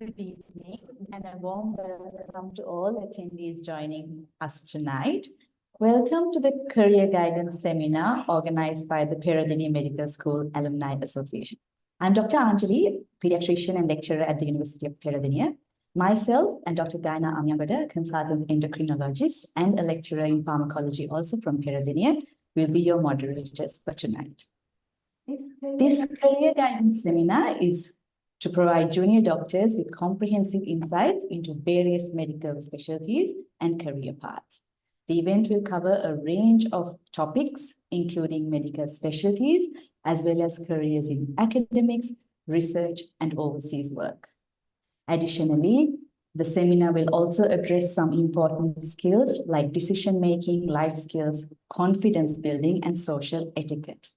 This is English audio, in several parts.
Good evening and a warm welcome to all attendees joining us tonight. Welcome to the Career Guidance Seminar organized by the Paediatrics Medical School Alumni Association. I'm Dr. Anjali, pediatrician and lecturer at the University of Paediatrics. Myself and Dr. Gaina Amyabada, consultant endocrinologist and a lecturer in pharmacology also from Paediatrics, will be your moderators for tonight. This Career Guidance Seminar is to provide junior doctors with comprehensive insights into various medical specialties and career paths. The event will cover a range of topics, including medical specialties, as well as careers in academics, research, and overseas work. Additionally, the seminar will also address some important skills like decision-making, life skills, confidence building, and social etiquette.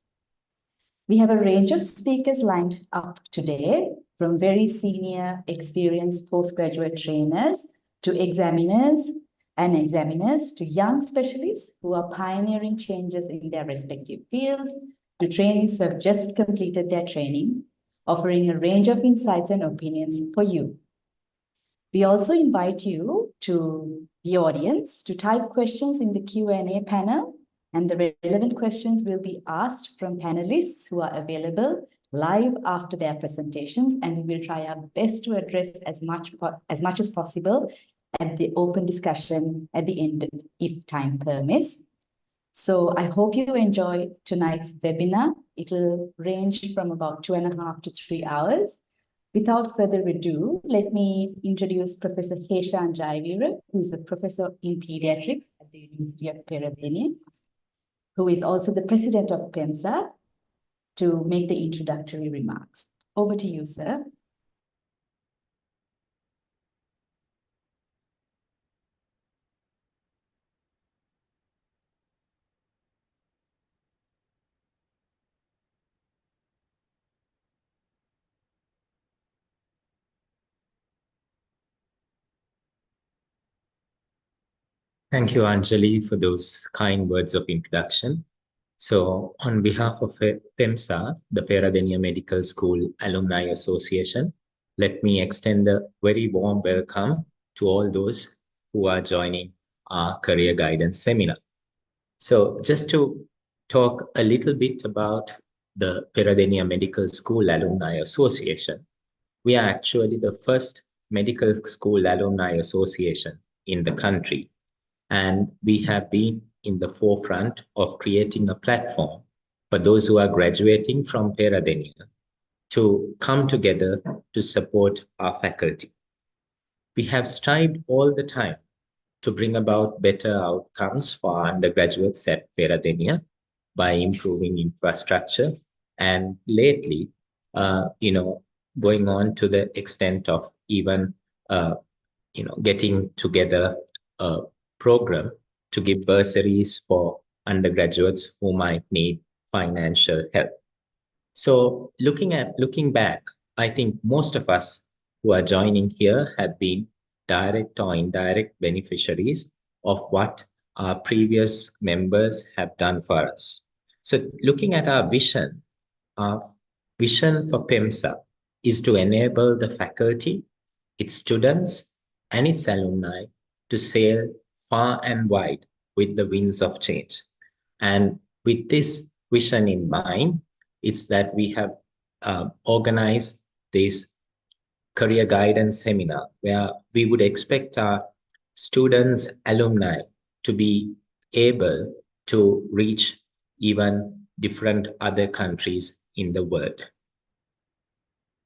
We have a range of speakers lined up today, from very senior, experienced postgraduate trainers to examiners to young specialists who are pioneering changes in their respective fields, to trainees who have just completed their training, offering a range of insights and opinions for you. We also invite you to the audience to type questions in the Q&A panel, and the relevant questions will be asked from panelists who are available live after their presentations, and we will try our best to address as much as possible at the open discussion at the end, if time permits. So I hope you enjoy tonight's webinar. It will range from about 2.5 to 3 hours. Without further ado, let me introduce Professor Heshan Jayavira, who is a professor in pediatrics at the University of Paediatrics, who is also the president of PeMSAA, to make the introductory remarks. Over to you, sir. Thank you, Anjali, for those kind words of introduction. So, on behalf of PeMSAA, the Paediatrics Medical School Alumni Association, let me extend a very warm welcome to all those who are joining our Career Guidance Seminar. So, just to talk a little bit about the Paediatrics Medical School Alumni Association, we are actually the first medical school alumni association in the country. And we have been in the forefront of creating a platform for those who are graduating from Paediatrics to come together to support our faculty. We have strived all the time to bring about better outcomes for our undergraduates at Paediatrics by improving infrastructure, and lately, going on to the extent of even, getting together a program to give bursaries for undergraduates who might need financial help. So looking back, I think most of us who are joining here have been direct or indirect beneficiaries of what our previous members have done for us. So looking at our vision for PeMSAA is to enable the faculty, its students, and its alumni to sail far and wide with the winds of change. And with this vision in mind, it's that we have organized this career guidance seminar where we would expect our students, alumni to be able to reach even different other countries in the world.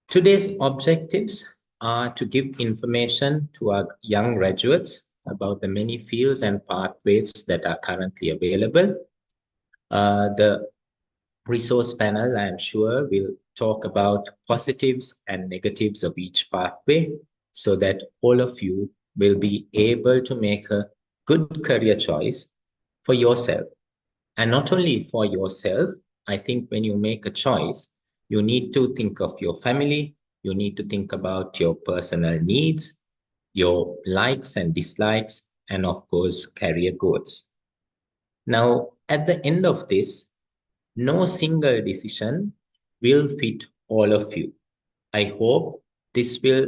Today's objectives are to give information to our young graduates about the many fields and pathways that are currently available. The resource panel, I'm sure, will talk about positives and negatives of each pathway so that all of you will be able to make a good career choice for yourself. And not only for yourself, I think when you make a choice, you need to think of your family, you need to think about your personal needs, your likes and dislikes, and of course, career goals. Now, at the end of this, no single decision will fit all of you. I hope this will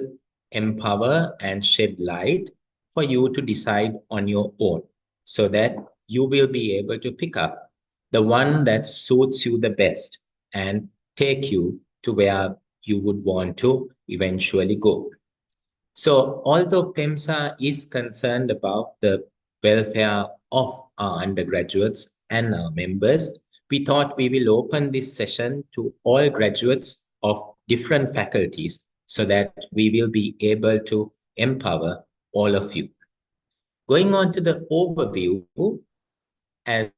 empower and shed light for you to decide on your own so that you will be able to pick up the one that suits you the best and take you to where you would want to eventually go. So although PeMSAA is concerned about the welfare of our undergraduates and our members, we thought we will open this session to all graduates of different faculties so that we will be able to empower all of you. Going on to the overview, as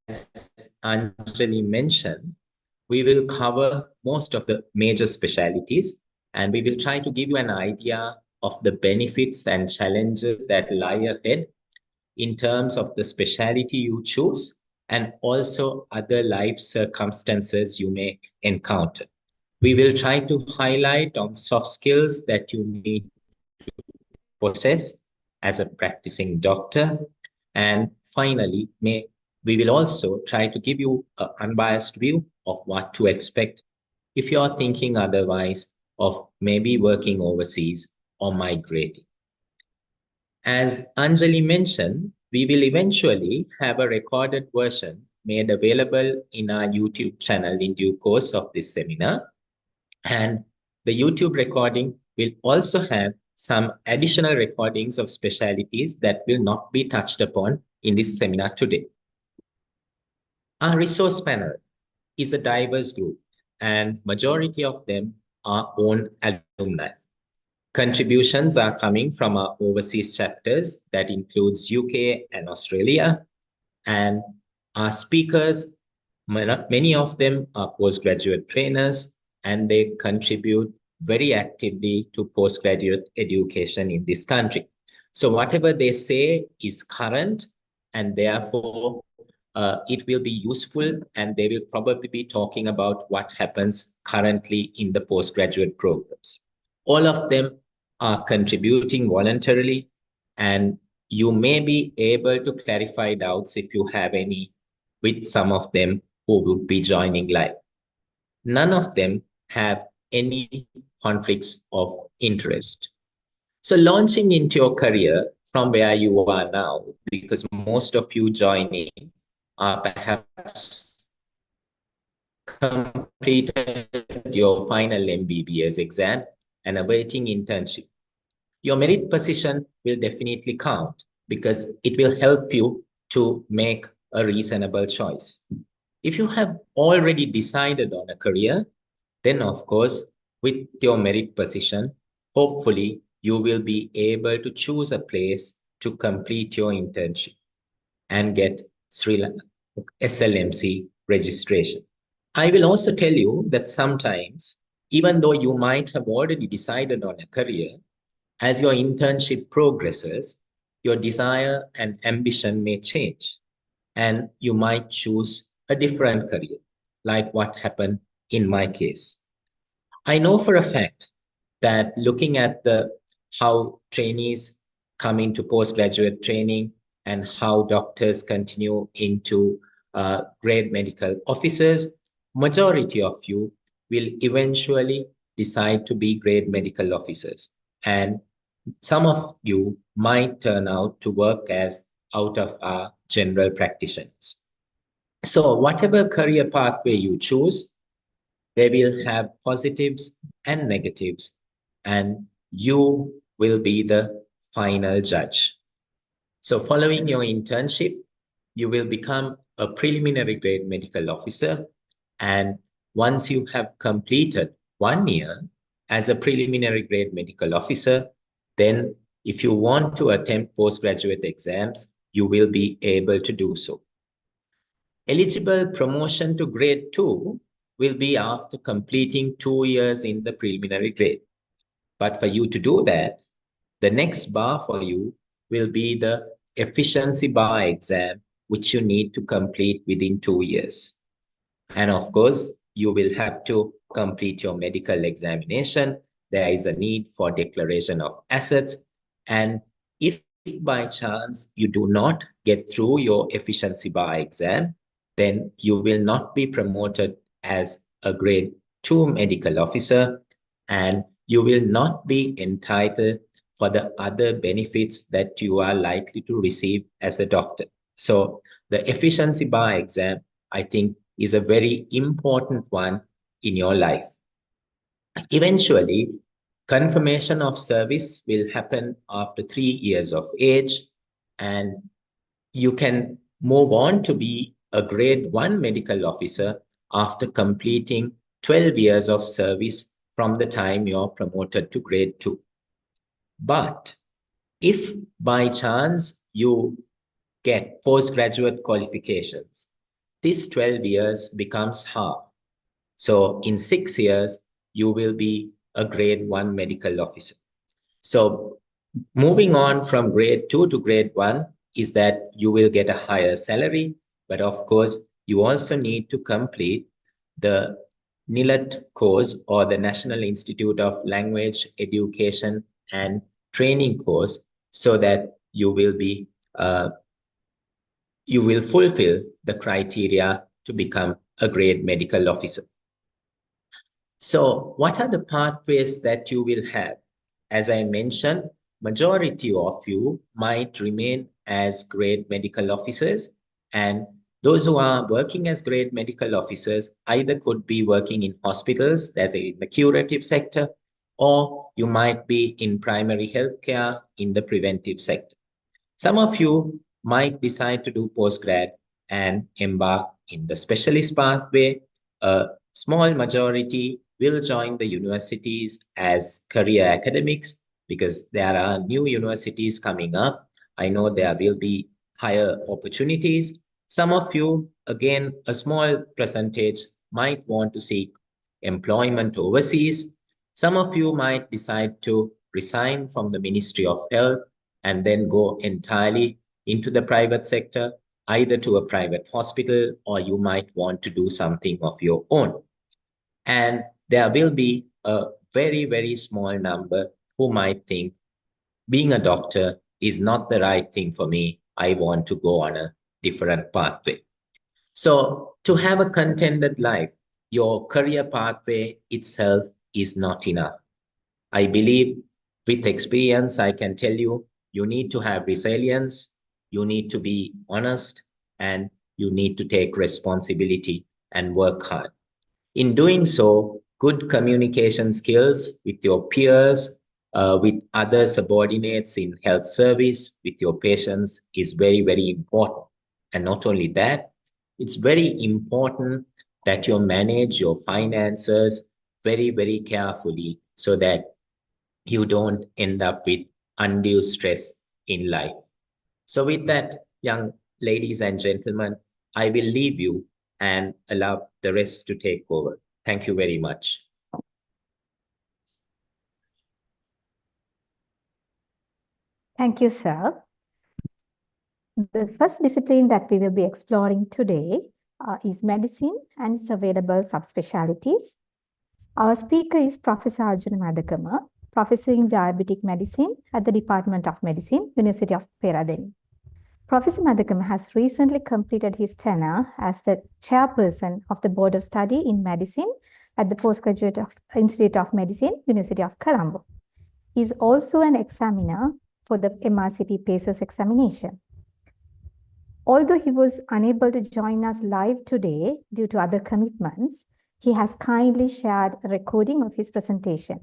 Anjali mentioned, we will cover most of the major specialties, and we will try to give you an idea of the benefits and challenges that lie ahead in terms of the specialty you choose and also other life circumstances you may encounter. We will try to highlight on soft skills that you need to possess as a practicing doctor. And finally, we will also try to give you an unbiased view of what to expect if you're thinking otherwise of maybe working overseas or migrating. As Anjali mentioned, we will eventually have a recorded version made available in our YouTube channel in due course of this seminar. And the YouTube recording will also have some additional recordings of specialties that will not be touched upon in this seminar today. Our resource panel is a diverse group, and majority of them are own alumni. Contributions are coming from our overseas chapters that includes UK and Australia, and our speakers, many of them are postgraduate trainers, and they contribute very actively to postgraduate education in this country. So whatever they say is current, and therefore it will be useful, and they will probably be talking about what happens currently in the postgraduate programs. All of them are contributing voluntarily, and you may be able to clarify doubts if you have any with some of them who would be joining live. None of them have any conflicts of interest. So launching into your career from where you are now, because most of you joining are perhaps completed your final MBBS exam and awaiting internship. Your merit position will definitely count because it will help you to make a reasonable choice. If you have already decided on a career, then of course, with your merit position, hopefully you will be able to choose a place to complete your internship and get Sri Lanka SLMC registration. I will also tell you that sometimes, even though you might have already decided on a career, as your internship progresses, your desire and ambition may change, and you might choose a different career, like what happened in my case. I know for a fact that looking at how trainees come into postgraduate training and how doctors continue into grade medical officers, majority of you will eventually decide to be grade medical officers. And some of you might turn out to work as out of our general practitioners. So whatever career pathway you choose, they will have positives and negatives, and you will be the final judge. So following your internship, you will become a preliminary grade medical officer. And once you have completed 1 year as a preliminary grade medical officer, then if you want to attempt postgraduate exams, you will be able to do so. Eligible promotion to grade 2 will be after completing 2 years in the preliminary grade. But for you to do that, the next bar for you will be the efficiency bar exam, which you need to complete within 2 years. And of course, you will have to complete your medical examination. There is a need for declaration of assets. And if by chance you do not get through your efficiency bar exam, then you will not be promoted as a grade 2 medical officer, and you will not be entitled for the other benefits that you are likely to receive as a doctor. So the efficiency bar exam, I think, is a very important one in your life. Eventually, confirmation of service will happen after 3 years of age, and you can move on to be a grade 1 medical officer after completing 12 years of service from the time you're promoted to grade 2. But if by chance you get postgraduate qualifications, this 12 years becomes half. So in 6 years, you will be a grade 1 medical officer. So moving on from grade 2 to grade 1 is that you will get a higher salary, but of course, you also need to complete the NILT course, or the National Institute of Language Education and Training course, so that you will fulfill the criteria to become a grade medical officer. So what are the pathways that you will have? As I mentioned, majority of you might remain as grade medical officers, and those who are working as grade medical officers either could be working in hospitals, that's in the curative sector, or you might be in primary healthcare in the preventive sector. Some of you might decide to do postgrad and embark in the specialist pathway. A small majority will join the universities as career academics because there are new universities coming up. I know there will be higher opportunities. Some of you, again, a small percentage, might want to seek employment overseas. Some of you might decide to resign from the Ministry of Health and then go entirely into the private sector, either to a private hospital, or you might want to do something of your own. And there will be a very, very small number who might think being a doctor is not the right thing for me. I want to go on a different pathway. So to have a contented life, your career pathway itself is not enough. I believe with experience, I can tell you, you need to have resilience, you need to be honest, and you need to take responsibility and work hard. In doing so, good communication skills with your peers, with other subordinates in health service, with your patients is very, very important. And not only that, it's very important that you manage your finances very, very carefully so that you don't end up with undue stress in life. So with that, young ladies and gentlemen, I will leave you and allow the rest to take over. Thank you very much. Thank you, sir. The first discipline that we will be exploring today is medicine and its available subspecialties. Our speaker is Professor Arjuna Madakama, Professor in Diabetic Medicine at the Department of Medicine, University of Peradeniya. Professor Madakama has recently completed his tenure as the chairperson of the Board of Study in Medicine at the Postgraduate Institute of Medicine, University of Colombo. He is also an examiner for the MRCP PACES examination. Although he was unable to join us live today due to other commitments, he has kindly shared a recording of his presentation.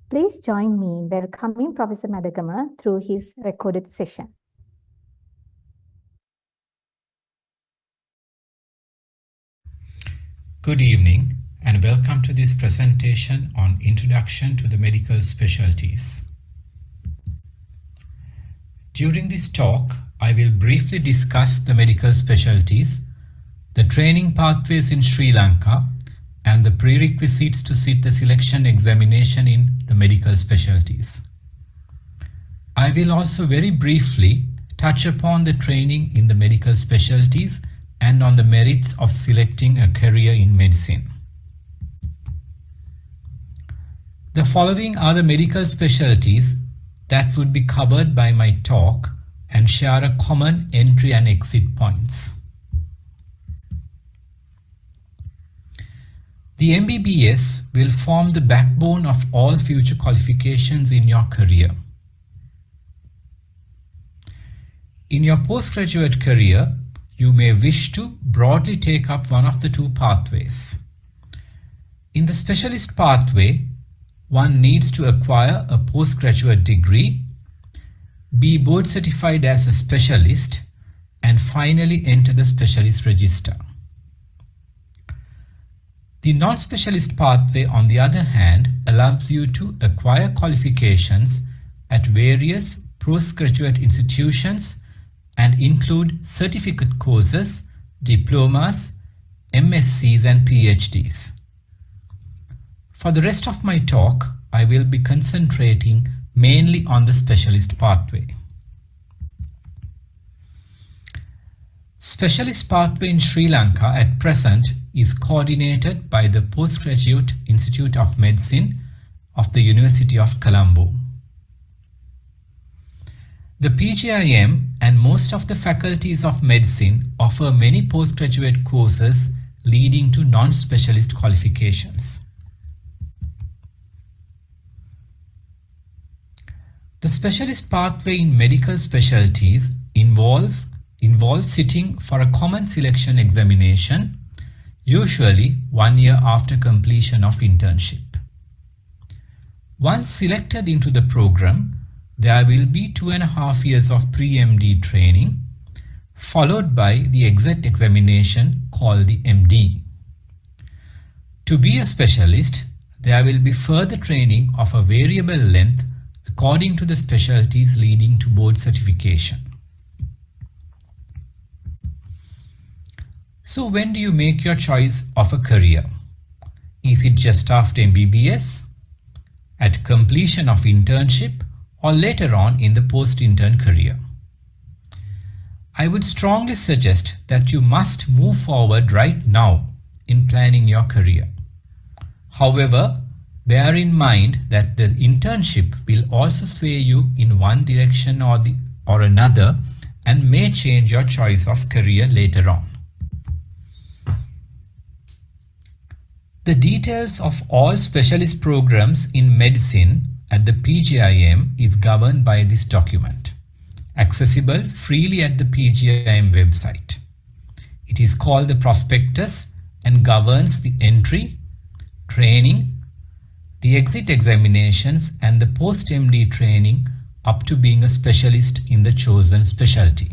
Please join me in welcoming Professor Madakama through his recorded session. Good evening and welcome to this presentation on Introduction to the Medical Specialties. During this talk, I will briefly discuss the medical specialties, the training pathways in Sri Lanka, and the prerequisites to sit the selection examination in the medical specialties. I will also very briefly touch upon the training in the medical specialties and on the merits of selecting a career in medicine. The following are the medical specialties that would be covered by my talk and share a common entry and exit points. The MBBS will form the backbone of all future qualifications in your career. In your postgraduate career, you may wish to broadly take up one of the two pathways. In the specialist pathway, one needs to acquire a postgraduate degree, be board certified as a specialist, and finally enter the specialist register. The non-specialist pathway, on the other hand, allows you to acquire qualifications at various postgraduate institutions and include certificate courses, diplomas, MScs and PhDs. For the rest of my talk, I will be concentrating mainly on the specialist pathway. Specialist pathway in Sri Lanka at present is coordinated by the Postgraduate Institute of Medicine of the University of Colombo. The PGIM and most of the faculties of medicine offer many postgraduate courses leading to non-specialist qualifications. The specialist pathway in medical specialties involves sitting for a common selection examination, usually 1 year after completion of internship. Once selected into the program, there will be 2.5 years of pre-MD training, followed by the exit examination called the MD. To be a specialist, there will be further training of a variable length according to the specialties leading to board certification. So when do you make your choice of a career? Is it just after MBBS, at completion of internship, or later on in the post-intern career? I would strongly suggest that you must move forward right now in planning your career. However, bear in mind that the internship will also sway you in one direction or another and may change your choice of career later on. The details of all specialist programs in medicine at the PGIM is governed by this document, accessible freely at the PGIM website. It is called the prospectus and governs the entry, training, the exit examinations and the post-MD training up to being a specialist in the chosen specialty.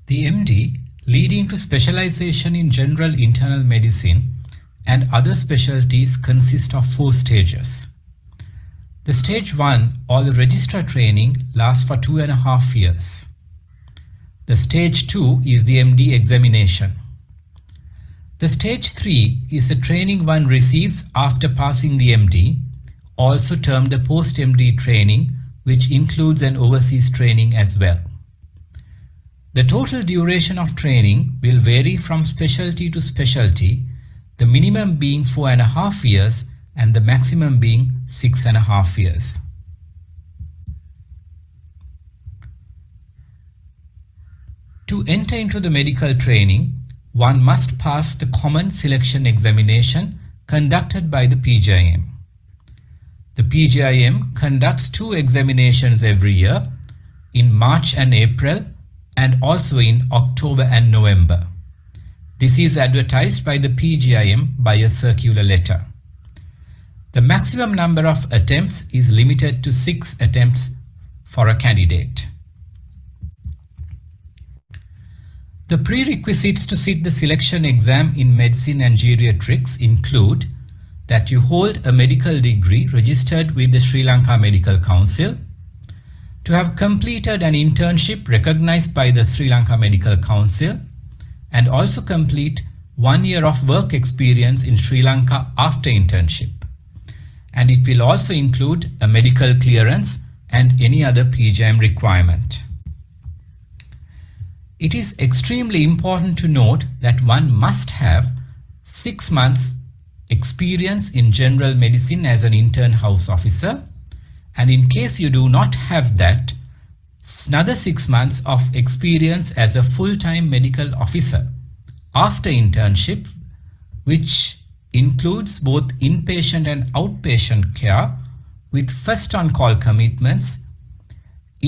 The MD, leading to specialization in general internal medicine and other specialties, consist of 4 stages. The stage 1 or the registrar training lasts for 2.5 years. The stage 2 is the MD examination. The stage 3 is the training one receives after passing the MD, also termed the post-MD training, which includes an overseas training as well. The total duration of training will vary from specialty to specialty, the minimum being 4.5 years and the maximum being 6.5 years. To enter into the medical training, one must pass the common selection examination conducted by the PGIM. The PGIM conducts 2 examinations every year, in March and April, and also in October and November. This is advertised by the PGIM by a circular letter. The maximum number of attempts is limited to 6 attempts for a candidate. The prerequisites to sit the selection exam in medicine and geriatrics include that you hold a medical degree registered with the Sri Lanka Medical Council, to have completed an internship recognized by the Sri Lanka Medical Council, and also complete 1 year of work experience in Sri Lanka after internship. And it will also include a medical clearance and any other PGIM requirement. It is extremely important to note that one must have 6 months experience in general medicine as an intern house officer, and in case you do not have that, another 6 months of experience as a full-time medical officer after internship, which includes both inpatient and outpatient care with first on-call commitments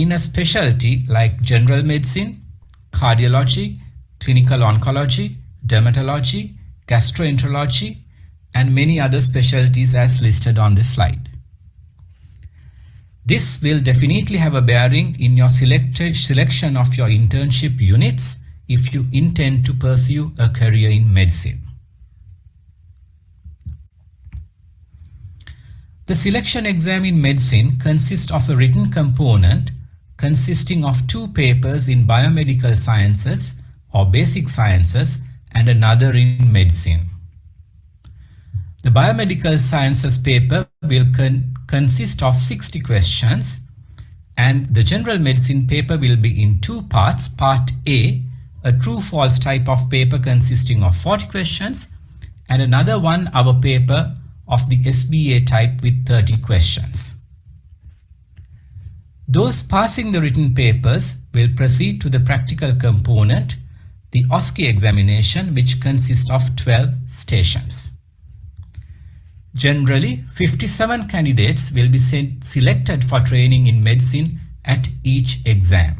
in a specialty like general medicine, cardiology, clinical oncology, dermatology, gastroenterology, and many other specialties as listed on this slide. This will definitely have a bearing in your selection of your internship units if you intend to pursue a career in medicine. The selection exam in medicine consists of a written component consisting of 2 papers in biomedical sciences or basic sciences and another in medicine. The biomedical sciences paper will consist of 60 questions, and the general medicine paper will be in 2 parts. Part A, a true-false type of paper consisting of 40 questions, and another 1-hour paper of the SBA type with 30 questions. Those passing the written papers will proceed to the practical component, the OSCE examination, which consists of 12 stations. Generally, 57 candidates will be selected for training in medicine at each exam.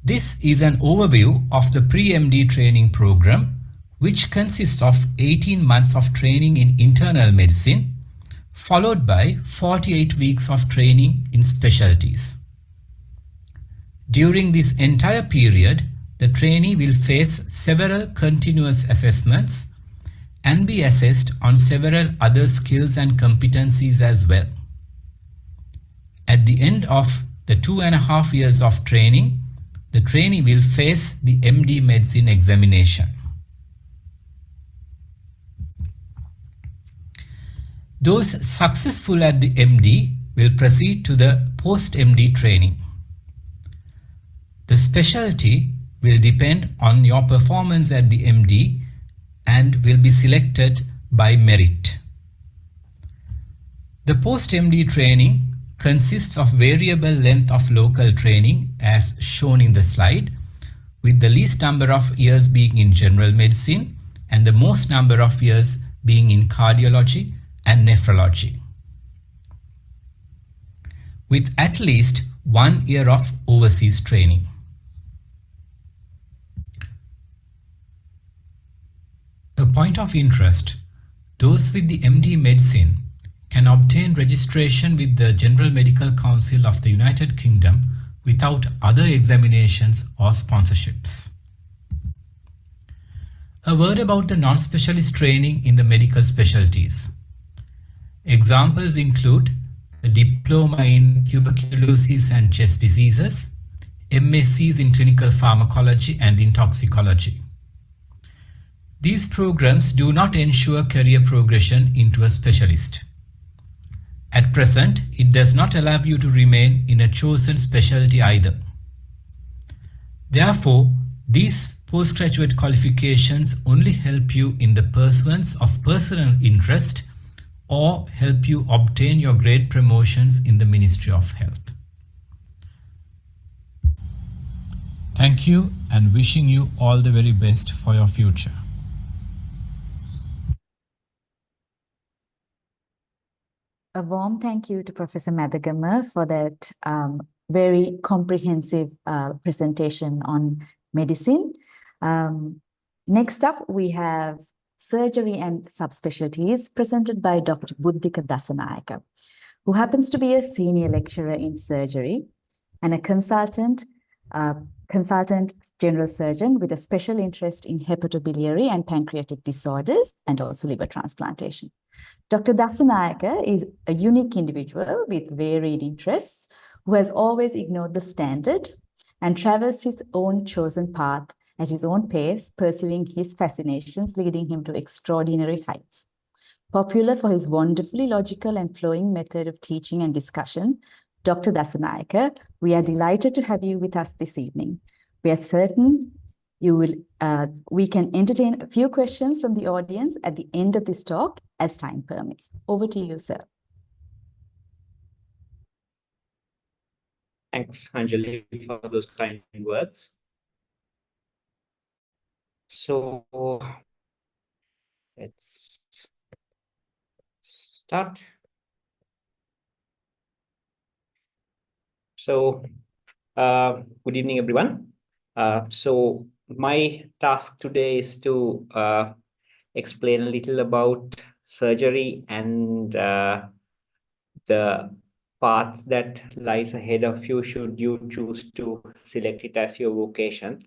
This is an overview of the pre-MD training program, which consists of 18 months of training in internal medicine, followed by 48 weeks of training in specialties. During this entire period, the trainee will face several continuous assessments and be assessed on several other skills and competencies as well. At the end of the 2.5 years of training, the trainee will face the MD medicine examination. Those successful at the MD will proceed to the post-MD training. The specialty will depend on your performance at the MD and will be selected by merit. The post-MD training consists of variable length of local training as shown in the slide, with the least number of years being in general medicine and the most number of years being in cardiology and nephrology, with at least 1 year of overseas training. A point of interest, those with the MD medicine can obtain registration with the General Medical Council of the United Kingdom without other examinations or sponsorships. A word about the non-specialist training in the medical specialties. Examples include a diploma in tuberculosis and chest diseases, MScs in clinical pharmacology and in toxicology. These programs do not ensure career progression into a specialist. At present, it does not allow you to remain in a chosen specialty either. Therefore, these postgraduate qualifications only help you in the pursuance of personal interest or help you obtain your grade promotions in the Ministry of Health. Thank you and wishing you all the very best for your future. A warm thank you to Professor Madhugama for that very comprehensive presentation on medicine. Next up, we have surgery and subspecialties presented by Dr. Buddhika Dasanayaka, who happens to be a senior lecturer in surgery and a consultant general surgeon with a special interest in hepatobiliary and pancreatic disorders and also liver transplantation. Dr. Dasanayaka is a unique individual with varied interests who has always ignored the standard and traversed his own chosen path at his own pace, pursuing his fascinations, leading him to extraordinary heights. Popular for his wonderfully logical and flowing method of teaching and discussion, Dr. Dasanayaka, we are delighted to have you with us this evening. We are certain we can entertain a few questions from the audience at the end of this talk as time permits. Over to you, sir. Thanks, Anjali, for those kind words. So let's start. So, good evening, everyone. So my task today is to explain a little about surgery and the path that lies ahead of you should you choose to select it as your vocation.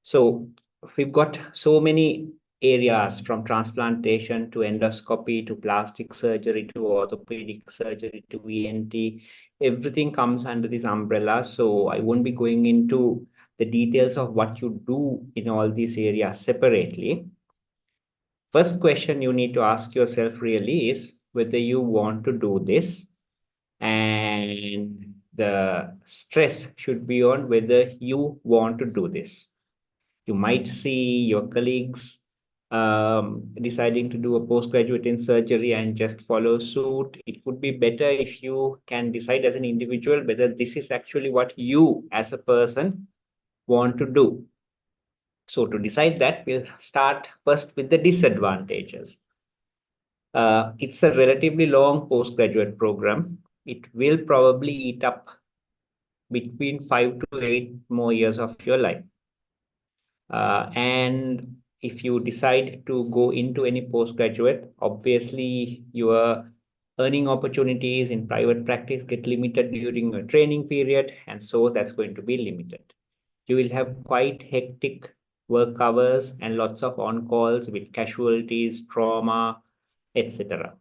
So we've got so many areas from transplantation to endoscopy to plastic surgery to orthopedic surgery to ENT. Everything comes under this umbrella. So I won't be going into the details of what you do in all these areas separately. First question you need to ask yourself really is whether you want to do this, and the stress should be on whether you want to do this. You might see your colleagues deciding to do a postgraduate in surgery and just follow suit. It would be better if you can decide as an individual whether this is actually what you as a person want to do. So to decide that, we'll start first with the disadvantages. It's a relatively long postgraduate program. It will probably eat up between 5 to 8 more years of your life. And if you decide to go into any postgraduate, obviously your earning opportunities in private practice get limited during your training period, and so that's going to be limited. You will have quite hectic work hours and lots of on-calls with casualties, trauma, etc.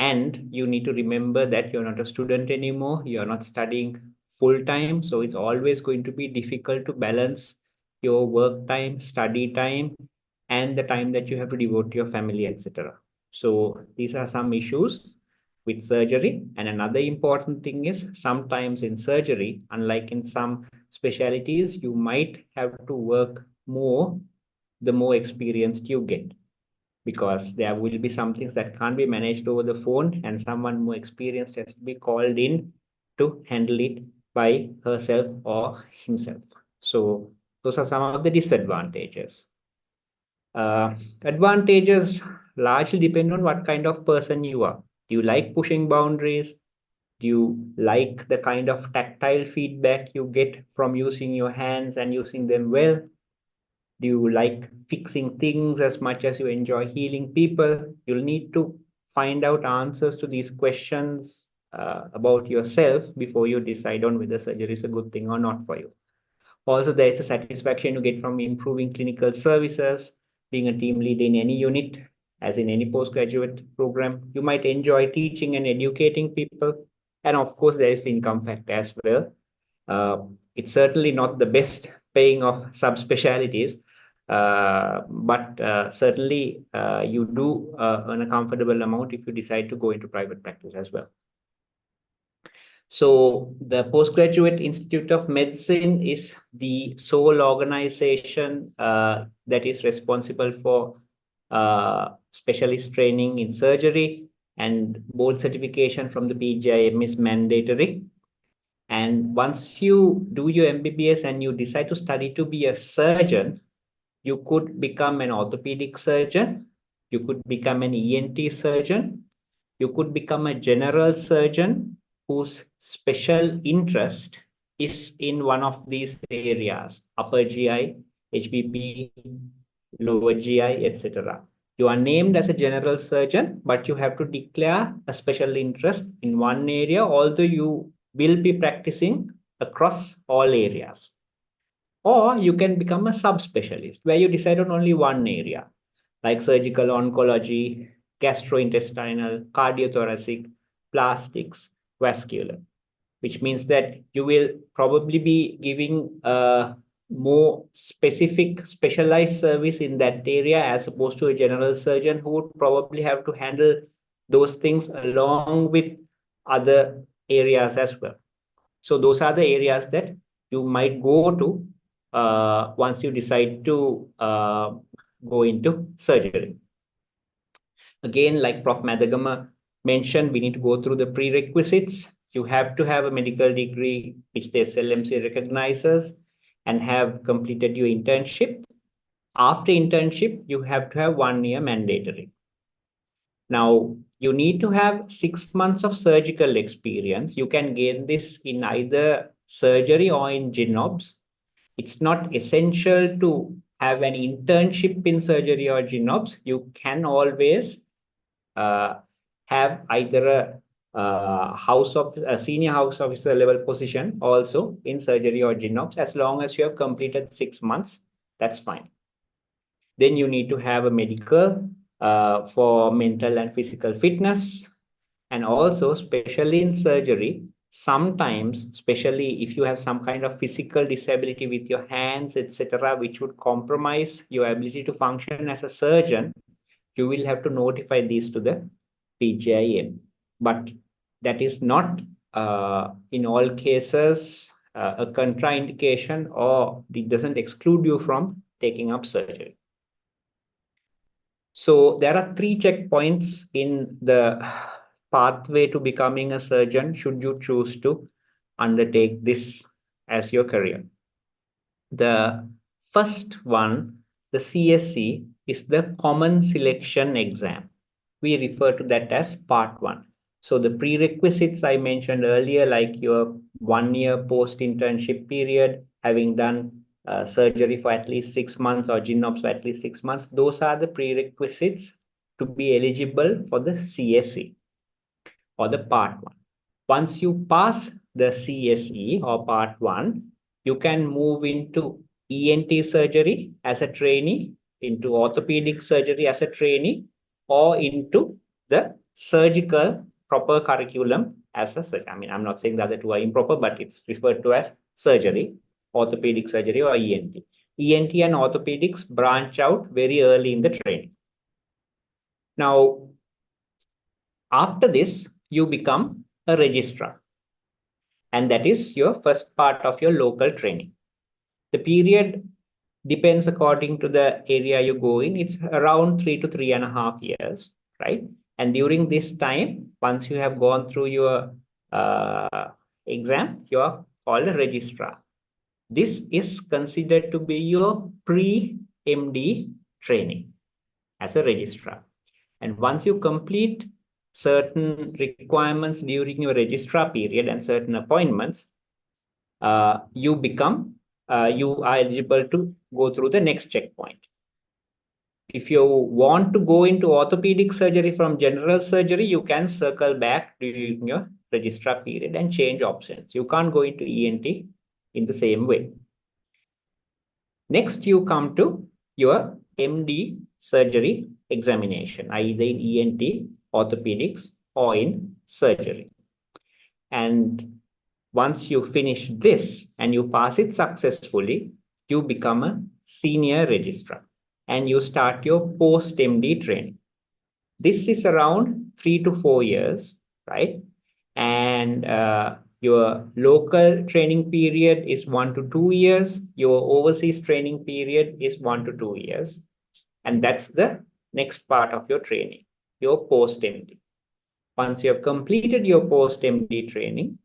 And you need to remember that you're not a student anymore, you're not studying full-time, so it's always going to be difficult to balance your work time, study time, and the time that you have to devote to your family, etc. So these are some issues with surgery. And another important thing is sometimes in surgery, unlike in some specialties, you might have to work more the more experienced you get, because there will be some things that can't be managed over the phone and someone more experienced has to be called in to handle it by herself or himself. So those are some of the disadvantages. Advantages largely depend on what kind of person you are. Do you like pushing boundaries? Do you like the kind of tactile feedback you get from using your hands and using them well? Do you like fixing things as much as you enjoy healing people? You'll need to find out answers to these questions about yourself before you decide on whether surgery is a good thing or not for you. Also, there is a satisfaction you get from improving clinical services, being a team lead in any unit, as in any postgraduate program. You might enjoy teaching and educating people. And of course, there is the income factor as well. It's certainly not the best paying of subspecialties, but certainly you do earn a comfortable amount if you decide to go into private practice as well. So the Postgraduate Institute of Medicine is the sole organization that is responsible for specialist training in surgery, and board certification from the PGIM is mandatory. And once you do your MBBS and you decide to study to be a surgeon, you could become an orthopedic surgeon, you could become an ENT surgeon, you could become a general surgeon whose special interest is in one of these areas: upper GI, HPP, lower GI, etc. You are named as a general surgeon, but you have to declare a special interest in one area, although you will be practicing across all areas. Or you can become a subspecialist where you decide on only one area, like surgical oncology, gastrointestinal, cardiothoracic, plastics, vascular, which means that you will probably be giving a more specific specialized service in that area, as opposed to a general surgeon who would probably have to handle those things along with other areas as well. So those are the areas that you might go to once you decide to go into surgery. Again, like Prof. Madagama mentioned, we need to go through the prerequisites. You have to have a medical degree, which the SLMC recognizes, and have completed your internship. After internship, you have to have 1 year mandatory. Now, you need to have 6 months of surgical experience. You can gain this in either surgery or in GynObs. It's not essential to have an internship in surgery or GynObs. You can always have either a senior house officer level position also in surgery or GynObs. As long as you have completed 6 months, that's fine. Then you need to have a medical for mental and physical fitness. And also, especially in surgery, sometimes, especially if you have some kind of physical disability with your hands, etc., which would compromise your ability to function as a surgeon, you will have to notify these to the PGIM. But that is not in all cases a contraindication, or it doesn't exclude you from taking up surgery. So there are 3 checkpoints in the pathway to becoming a surgeon should you choose to undertake this as your career. The first one, the CSE, is the Common Selection Exam. We refer to that as part 1. So the prerequisites I mentioned earlier, like your 1-year post-internship period, having done surgery for at least 6 months or GynObs for at least 6 months, those are the prerequisites to be eligible for the CSE or the part 1. Once you pass the CSE or part 1, you can move into ENT surgery as a trainee, into orthopedic surgery as a trainee, or into the surgical proper curriculum as a surgeon. I mean, I'm not saying the other two are improper, but it's referred to as surgery, orthopedic surgery, or ENT. ENT and orthopedics branch out very early in the training. Now, after this, you become a registrar. And that is your first part of your local training. The period depends according to the area you go in. It's around 3 to 3.5 years, right? And during this time, once you have gone through your exam, you are called a registrar. This is considered to be your pre-MD training as a registrar. And once you complete certain requirements during your registrar period and certain appointments, you are eligible to go through the next checkpoint. If you want to go into orthopedic surgery from general surgery, you can circle back during your registrar period and change options. You can't go into ENT in the same way. Next, you come to your MD surgery examination, either in ENT, orthopedics, or in surgery. And once you finish this and you pass it successfully, you become a senior registrar and you start your post-MD training. This is around 3 to 4 years, right? And your local training period is 1 to 2 years. Your overseas training period is 1 to 2 years. And that's the next part of your training, your post-MD. Once you have completed your post-MD training,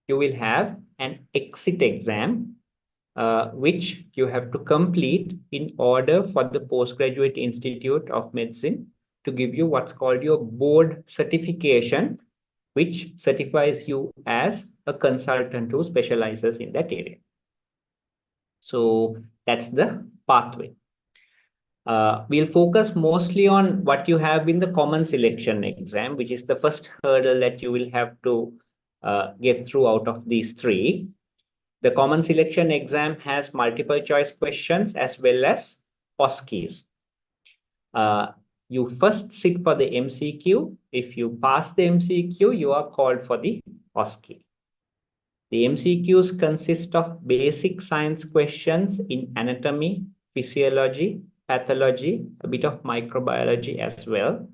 you will have an exit exam, which you have to complete in order for the Postgraduate Institute of Medicine to give you what's called your board certification, which certifies you as a consultant who specializes in that area. So that's the pathway. We'll focus mostly on what you have in the common selection exam, which is the first hurdle that you will have to get through out of these 3. The common selection exam has multiple choice questions as well as OSCEs. You first sit for the MCQ. If you pass the MCQ, you are called for the OSCE. The MCQs consist of basic science questions in anatomy, physiology, pathology, a bit of microbiology as well.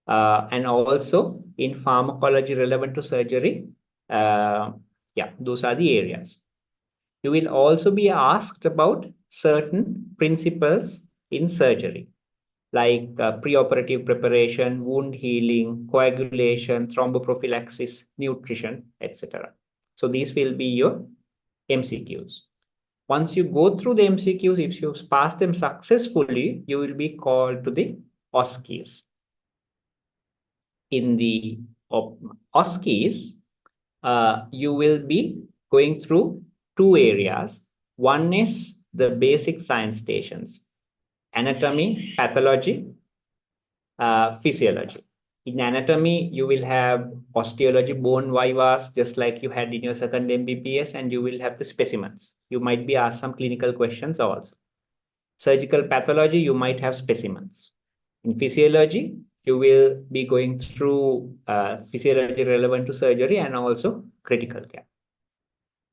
And also in pharmacology relevant to surgery. Yeah, those are the areas. You will also be asked about certain principles in surgery, like preoperative preparation, wound healing, coagulation, thromboprophylaxis, nutrition, etc. So these will be your MCQs. Once you go through the MCQs, if you pass them successfully, you will be called to the OSCEs. in the OSCEs, you will be going through two areas. One is the basic science stations, anatomy, pathology, physiology. In anatomy, you will have osteology, bone vivas, just like you had in your second MBBS, and you will have the specimens. You might be asked some clinical questions also. Surgical pathology, you might have specimens. In physiology, you will be going through physiology relevant to surgery and also critical care.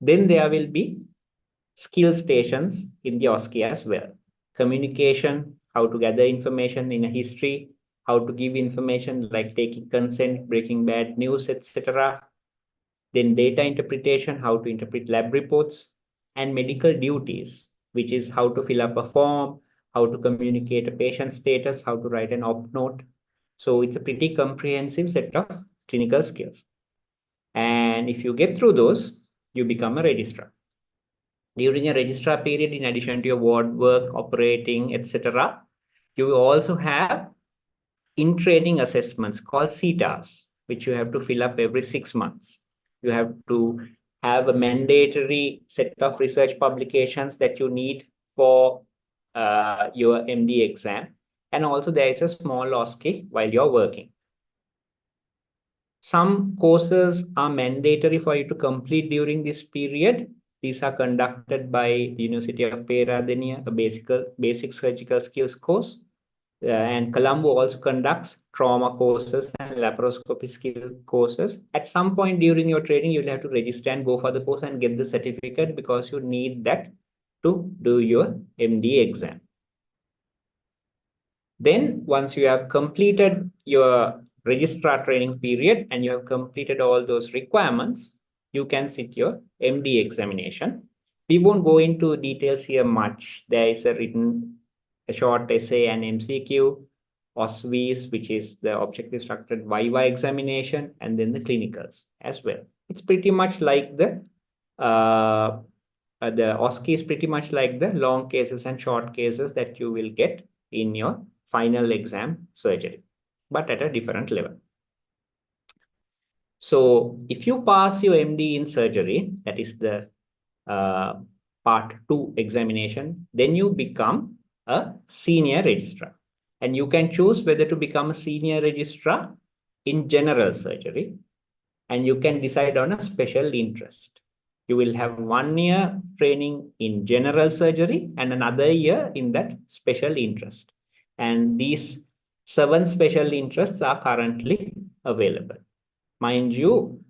Then there will be skill stations in the OSCE as well. Communication, how to gather information in a history, how to give information like taking consent, breaking bad news, etc. Then data interpretation, how to interpret lab reports, and medical duties, which is how to fill up a form, how to communicate a patient status, how to write an op note. So it's a pretty comprehensive set of clinical skills. And if you get through those, you become a registrar. During a registrar period, in addition to your ward work, operating, etc., you will also have in-training assessments called CETAs, which you have to fill up every 6 months. You have to have a mandatory set of research publications that you need for your MD exam. And also there is a small OSCE while you're working. Some courses are mandatory for you to complete during this period. These are conducted by the University of Peradeniya, a basic surgical skills course. And Colombo also conducts trauma courses and laparoscopy skill courses. At some point during your training, you'll have to register and go for the course and get the certificate because you need that to do your MD exam. Then once you have completed your registrar training period and you have completed all those requirements, you can sit your MD examination. We won't go into details here much. There is a short essay and MCQ, OSVs, which is the objective structured viva examination, and then the clinicals as well. It's pretty much like the OSCE is pretty much like the long cases and short cases that you will get in your final exam surgery, but at a different level. So if you pass your MD in surgery, that is the part 2 examination, then you become a senior registrar. And you can choose whether to become a senior registrar in general surgery, and you can decide on a special interest. You will have 1 year training in general surgery and another year in that special interest. And these 7 special interests are currently available. Mind you,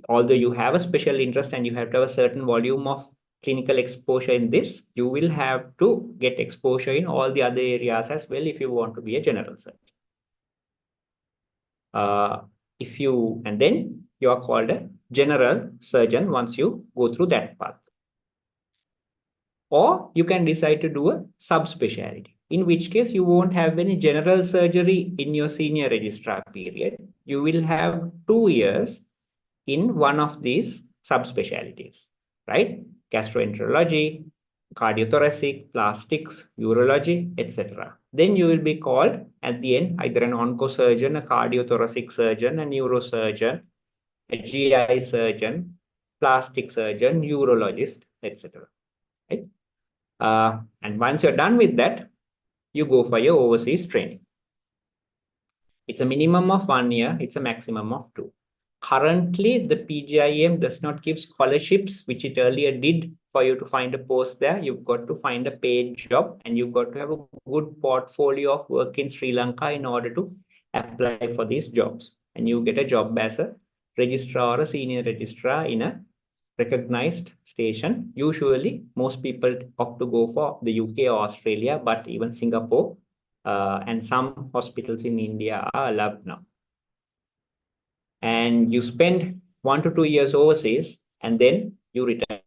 although you have a special interest and you have to have a certain volume of clinical exposure in this, you will have to get exposure in all the other areas as well if you want to be a general surgeon. And then you are called a general surgeon once you go through that path. Or you can decide to do a subspecialty, in which case you won't have any general surgery in your senior registrar period. You will have 2 years in one of these subspecialties, right? Gastroenterology, cardiothoracic, plastics, urology, etc. Then you will be called at the end either an oncosurgeon, a cardiothoracic surgeon, a neurosurgeon, a GI surgeon, plastic surgeon, urologist, etc. Right? And once you're done with that, you go for your overseas training. It's a minimum of 1 year. It's a maximum of 2. Currently, the PGIM does not give scholarships, which it earlier did for you to find a post there. You've got to find a paid job and you've got to have a good portfolio of work in Sri Lanka in order to apply for these jobs. And you get a job as a registrar or a senior registrar in a recognized station. Usually, most people opt to go for the UK or Australia, but even Singapore and some hospitals in India are allowed now. And you spend 1 to 2 years overseas, and then you return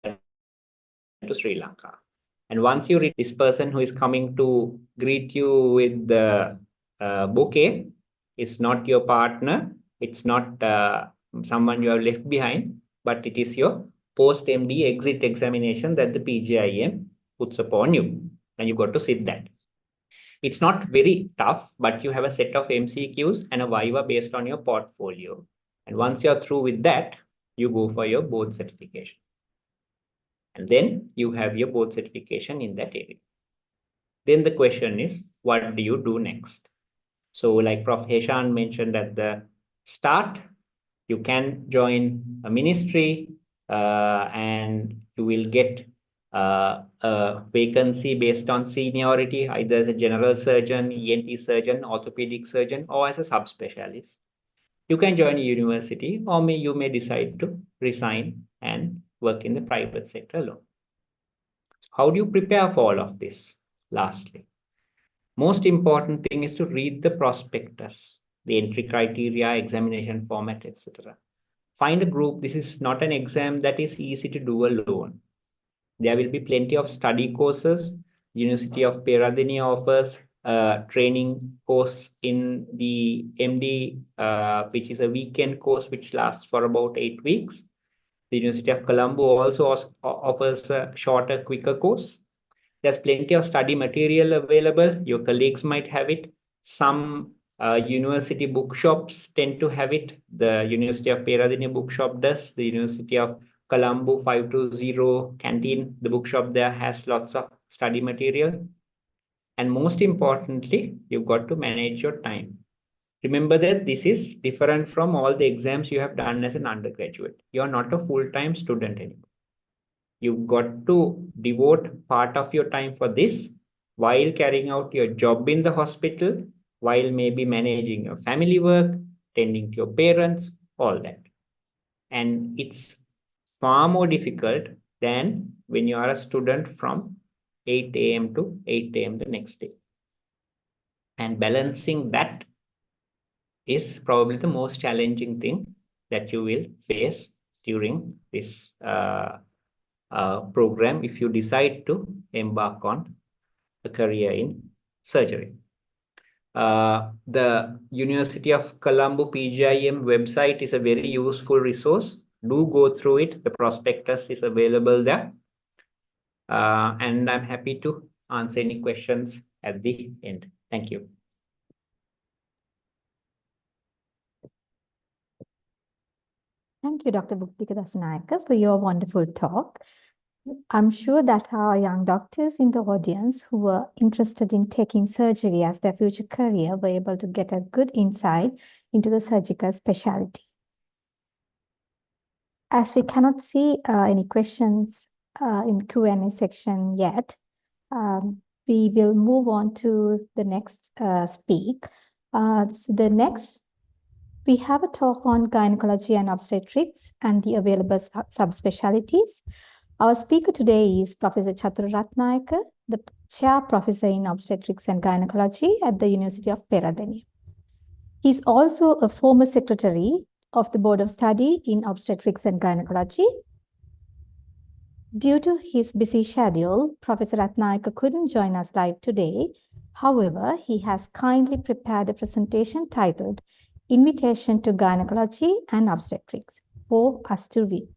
to Sri Lanka. And once you reach this person who is coming to greet you with the bouquet, it's not your partner, it's not someone you have left behind, but it is your post-MD exit examination that the PGIM puts upon you, and you got to sit that. It's not very tough, but you have a set of MCQs and a Viva based on your portfolio. And once you're through with that, you go for your board certification. And then you have your board certification in that area. Then the question is, what do you do next? So like Prof. Heshan mentioned at the start, you can join a ministry and you will get a vacancy based on seniority, either as a general surgeon, ENT surgeon, orthopedic surgeon, or as a subspecialist. You can join a university, or you may decide to resign and work in the private sector alone. How do you prepare for all of this? Lastly, most important thing is to read the prospectus, the entry criteria, examination format, etc. Find a group. This is not an exam that is easy to do alone. There will be plenty of study courses. University of Peradeniya offers a training course in the MD, which is a weekend course which lasts for about 8 weeks. The University of Colombo also offers a shorter, quicker course. There's plenty of study material available. Your colleagues might have it. Some university bookshops tend to have it. The University of Peradeniya bookshop does. The University of Colombo 520 canteen, the bookshop there has lots of study material. And most importantly, you've got to manage your time. Remember that this is different from all the exams you have done as an undergraduate. You're not a full-time student anymore. You've got to devote part of your time for this while carrying out your job in the hospital, while maybe managing your family work, tending to your parents, all that. And it's far more difficult than when you are a student from 8 a.m. to 8 a.m. the next day. And balancing that is probably the most challenging thing that you will face during this program if you decide to embark on a career in surgery. The University of Colombo PGIM website is a very useful resource. Do go through it. The prospectus is available there. And I'm happy to answer any questions at the end. Thank you. Thank you, Dr. Buktika Dasanayake, for your wonderful talk. I'm sure that our young doctors in the audience who were interested in taking surgery as their future career were able to get a good insight into the surgical specialty. As we cannot see any questions in the Q&A section yet, we will move on to the next speak. We have a talk on gynecology and obstetrics and the available subspecialties. Our speaker today is Professor Chathura Ratnayake, the Chair Professor in Obstetrics and Gynecology at the University of Peradeniya. He is also a former Secretary of the Board of Study in Obstetrics and Gynecology. Due to his busy schedule, Professor Ratnayake couldn't join us live today. However, he has kindly prepared a presentation titled Invitation to Gynecology and Obstetrics for us to read.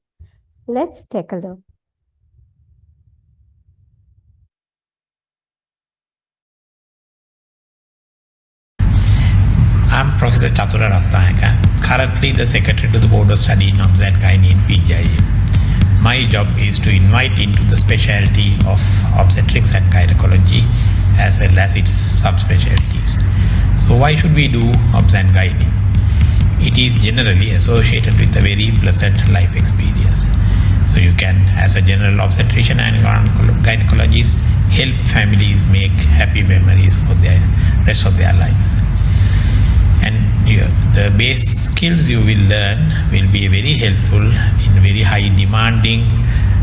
Let's take a look. I'm Professor Chathura Ratnayake, currently the Secretary to the Board of Study in Obs and Gyn in PGIM. My job is to invite into the specialty of obstetrics and gynecology as well as its subspecialties. So why should we do Obs and Gyn? It is generally associated with a very pleasant life experience. So you can, as a general obstetrician and gynecologist, help families make happy memories for the rest of their lives. And the base skills you will learn will be very helpful in very high demanding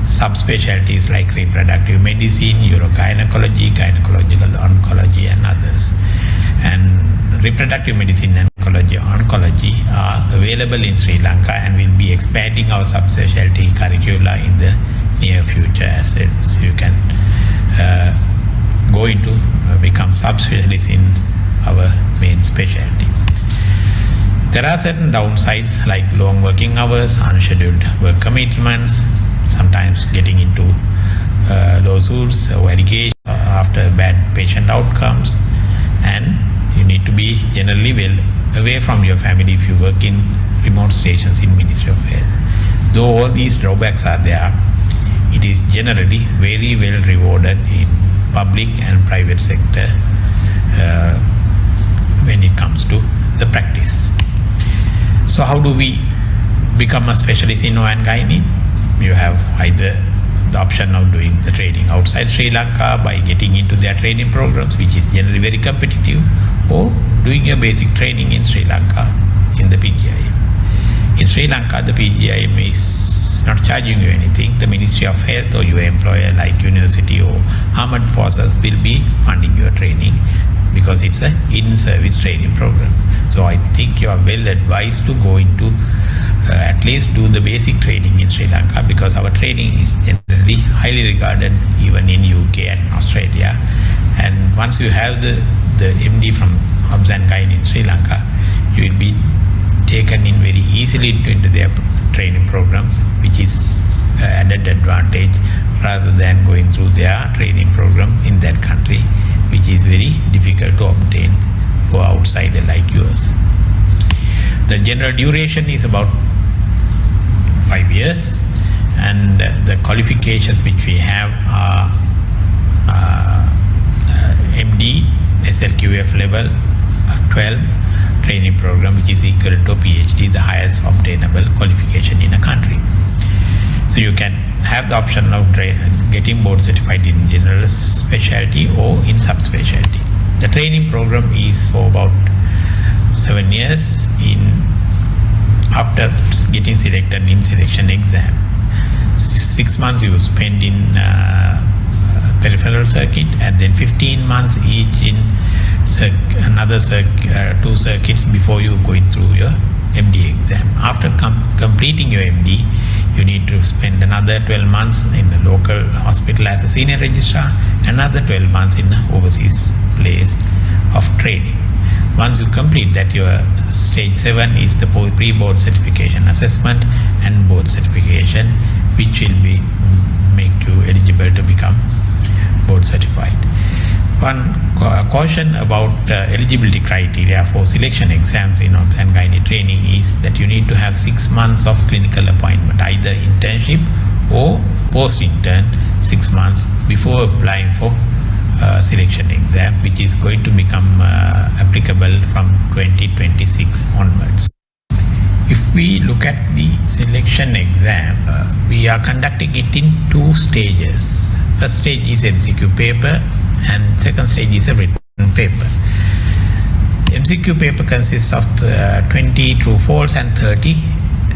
subspecialties like reproductive medicine, urogynecology, gynecological oncology and others. And reproductive medicine and oncology are available in Sri Lanka and will be expanding our subspecialty curricula in the near future as well. So you can go into become subspecialists in our main specialty. There are certain downsides like long working hours, unscheduled work commitments, sometimes getting into lawsuits or allegations after bad patient outcomes, and you need to be generally well away from your family if you work in remote stations in Ministry of Health. Though all these drawbacks are there, it is generally very well rewarded in public and private sector when it comes to the practice. So how do we become a specialist in OB and Gynae? You have either the option of doing the training outside Sri Lanka by getting into their training programs, which is generally very competitive, or doing your basic training in Sri Lanka in the PGIM. In Sri Lanka, the PGIM is not charging you anything. The Ministry of Health or your employer like university or armed forces will be funding your training because it's an in-service training program. So I think you are well advised to go into at least do the basic training in Sri Lanka, because our training is generally highly regarded even in UK and Australia. And once you have the MD from Obs Gyn in Sri Lanka, you will be taken in very easily into their training programs, which is added advantage rather than going through their training program in that country, which is very difficult to obtain for outsider like yours. The general duration is about 5 years, and the qualifications which we have are MD, SLQF level 12 training program, which is equivalent to PhD, the highest obtainable qualification in a country. So you can have the option of getting board certified in general specialty or in subspecialty. The training program is for about 7 years after getting selected in selection exam. 6 months you spend in peripheral circuit, and then 15 months each in another 2 circuits before you going through your MD exam. After completing your MD, you need to spend another 12 months in the local hospital as a senior registrar, another 12 months in an overseas place of training. Once you complete that, your stage 7 is the pre-board certification assessment and board certification, which will make you eligible to become board certified. One caution about eligibility criteria for selection exams in Obs and Gynae training is that you need to have 6 months of clinical appointment, either internship or post-intern 6 months before applying for selection exam, which is going to become applicable from 2026 onwards. If we look at the selection exam, we are conducting it in 2 stages. First stage is MCQ paper, and second stage is a written paper. MCQ paper consists of 20 true false and 30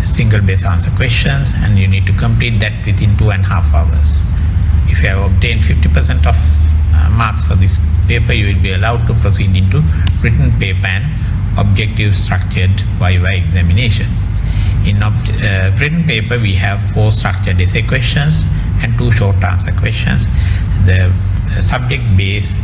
single base answer questions, and you need to complete that within 2.5 hours. If you have obtained 50% of marks for this paper, you will be allowed to proceed into written paper and objective structured viva examination. In written paper, we have 4 structured essay questions and 2 short answer questions. The subject base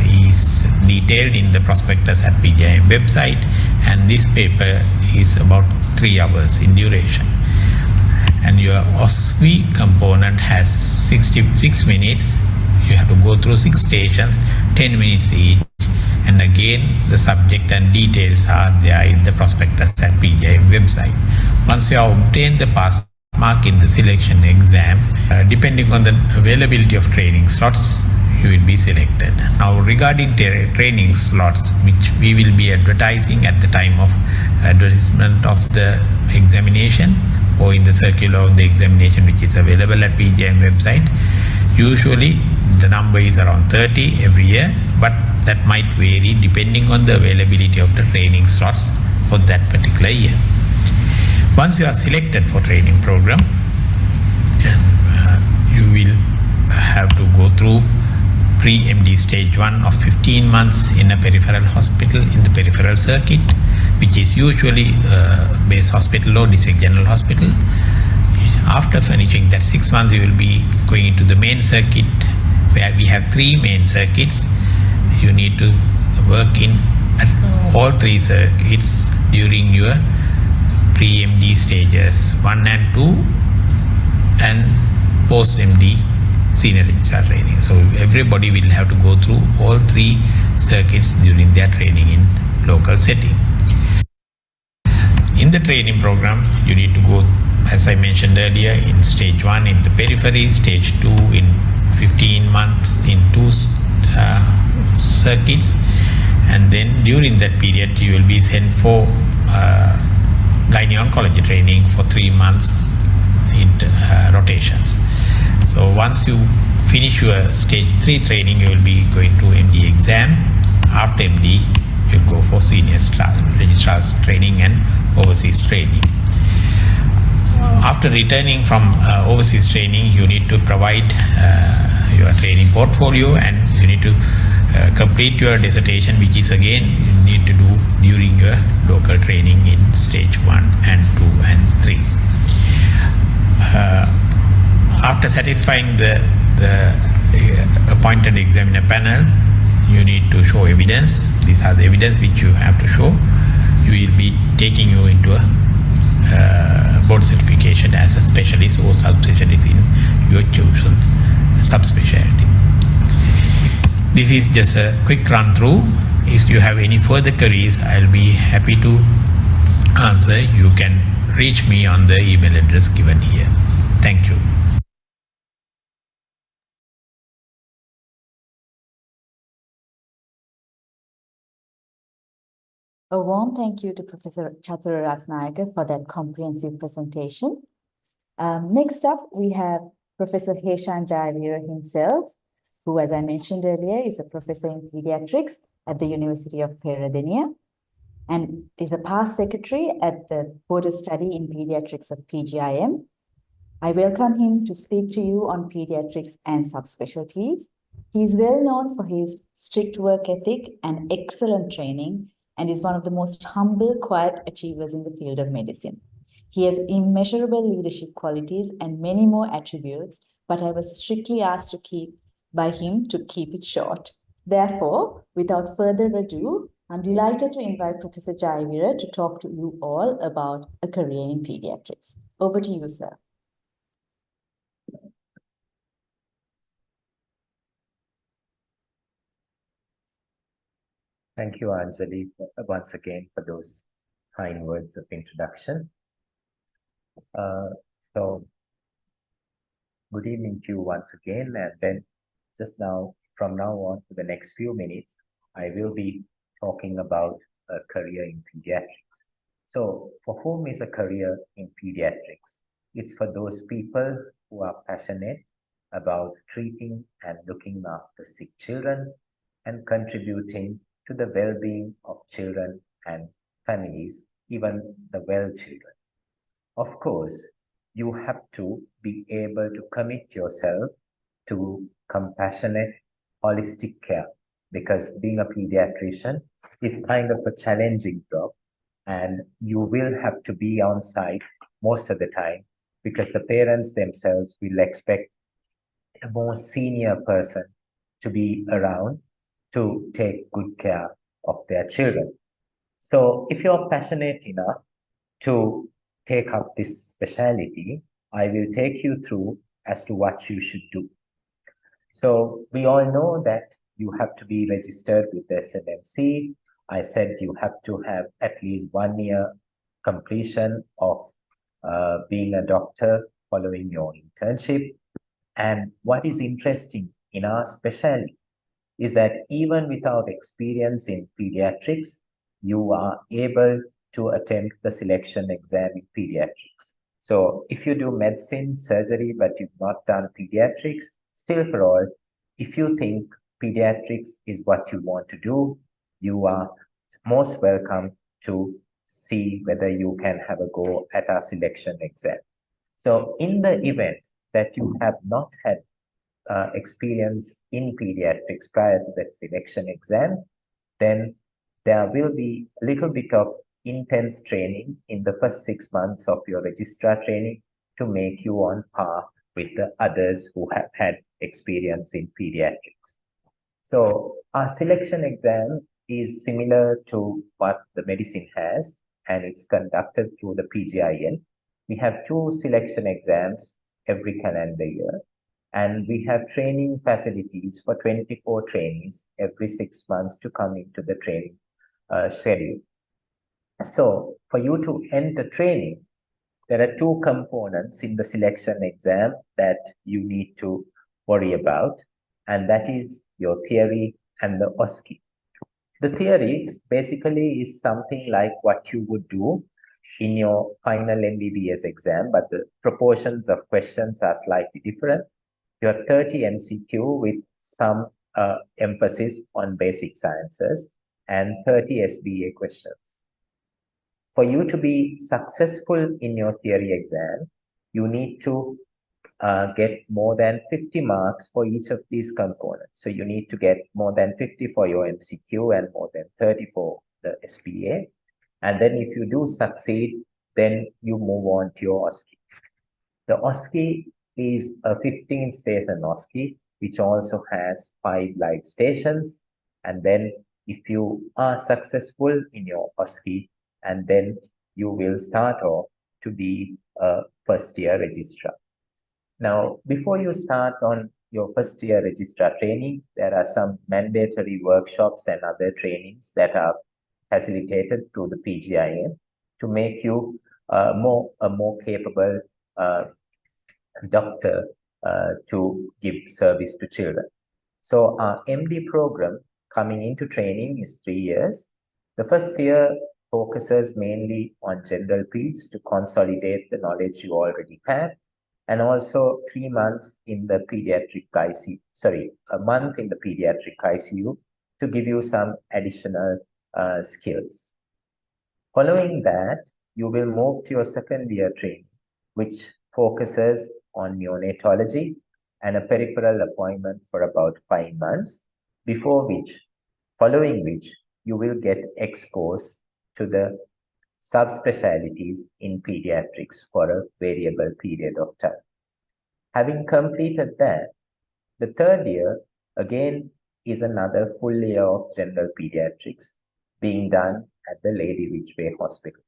is detailed in the prospectus at PGIM website, and this paper is about 3 hours in duration. And your OSCE component has 66 minutes. You have to go through 6 stations, 10 minutes each, and again the subject and details are there in the prospectus at PGIM website. Once you have obtained the pass mark in the selection exam, depending on the availability of training slots, you will be selected. Now regarding training slots, which we will be advertising at the time of advertisement of the examination or in the circular of the examination, which is available at PGIM website, usually the number is around 30 every year, but that might vary depending on the availability of the training slots for that particular year. Once you are selected for training program, you will have to go through pre-MD stage 1 of 15 months in a peripheral hospital in the peripheral circuit, which is usually base hospital or district general hospital. After finishing that 6 months, you will be going into the main circuit, where we have 3 main circuits. You need to work in all 3 circuits during your pre-MD stages 1 and 2 and post-MD senior registrar training. So everybody will have to go through all 3 circuits during their training in local setting. In the training program, you need to go, as I mentioned earlier, in stage 1 in the periphery, stage 2 in 15 months in 2 circuits, and then during that period you will be sent for gynae-oncology training for 3 months in rotations. So once you finish your stage 3 training, you will be going to MD exam. After MD, you go for senior registrar's training and overseas training. After returning from overseas training, you need to provide your training portfolio, and you need to complete your dissertation, which is again you need to do during your local training in stage 1 and 2 and 3. After satisfying the appointed examiner panel, you need to show evidence. These are the evidence which you have to show. We will be taking you into a board certification as a specialist or subspecialist in your chosen subspecialty. This is just a quick run through. If you have any further queries, I'll be happy to answer. You can reach me on the email address given here. Thank you. A warm thank you to Professor Chaturaratnayake for that comprehensive presentation. Next up, we have Professor Heshan Jayavira himself, who, as I mentioned earlier, is a professor in pediatrics at the University of Peradeniya and is a past secretary at the Board of Study in Pediatrics of PGIM. I welcome him to speak to you on pediatrics and subspecialties. He is well known for his strict work ethic and excellent training, and is one of the most humble, quiet achievers in the field of medicine. He has immeasurable leadership qualities and many more attributes, but I was strictly asked by him to keep it short. Therefore, without further ado, I'm delighted to invite Professor Jayavira to talk to you all about a career in pediatrics. Over to you, sir. Thank you, Anjali, once again for those kind words of introduction. So, good evening to you once again, and then just now, from now on to the next few minutes, I will be talking about a career in pediatrics. So, for whom is a career in pediatrics? It's for those people who are passionate about treating and looking after sick children and contributing to the well-being of children and families, even the well children. Of course, you have to be able to commit yourself to compassionate, holistic care, because being a pediatrician is kind of a challenging job, and you will have to be on site most of the time because the parents themselves will expect a more senior person to be around to take good care of their children. So if you're passionate enough to take up this specialty, I will take you through as to what you should do. So we all know that you have to be registered with the SNMC. I said you have to have at least 1 year completion of being a doctor following your internship. And what is interesting in our specialty is that even without experience in pediatrics, you are able to attempt the selection exam in pediatrics. So if you do medicine, surgery, but you've not done pediatrics, still for all, if you think pediatrics is what you want to do, you are most welcome to see whether you can have a go at our selection exam. So in the event that you have not had experience in pediatrics prior to the selection exam, then there will be a little bit of intense training in the first 6 months of your registrar training to make you on par with the others who have had experience in pediatrics. So our selection exam is similar to what the medicine has, and it's conducted through the PGIN. We have 2 selection exams every calendar year. And we have training facilities for 24 trainees every 6 months to come into the training schedule. So for you to enter training, there are two components in the selection exam that you need to worry about, and that is your theory and the OSCE. The theory basically is something like what you would do in your final MBBS exam, but the proportions of questions are slightly different. You have 30 MCQ with some emphasis on basic sciences and 30 SBA questions. For you to be successful in your theory exam, you need to get more than 50 marks for each of these components. So you need to get more than 50 for your MCQ and more than 30 for the SBA. And then if you do succeed, then you move on to your OSCE. The OSCE is a 15-station OSCE, which also has 5 live stations. And then if you are successful in your OSCE, and then you will start off to be a first-year registrar. Now, before you start on your first-year registrar training, there are some mandatory workshops and other trainings that are facilitated through the PGIM to make you a more capable doctor to give service to children. So our MD program coming into training is 3 years. The first year focuses mainly on general peds to consolidate the knowledge you already have, and also 3 months in the pediatric ICU, a month in the pediatric ICU to give you some additional skills. Following that, you will move to your second year training, which focuses on neonatology and a peripheral appointment for about 5 months, following which you will get exposed to the subspecialties in pediatrics for a variable period of time. Having completed that, the third year again is another full year of general pediatrics being done at the Lady Ridgeway Hospital.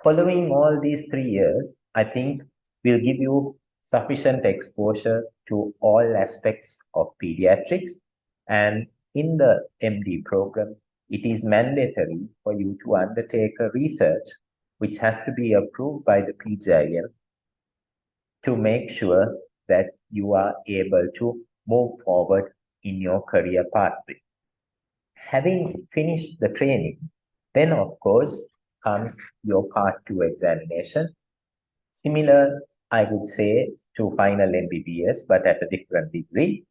Following all these 3 years, I think will give you sufficient exposure to all aspects of pediatrics, and in the MD program, it is mandatory for you to undertake a research which has to be approved by the PGIM to make sure that you are able to move forward in your career pathway. Having finished the training, then of course comes your Part 2 examination. Similar, I would say, to final MBBS, but at a different degree.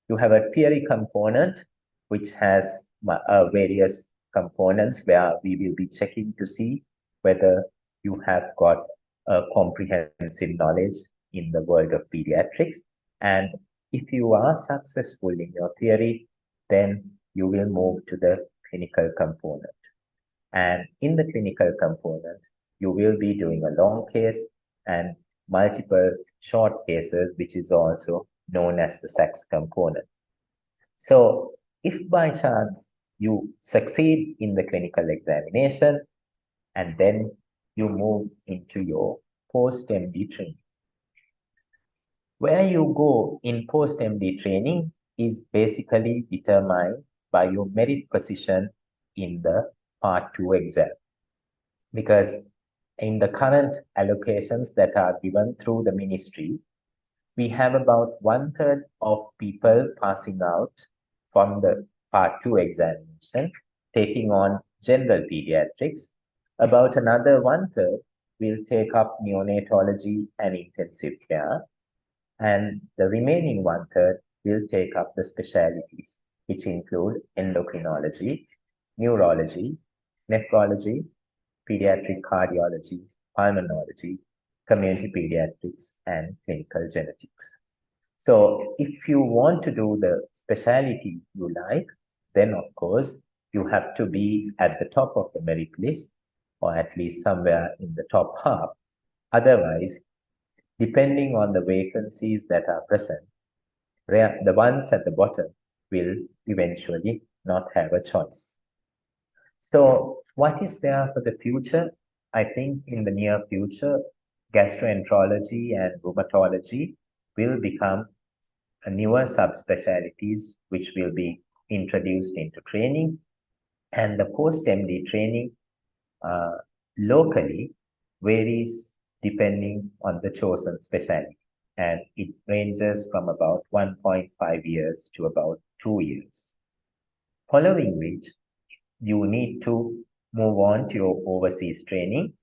You have a theory component which has various components where we will be checking to see whether you have got a comprehensive knowledge in the world of pediatrics. And if you are successful in your theory, then you will move to the clinical component. And in the clinical component, you will be doing a long case and multiple short cases, which is also known as the SACS component. So if by chance you succeed in the clinical examination, and then you move into your post-MD training. Where you go in post-MD training is basically determined by your merit position in the Part 2 exam. Because in the current allocations that are given through the ministry, we have about 1/3 of people passing out from the Part 2 examination, taking on general pediatrics. About another 1/3 will take up neonatology and intensive care. And the remaining 1/3 will take up the specialties, which include endocrinology, neurology, nephrology, pediatric cardiology, pulmonology, community pediatrics, and clinical genetics. So if you want to do the specialty you like, then of course you have to be at the top of the merit list, or at least somewhere in the top half. Otherwise, depending on the vacancies that are present, the ones at the bottom will eventually not have a choice. So what is there for the future? I think in the near future, gastroenterology and rheumatology will become newer subspecialties which will be introduced into training, and the post-MD training locally varies depending on the chosen specialty, and it ranges from about 1.5 years to about 2 years. Following which, you need to move on to your overseas training.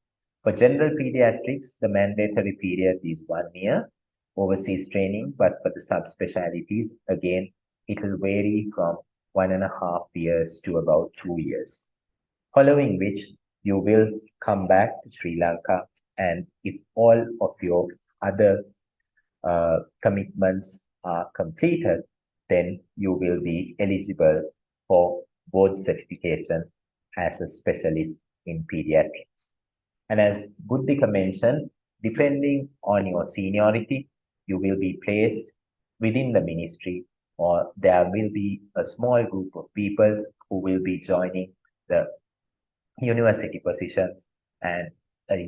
For general pediatrics, the mandatory period is 1 year overseas training, but for the subspecialties, again, it will vary from 1.5 years to about 2 years. Following which, you will come back to Sri Lanka, and if all of your other commitments are completed, then you will be eligible for board certification as a specialist in pediatrics. And as Buddhika mentioned, depending on your seniority, you will be placed within the ministry, or there will be a small group of people who will be joining the university positions, and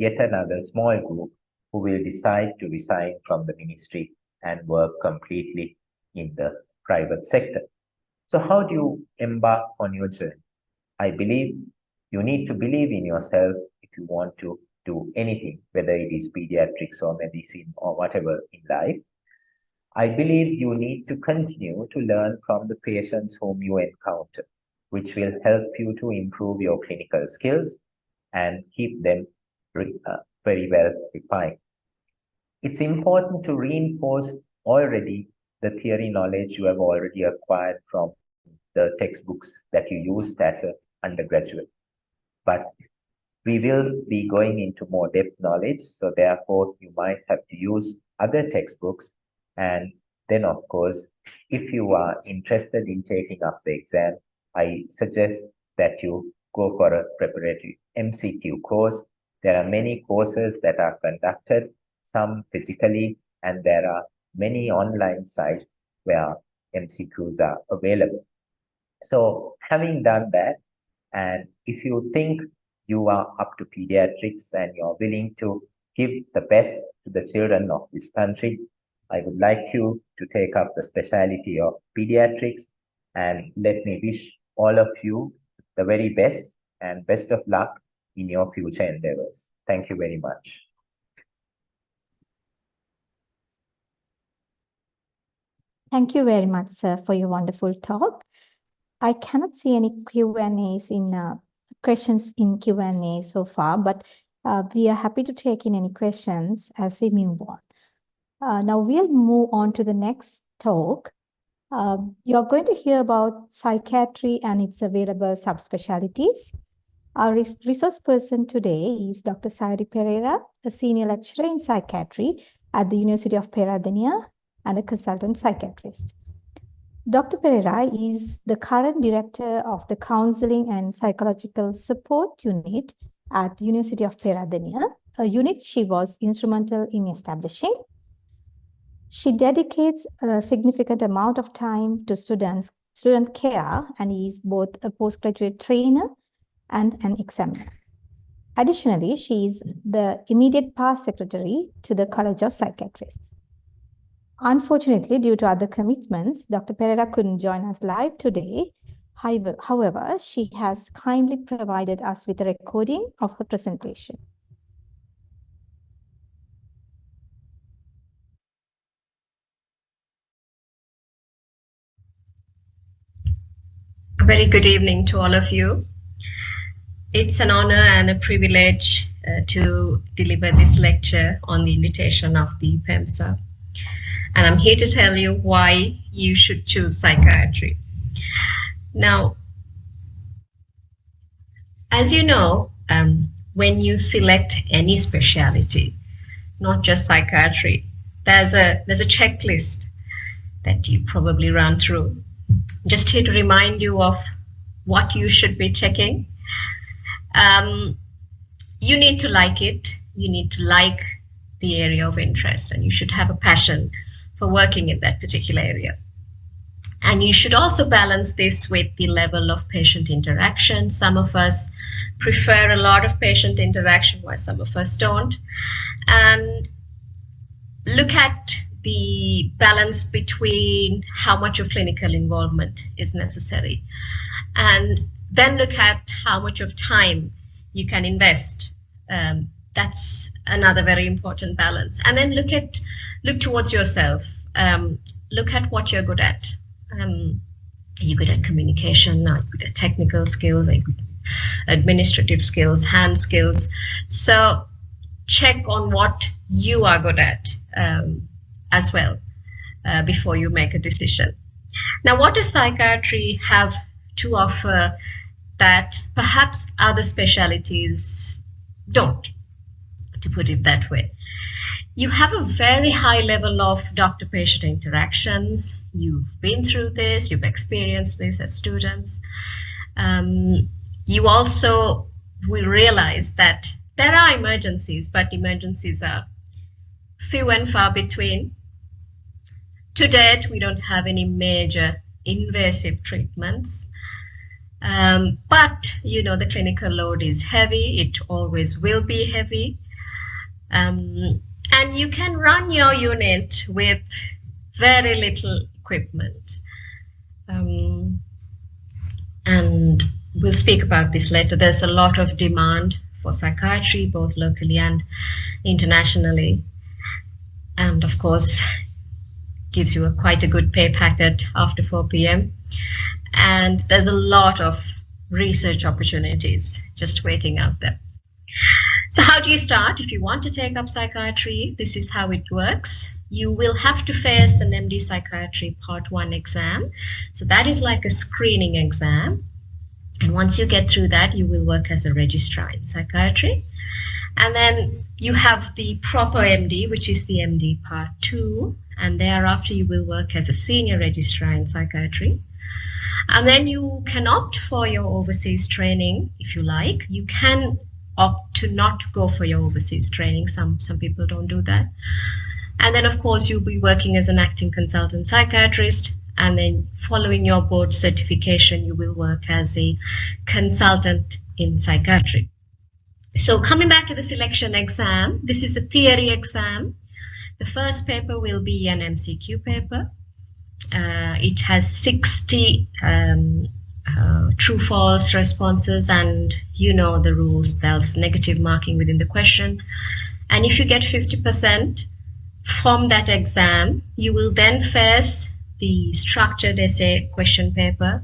yet another small group who will decide to resign from the ministry and work completely in the private sector. So how do you embark on your journey? I believe you need to believe in yourself if you want to do anything, whether it is pediatrics or medicine or whatever in life. I believe you need to continue to learn from the patients whom you encounter, which will help you to improve your clinical skills and keep them very well refined. It's important to reinforce already the theory knowledge you have already acquired from the textbooks that you used as an undergraduate. But we will be going into more depth knowledge, so therefore you might have to use other textbooks. And then, of course, if you are interested in taking up the exam, I suggest that you go for a preparatory MCQ course. There are many courses that are conducted, some physically, and there are many online sites where MCQs are available. So having done that, and if you think you are up to pediatrics and you're willing to give the best to the children of this country, I would like you to take up the specialty of pediatrics, and let me wish all of you the very best and best of luck in your future endeavors. Thank you very much. Thank you very much, sir, for your wonderful talk. I cannot see any Q&As in questions in Q&A so far, but we are happy to take in any questions as we move on. Now we'll move on to the next talk. You're going to hear about psychiatry and its available subspecialties. Our resource person today is Dr. Sayuri Pereira, a senior lecturer in psychiatry at the University of Peradeniya and a consultant psychiatrist. Dr. Pereira is the current director of the Counseling and Psychological Support Unit at the University of Peradeniya, a unit she was instrumental in establishing. She dedicates a significant amount of time to student care and is both a postgraduate trainer and an examiner. Additionally, she is the immediate past secretary to the College of Psychiatrists. Unfortunately, due to other commitments, Dr. Pereira couldn't join us live today. However, she has kindly provided us with a recording of her presentation. A very good evening to all of you. It's an honor and a privilege to deliver this lecture on the invitation of the PeMSAA. And I'm here to tell you why you should choose psychiatry. Now, as you know, when you select any specialty, not just psychiatry, there's a checklist that you probably run through. Just here to remind you of what you should be checking. You need to like it. You need to like the area of interest, and you should have a passion for working in that particular area. And you should also balance this with the level of patient interaction. Some of us prefer a lot of patient interaction, while some of us don't. And look at the balance between how much of clinical involvement is necessary, and then look at how much of time you can invest. That's another very important balance. And then look towards yourself. Look at what you're good at. Are you good at communication? Are you good at technical skills? Are you good at administrative skills, hand skills? So check on what you are good at as well before you make a decision. Now, what does psychiatry have to offer that perhaps other specialties don't, to put it that way? You have a very high level of doctor-patient interactions. You've been through this, you've experienced this as students. You also will realize that there are emergencies, but emergencies are few and far between. To date, we don't have any major invasive treatments. But, you know, the clinical load is heavy. It always will be heavy. And you can run your unit with very little equipment. And we'll speak about this later. There's a lot of demand for psychiatry, both locally and internationally. And of course, gives you quite a good pay packet after 4 p.m. And there's a lot of research opportunities just waiting out there. So how do you start? If you want to take up psychiatry, this is how it works. You will have to face an MD Psychiatry Part 1 exam. So that is like a screening exam. And once you get through that, you will work as a registrar in psychiatry. And then you have the proper MD, which is the MD Part 2. And thereafter, you will work as a senior registrar in psychiatry. And then you can opt for your overseas training if you like. You can opt to not go for your overseas training. Some people don't do that. And then, of course, you'll be working as an acting consultant psychiatrist. And then following your board certification, you will work as a consultant in psychiatry. So coming back to the selection exam, this is a theory exam. The first paper will be an MCQ paper. It has 60 true-false responses, and you know the rules. There's negative marking within the question. And if you get 50% from that exam, you will then face the structured essay question paper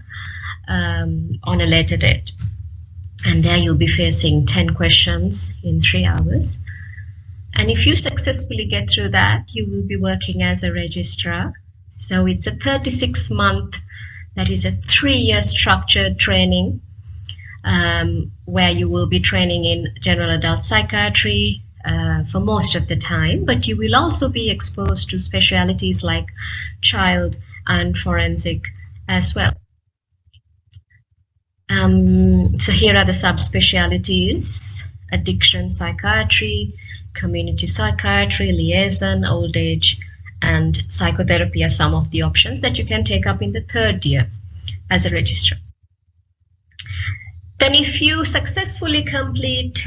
on a later date. And there you'll be facing 10 questions in 3 hours. And if you successfully get through that, you will be working as a registrar. So it's a 36-month, that is a 3-year structured training, where you will be training in general adult psychiatry for most of the time, but you will also be exposed to specialties like child and forensic as well. So here are the subspecialties: addiction psychiatry, community psychiatry, liaison, old age, and psychotherapy are some of the options that you can take up in the 3rd year as a registrar. Then if you successfully complete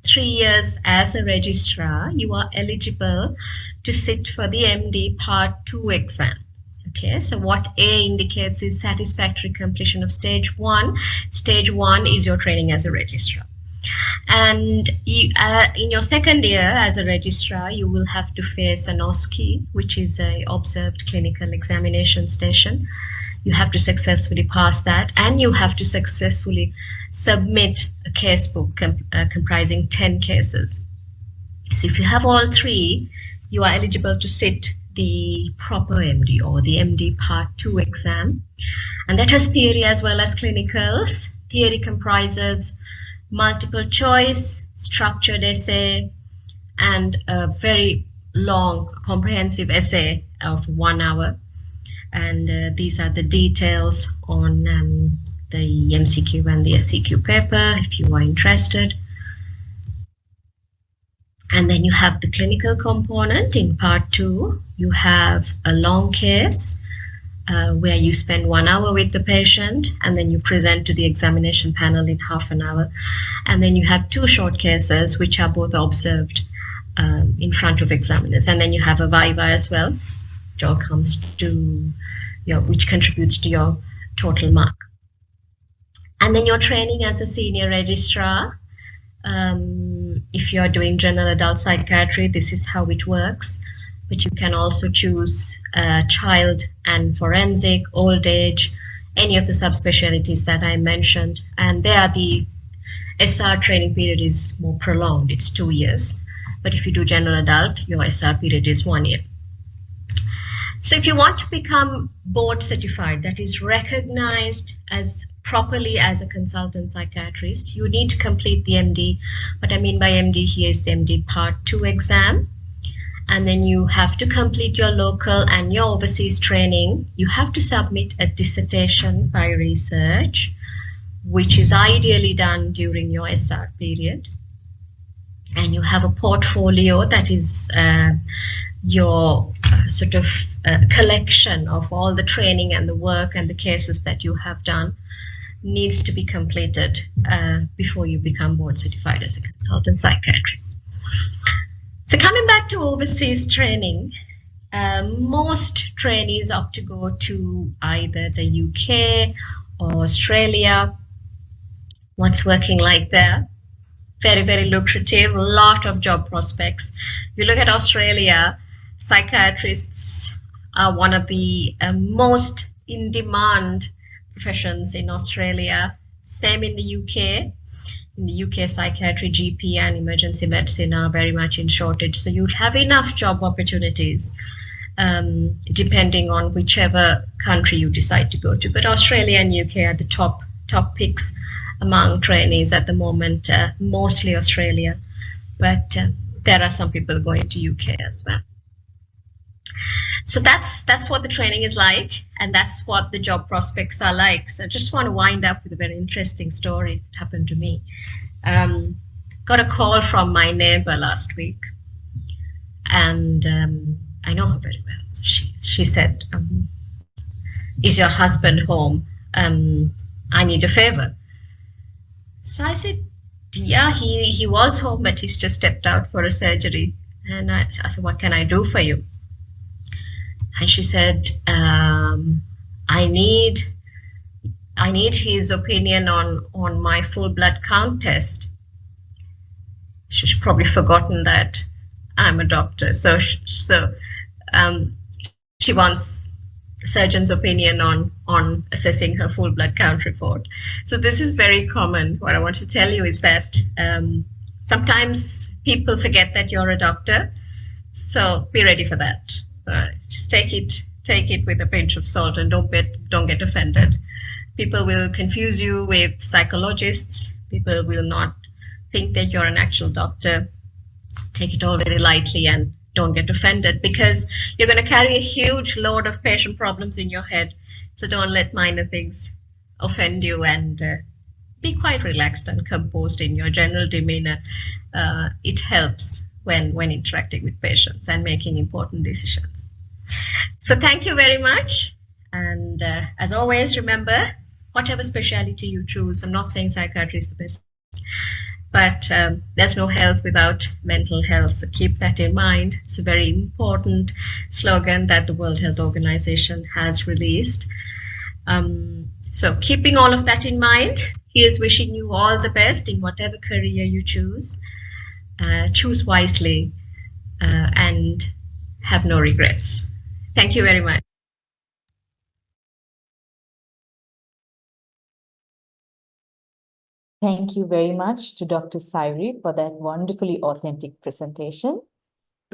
3 years as a registrar, you are eligible to sit for the MD Part 2 exam. Okay, so what A indicates is satisfactory completion of stage 1. Stage 1 is your training as a registrar. And you, in your 2nd year as a registrar, you will have to face an OSCE, which is a observed clinical examination station. You have to successfully pass that, and you have to successfully submit a casebook comprising 10 cases. So if you have all 3, you are eligible to sit the proper MD or the MD Part 2 exam. And that has theory as well as clinicals. Theory comprises multiple choice, structured essay, and a very long comprehensive essay of 1 hour. And these are the details on the MCQ and the SCQ paper if you are interested. And then you have the clinical component in Part 2. You have a long case where you spend 1 hour with the patient, and then you present to the examination panel in half an hour. And then you have 2 short cases, which are both observed in front of examiners. And then you have a viva as well. It all comes to which contributes to your total mark. And then your training as a senior registrar. If you're doing general adult psychiatry, this is how it works. But you can also choose child and forensic, old age, any of the subspecialties that I mentioned. And there the SR training period is more prolonged, it's 2 years. But if you do general adult, your SR period is 1 year. So if you want to become board certified, that is recognized as properly as a consultant psychiatrist, you need to complete the MD. What I mean by MD here is the MD Part 2 exam. And then you have to complete your local and your overseas training. You have to submit a dissertation by research, which is ideally done during your SR period. And you have a portfolio that is your sort of collection of all the training and the work and the cases that you have done needs to be completed before you become board certified as a consultant psychiatrist. So coming back to overseas training, most trainees opt to go to either the UK or Australia. What's working like there? Very, very lucrative, a lot of job prospects. If you look at Australia, psychiatrists are one of the most in-demand professions in Australia. Same in the UK. In the UK, psychiatry, GP and emergency medicine are very much in shortage. So you'll have enough job opportunities depending on whichever country you decide to go to. But Australia and UK are the top picks among trainees at the moment, mostly Australia. But there are some people going to UK as well. So that's what the training is like, and that's what the job prospects are like. So I just want to wind up with a very interesting story that happened to me. Got a call from my neighbor last week, and I know her very well. So she said, "Is your husband home? I need a favor." So I said, "Yeah, he was home, but he's just stepped out for a surgery." And I said, "What can I do for you?" And she said, I need his opinion on my full blood count test. She's probably forgotten that I'm a doctor. So she wants the surgeon's opinion on assessing her full blood count report. So this is very common. What I want to tell you is that sometimes people forget that you're a doctor. So be ready for that. Just take it with a pinch of salt, and don't get offended. People will confuse you with psychologists. People will not think that you're an actual doctor. Take it all very lightly and don't get offended, because you're going to carry a huge load of patient problems in your head. So don't let minor things offend you, and be quite relaxed and composed in your general demeanor. It helps when interacting with patients and making important decisions. So thank you very much. And as always, remember, whatever specialty you choose, I'm not saying psychiatry is the best, but there's no health without mental health. So keep that in mind. It's a very important slogan that the World Health Organization has released. So keeping all of that in mind, here's wishing you all the best in whatever career you choose. Choose wisely and have no regrets. Thank you very much. Thank you very much to Dr. Sairi for that wonderfully authentic presentation.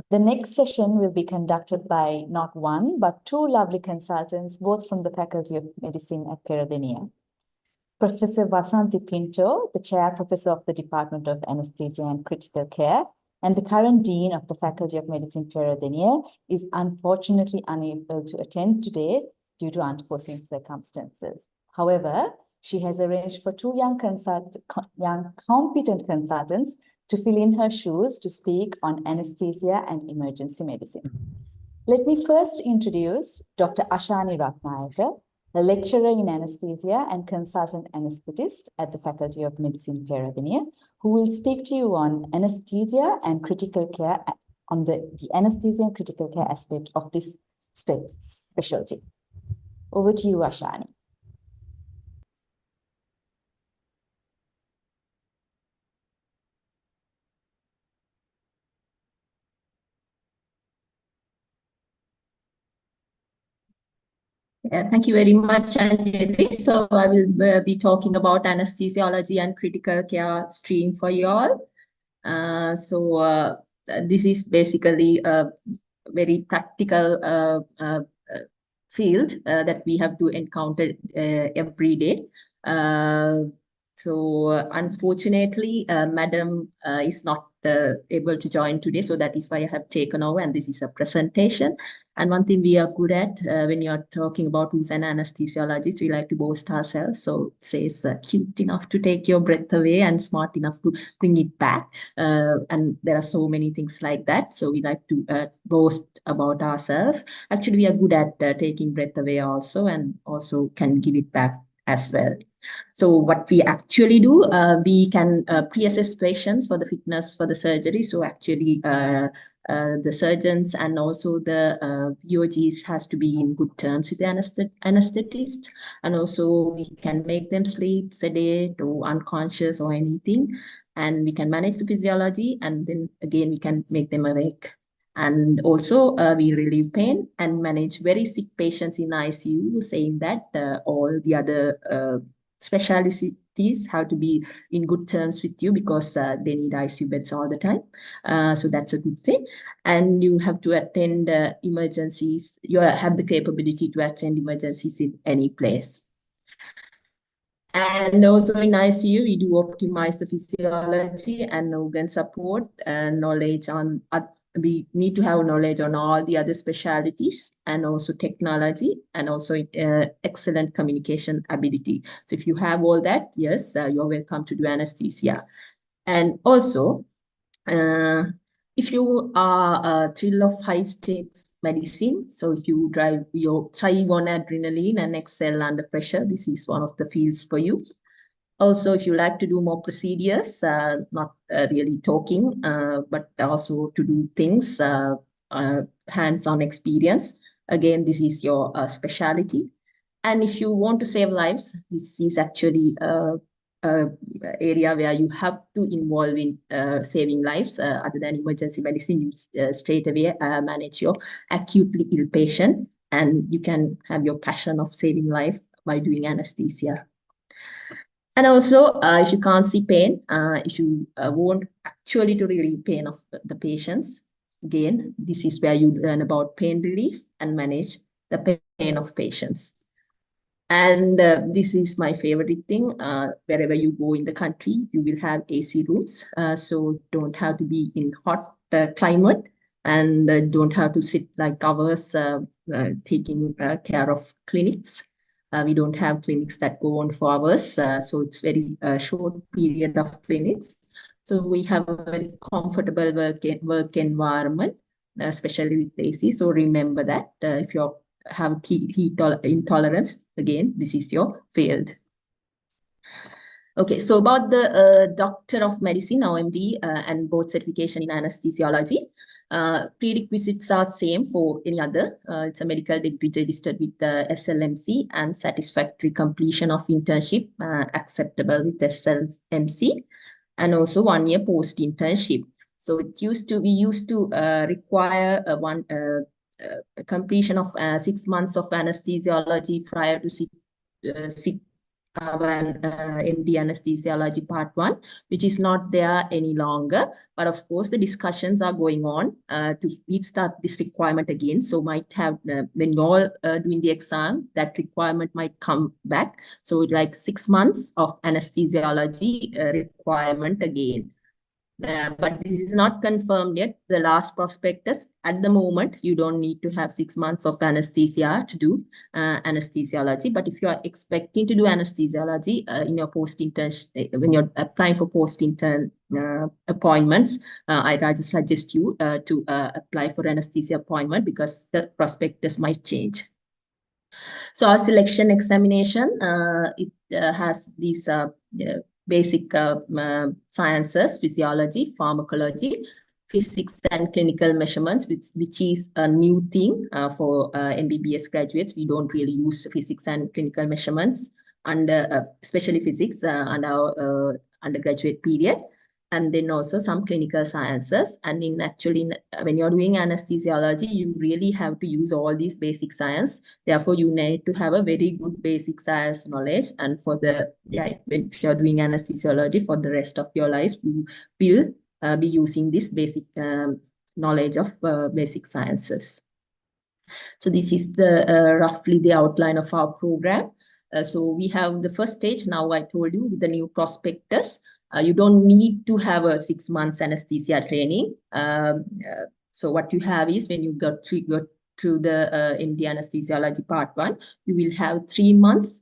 The next session will be conducted by not one, but two lovely consultants, both from the Faculty of Medicine at Peradeniya. Professor Vasanthi Pinto, the Chair Professor of the Department of Anaesthesia and Critical Care, and the current Dean of the Faculty of Medicine Peradeniya, is unfortunately unable to attend today due to unforeseen circumstances. However, she has arranged for two young competent consultants to fill in her shoes to speak on anesthesia and emergency medicine. Let me first introduce Dr. Ashani Ratnayaka, a lecturer in anesthesia and consultant anesthetist at the Faculty of Medicine, Paediatrics, who will speak to you on anesthesia and critical care, on the anesthesia and critical care aspect of this specialty. Over to you, Ashani. Thank you very much, Anjali. So I will be talking about anesthesiology and critical care stream for you all. This is basically a very practical field that we have to encounter every day. Unfortunately, Madam is not able to join today, so that is why I have taken over, and this is a presentation. And one thing we are good at when you're talking about who's an anesthesiologist, we like to boast ourselves. So it says cute enough to take your breath away and smart enough to bring it back. And there are so many things like that. So we like to boast about ourselves. Actually, we are good at taking breath away also, and also can give it back as well. So what we actually do, we can pre-assess patients for the fitness for the surgery. So actually the surgeons and also the VOGs has to be in good terms with the anesthetist. And also we can make them sleep, sedate or unconscious or anything. And we can manage the physiology, and then again, we can make them awake. And also we relieve pain and manage very sick patients in ICU, saying that all the other specialties have to be in good terms with you, because they need ICU beds all the time. So that's a good thing. And you have to attend emergencies. You have the capability to attend emergencies in any place. And also in ICU, we do optimize the physiology and organ support and knowledge on we need to have knowledge on all the other specialties, and also technology, and also excellent communication ability. So if you have all that, yes, you're welcome to do anesthesia. And also, if you are a thrill of high stakes medicine, so if you thrive on adrenaline and excel under pressure, this is one of the fields for you. Also, if you like to do more procedures, not really talking, but also to do things, hands-on experience, again, this is your specialty. And if you want to save lives, this is actually an area where you have to involve in saving lives. Other than emergency medicine, you straight away manage your acutely ill patient, and you can have your passion of saving life by doing anesthesia. And also, if you can't see pain, if you want actually to relieve pain of the patients, again, this is where you learn about pain relief and manage the pain of patients. And this is my favorite thing. Wherever you go in the country, you will have AC rooms. So don't have to be in hot climate, and don't have to sit like hours taking care of clinics. We don't have clinics that go on for hours, so it's very short period of clinics. So we have a very comfortable work environment, especially with AC. So remember that if you have heat intolerance, again, this is your field. Okay, so about the Doctor of Medicine, OMD, and board certification in anesthesiology. Prerequisites are same for any other. It's a medical degree registered with the SLMC and satisfactory completion of internship acceptable with SLMC, and also 1 year post internship. So we used to require a completion of 6 months of anesthesiology prior to sit MD anesthesiology part 1, which is not there any longer. But of course, the discussions are going on to restart this requirement again. So might have, when you're doing the exam, that requirement might come back. So like 6 months of anesthesiology requirement again. But this is not confirmed yet. The last prospectus, at the moment, you don't need to have 6 months of anesthesia to do anesthesiology. But if you are expecting to do anesthesiology in your post-internship, when you're applying for post-intern appointments, I rather suggest you to apply for anesthesia appointment, because the prospectus might change. So our selection examination, it has these basic sciences, physiology, pharmacology, physics and clinical measurements, which is a new thing for MBBS graduates. We don't really use physics and clinical measurements under, especially physics, under our undergraduate period. And then also some clinical sciences. And when you're doing anesthesiology, you really have to use all these basic science. Therefore, you need to have a very good basic science knowledge. And if you're doing anesthesiology for the rest of your life, you will be using this basic knowledge of basic sciences. So this is the roughly the outline of our program. So we have the first stage. Now I told you with the new prospectus. You don't need to have a 6 months anesthesia training. So what you have is when you go through the MD anesthesiology part 1, you will have 3 months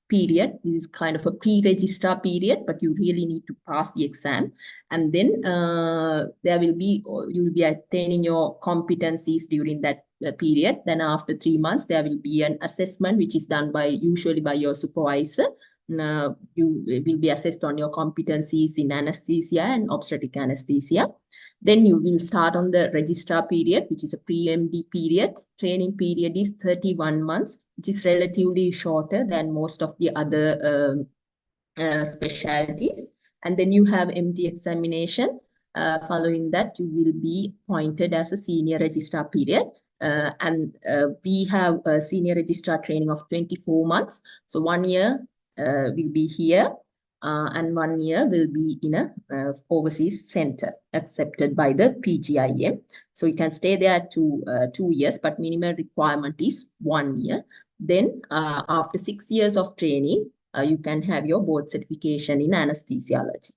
period. This is kind of a pre-registrar period, but you really need to pass the exam. And then you will be attaining your competencies during that period. Then after 3 months, there will be an assessment, which is done usually by your supervisor. You will be assessed on your competencies in anesthesia and obstetric anesthesia. Then you will start on the registrar period, which is a pre-MD period. Training period is 31 months, which is relatively shorter than most of the other specialties. And then you have MD examination. Following that, you will be appointed as a senior registrar period. We have a senior registrar training of 24 months. So 1 year will be here, and 1 year will be in a overseas center accepted by the PGIM. So you can stay there 2 years, but minimum requirement is 1 year. Then after 6 years of training, you can have your board certification in anesthesiology.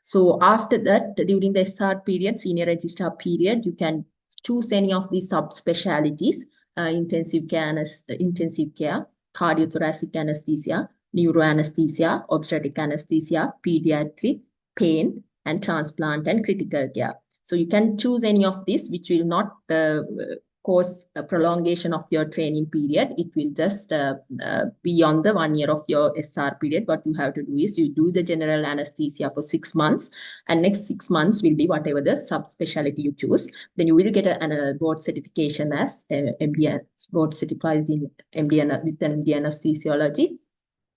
So after that, during the SR period, senior registrar period, you can choose any of these subspecialties: intensive care, cardiothoracic anesthesia, neuroanesthesia, obstetric anesthesia, pediatric, pain, and transplant and critical care. So you can choose any of these, which will not cause a prolongation of your training period. It will just be on the 1 year of your SR period. What you have to do is you do the general anesthesia for 6 months, and next 6 months will be whatever the subspecialty you choose. Then you will get a board certification as MD, board certified in MD with MD anesthesiology,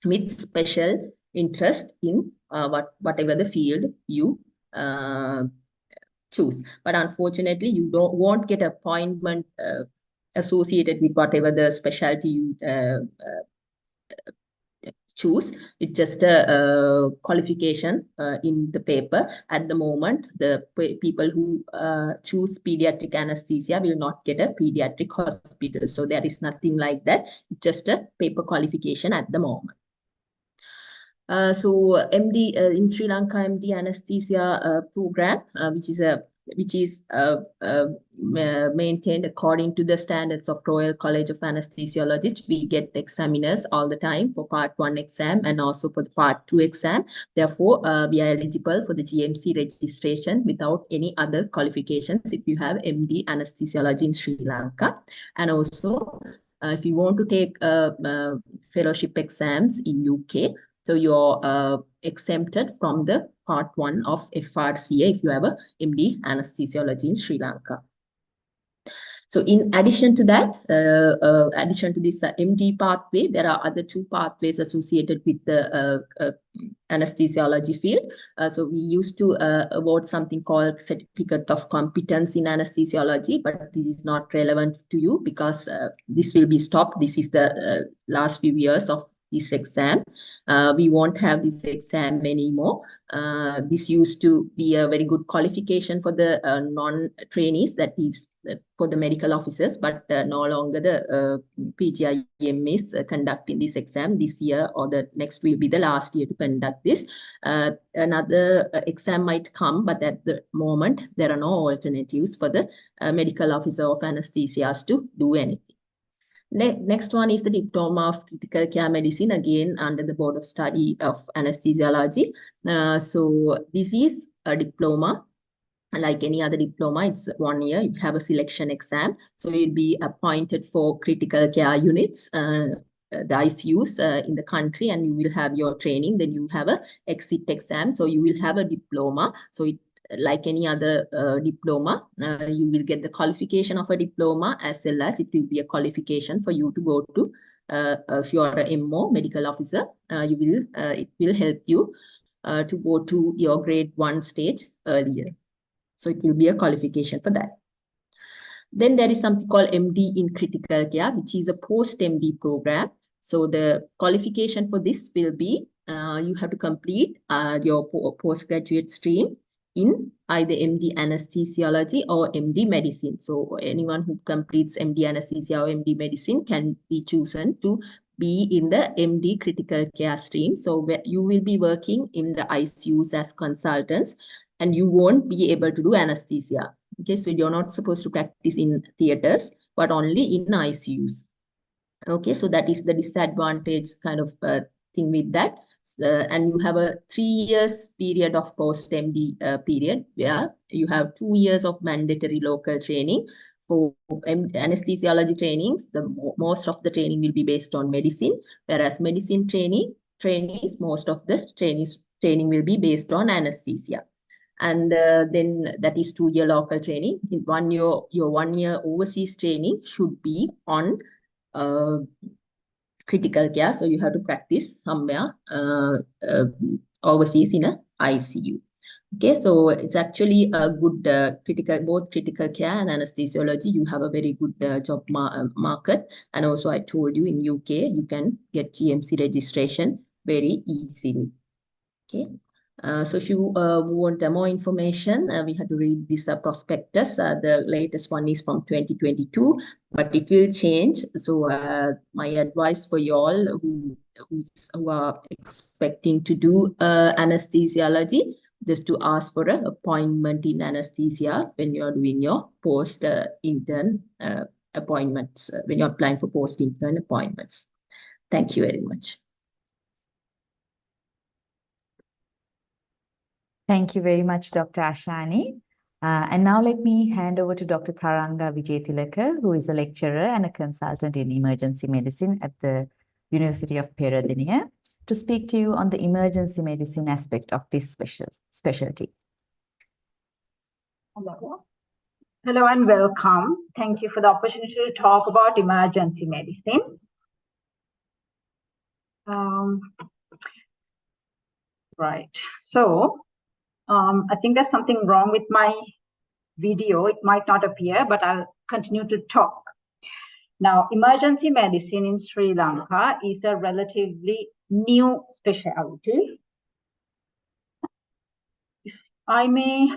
with special interest in whatever the field you choose. But unfortunately, you won't get appointment associated with whatever the specialty you choose. It's just a qualification in the paper. At the moment, the people who choose pediatric anesthesia will not get a pediatric hospital. So there is nothing like that. It's just a paper qualification at the moment. So MD in Sri Lanka, MD anesthesia program, which is maintained according to the standards of Royal College of Anesthesiologists. We get examiners all the time for part 1 exam and also for the part 2 exam. Therefore, we are eligible for the GMC registration without any other qualifications if you have MD anesthesiology in Sri Lanka. And also, if you want to take fellowship exams in UK, so you're exempted from the part 1 of FRCA if you have a MD anesthesiology in Sri Lanka. So in addition to that, addition to this MD pathway, there are other 2 pathways associated with the anesthesiology field. So we used to award something called Certificate of Competence in Anesthesiology, but this is not relevant to you because this will be stopped. This is the last few years of this exam. We won't have this exam anymore. This used to be a very good qualification for the non-trainees, that is for the medical officers, but no longer the PGIM is conducting this exam. This year or the next will be the last year to conduct this. Another exam might come, but at the moment, there are no alternatives for the medical officer of anesthesias to do anything. Next one is the Diploma of Critical Care Medicine, again under the Board of Study of Anesthesiology. So this is a diploma like any other diploma, it's 1 year. You have a selection exam. So you'll be appointed for critical care units, the ICUs in the country, and you will have your training. Then you have a exit exam. So you will have a diploma. So it, like any other diploma, you will get the qualification of a diploma, as well as it will be a qualification for you to go to, if you are a MO, medical officer, it will help you to go to your grade 1 stage earlier. So it will be a qualification for that. Then there is something called MD in critical care, which is a post-MD program. So the qualification for this will be, you have to complete your postgraduate stream in either MD anesthesiology or MD medicine. So anyone who completes MD anesthesia or MD medicine can be chosen to be in the MD critical care stream. So you will be working in the ICUs as consultants, and you won't be able to do anesthesia. Okay, so you're not supposed to practice in theaters, but only in ICUs. Okay, so that is the disadvantage kind of thing with that. And you have a 3 years period of post-MD period, where you have 2 years of mandatory local training. For anesthesiology trainings, most of the training will be based on medicine, whereas medicine trainees, most of the training will be based on anesthesia. And then that is 2 year local training. In 1 year, your 1 year overseas training should be on critical care. So you have to practice somewhere overseas in a ICU. Okay, so it's actually a good both critical care and anesthesiology. You have a very good job market. And also I told you in UK, you can get GMC registration very easily. Okay. So if you want more information, we have to read this prospectus. The latest one is from 2022, but it will change. So my advice for you all who are expecting to do anesthesiology, just to ask for an appointment in anesthesia when you're doing your post-intern appointments, when you're applying for post-intern appointments. Thank you very much. Thank you very much, Dr. Ashani. And now let me hand over to Dr. Tharanga Wijetilaka, who is a lecturer and a consultant in emergency medicine at the University of Peradeniya, to speak to you on the emergency medicine aspect of this specialty. Hello. Hello and welcome. Thank you for the opportunity to talk about emergency medicine. Right. So, I think there's something wrong with my video. It might not appear, but I'll continue to talk. Now, emergency medicine in Sri Lanka is a relatively new specialty. If I may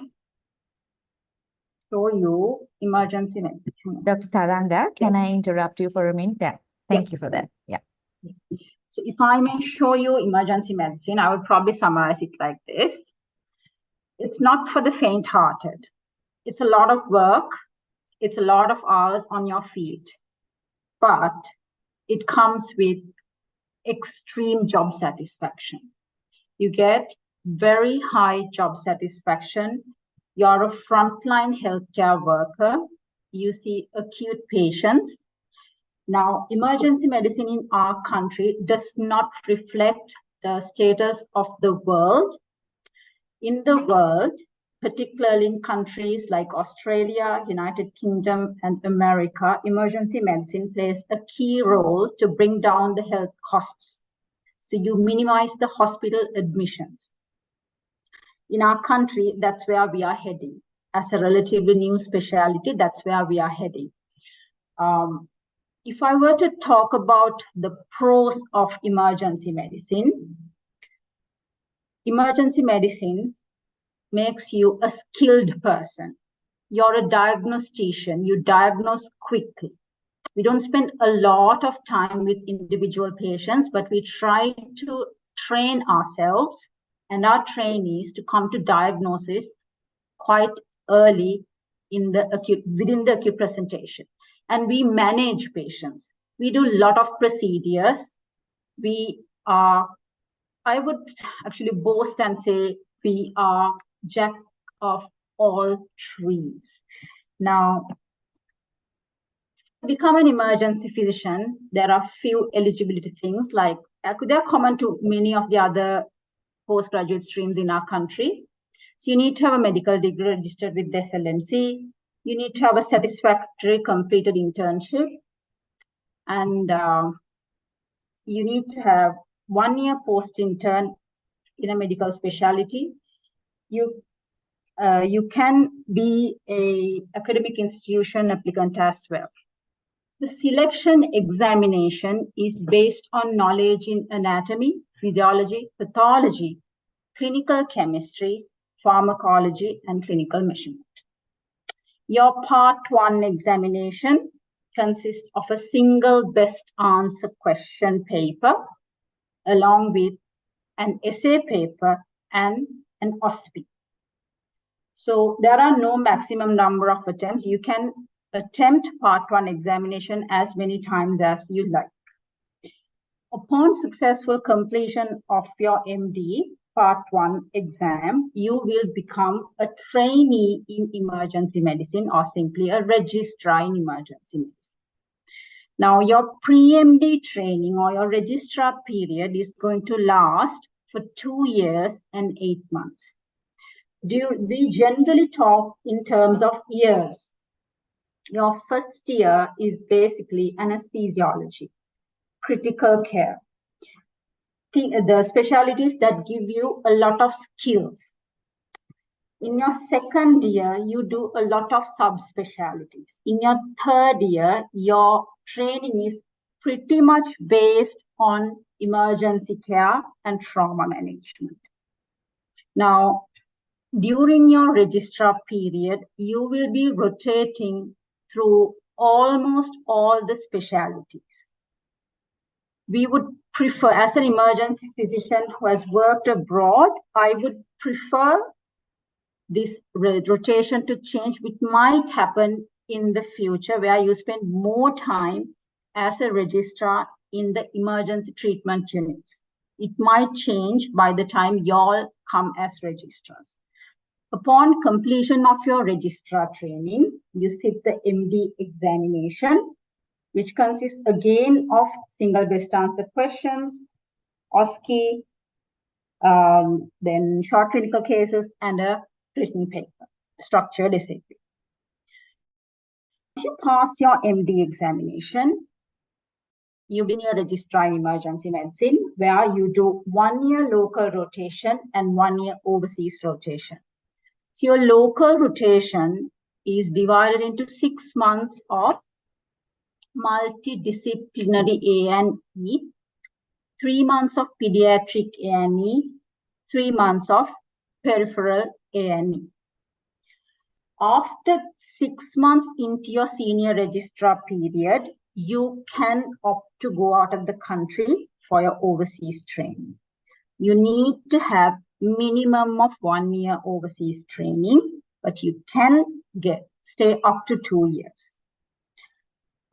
show you emergency medicine. Dr. Tharanga, can I interrupt you for a minute? Yeah. Thank you for that. Yeah. So if I may show you emergency medicine, I would probably summarize it like this. It's not for the faint-hearted. It's a lot of work. It's a lot of hours on your feet. But it comes with extreme job satisfaction. You get very high job satisfaction. You're a frontline healthcare worker. You see acute patients. Now, emergency medicine in our country does not reflect the status of the world. In the world, particularly in countries like Australia, United Kingdom, and America, emergency medicine plays a key role to bring down the health costs. So you minimize the hospital admissions. In our country, that's where we are heading. As a relatively new specialty, that's where we are heading. If I were to talk about the pros of emergency medicine makes you a skilled person. You're a diagnostician. You diagnose quickly. We don't spend a lot of time with individual patients, but we try to train ourselves and our trainees to come to diagnosis quite early in the within the acute presentation. And we manage patients. We do a lot of procedures. We are, I would actually boast and say, we are jack of all trees. Now, to become an emergency physician, there are few eligibility things like they're common to many of the other postgraduate streams in our country. So you need to have a medical degree registered with the SLMC. You need to have a satisfactory completed internship. And you need to have 1 year post-intern in a medical specialty. You can be a academic institution applicant as well. The selection examination is based on knowledge in anatomy, physiology, pathology, clinical chemistry, pharmacology, and clinical measurement. Your Part 1 examination consists of a single best answer question paper along with an essay paper and an OSPE. So there are no maximum number of attempts. You can attempt Part 1 examination as many times as you like. Upon successful completion of your MD Part 1 exam, you will become a trainee in emergency medicine or simply a registrar in emergency medicine. Now, your pre-MD training or your registrar period is going to last for 2 years and 8 months. We generally talk in terms of years. Your first year is basically anesthesiology, critical care, the specialties that give you a lot of skills. In your second year, you do a lot of subspecialties. In your third year, your training is pretty much based on emergency care and trauma management. Now, during your registrar period, you will be rotating through almost all the specialties. We would prefer, as an emergency physician who has worked abroad, I would prefer this rotation to change, which might happen in the future where you spend more time as a registrar in the emergency treatment units. It might change by the time y'all come as registrars. Upon completion of your registrar training, you sit the MD examination, which consists again of single best answer questions, OSCE, then short clinical cases, and a written paper, structured essay. If you pass your MD examination, you begin your registrar in emergency medicine, where you do 1 year local rotation and 1 year overseas rotation. So your local rotation is divided into 6 months of multidisciplinary A&E, 3 months of pediatric A&E, 3 months of peripheral A&E. After 6 months into your senior registrar period, you can opt to go out of the country for your overseas training. You need to have minimum of 1 year overseas training, but you can stay up to 2 years.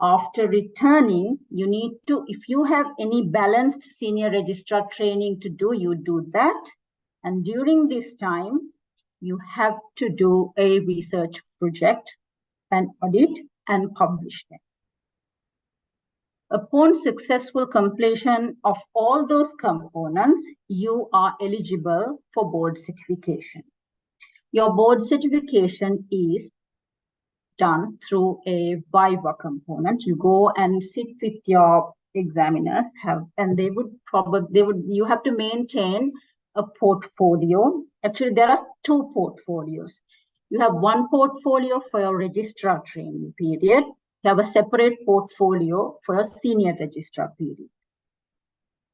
After returning, you need to, if you have any balanced senior registrar training to do, you do that. And during this time, you have to do a research project, an audit, and publish them. Upon successful completion of all those components, you are eligible for board certification. Your board certification is done through a Viva component. You go and sit with your examiners, and you have to maintain a portfolio. Actually, there are 2 portfolios. You have one portfolio for your registrar training period. You have a separate portfolio for your senior registrar period.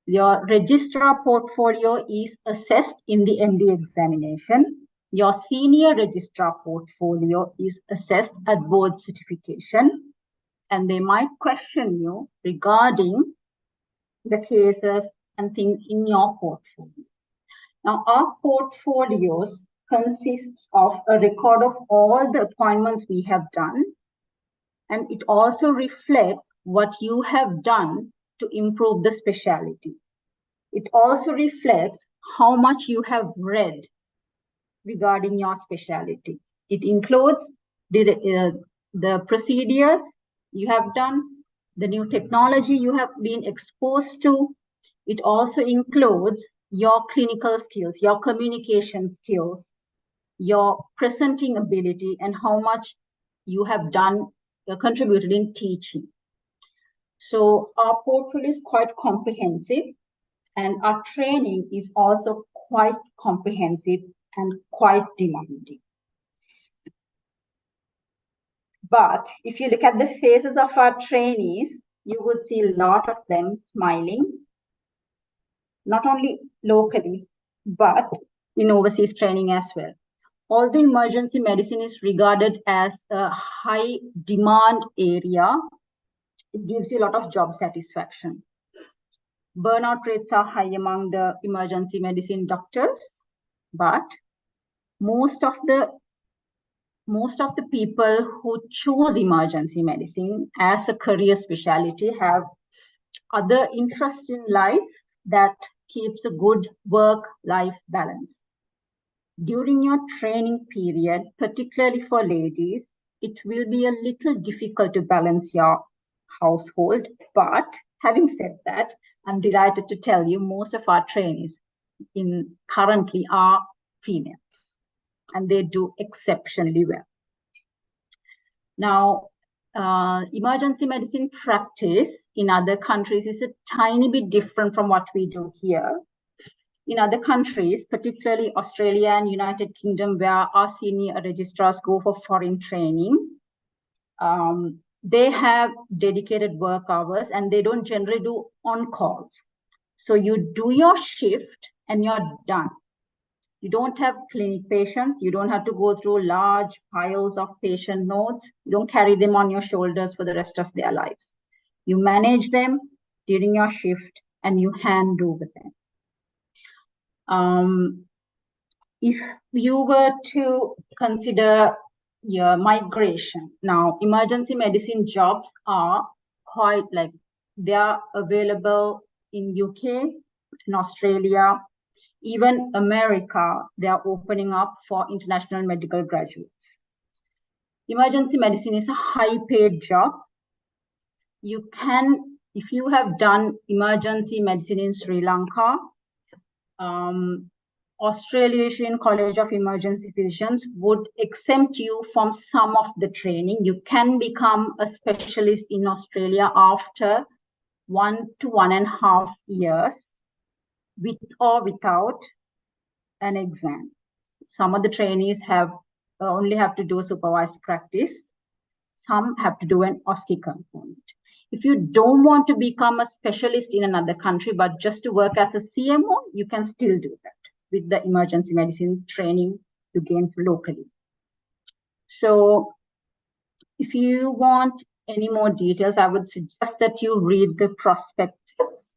Your registrar portfolio is assessed in the MD examination. Your senior registrar portfolio is assessed at board certification, and they might question you regarding the cases and things in your portfolio. Now, our portfolios consists of a record of all the appointments we have done, and it also reflects what you have done to improve the specialty. It also reflects how much you have read regarding your specialty. It includes the procedures you have done, the new technology you have been exposed to. It also includes your clinical skills, your communication skills, your presenting ability, and how much you have done, contributed in teaching. So our portfolio is quite comprehensive, and our training is also quite comprehensive and quite demanding. But if you look at the faces of our trainees, you would see a lot of them smiling, not only locally, but in overseas training as well. Although emergency medicine is regarded as a high demand area, it gives you a lot of job satisfaction. Burnout rates are high among the emergency medicine doctors, but most of the people who choose emergency medicine as a career specialty have other interests in life that keeps a good work-life balance. During your training period, particularly for ladies, it will be a little difficult to balance your household. But having said that, I'm delighted to tell you most of our trainees currently are female, and they do exceptionally well. Now, emergency medicine practice in other countries is a tiny bit different from what we do here. In other countries, particularly Australia and United Kingdom, where our senior registrars go for foreign training, they have dedicated work hours and they don't generally do on-calls. So you do your shift and you're done. You don't have clinic patients. You don't have to go through large piles of patient notes. You don't carry them on your shoulders for the rest of their lives. You manage them during your shift and you hand over them. If you were to consider your migration, now emergency medicine jobs are quite they are available in UK, in Australia, even America. They are opening up for international medical graduates. Emergency medicine is a high paid job. You can, if you have done emergency medicine in Sri Lanka, Australian College of Emergency Physicians would exempt you from some of the training. You can become a specialist in Australia after 1 to 1.5 years, with or without an exam. Some of the trainees only have to do a supervised practice. Some have to do an OSCE component. If you don't want to become a specialist in another country, but just to work as a CMO, you can still do that with the emergency medicine training you gain locally. So if you want any more details, I would suggest that you read the prospectus.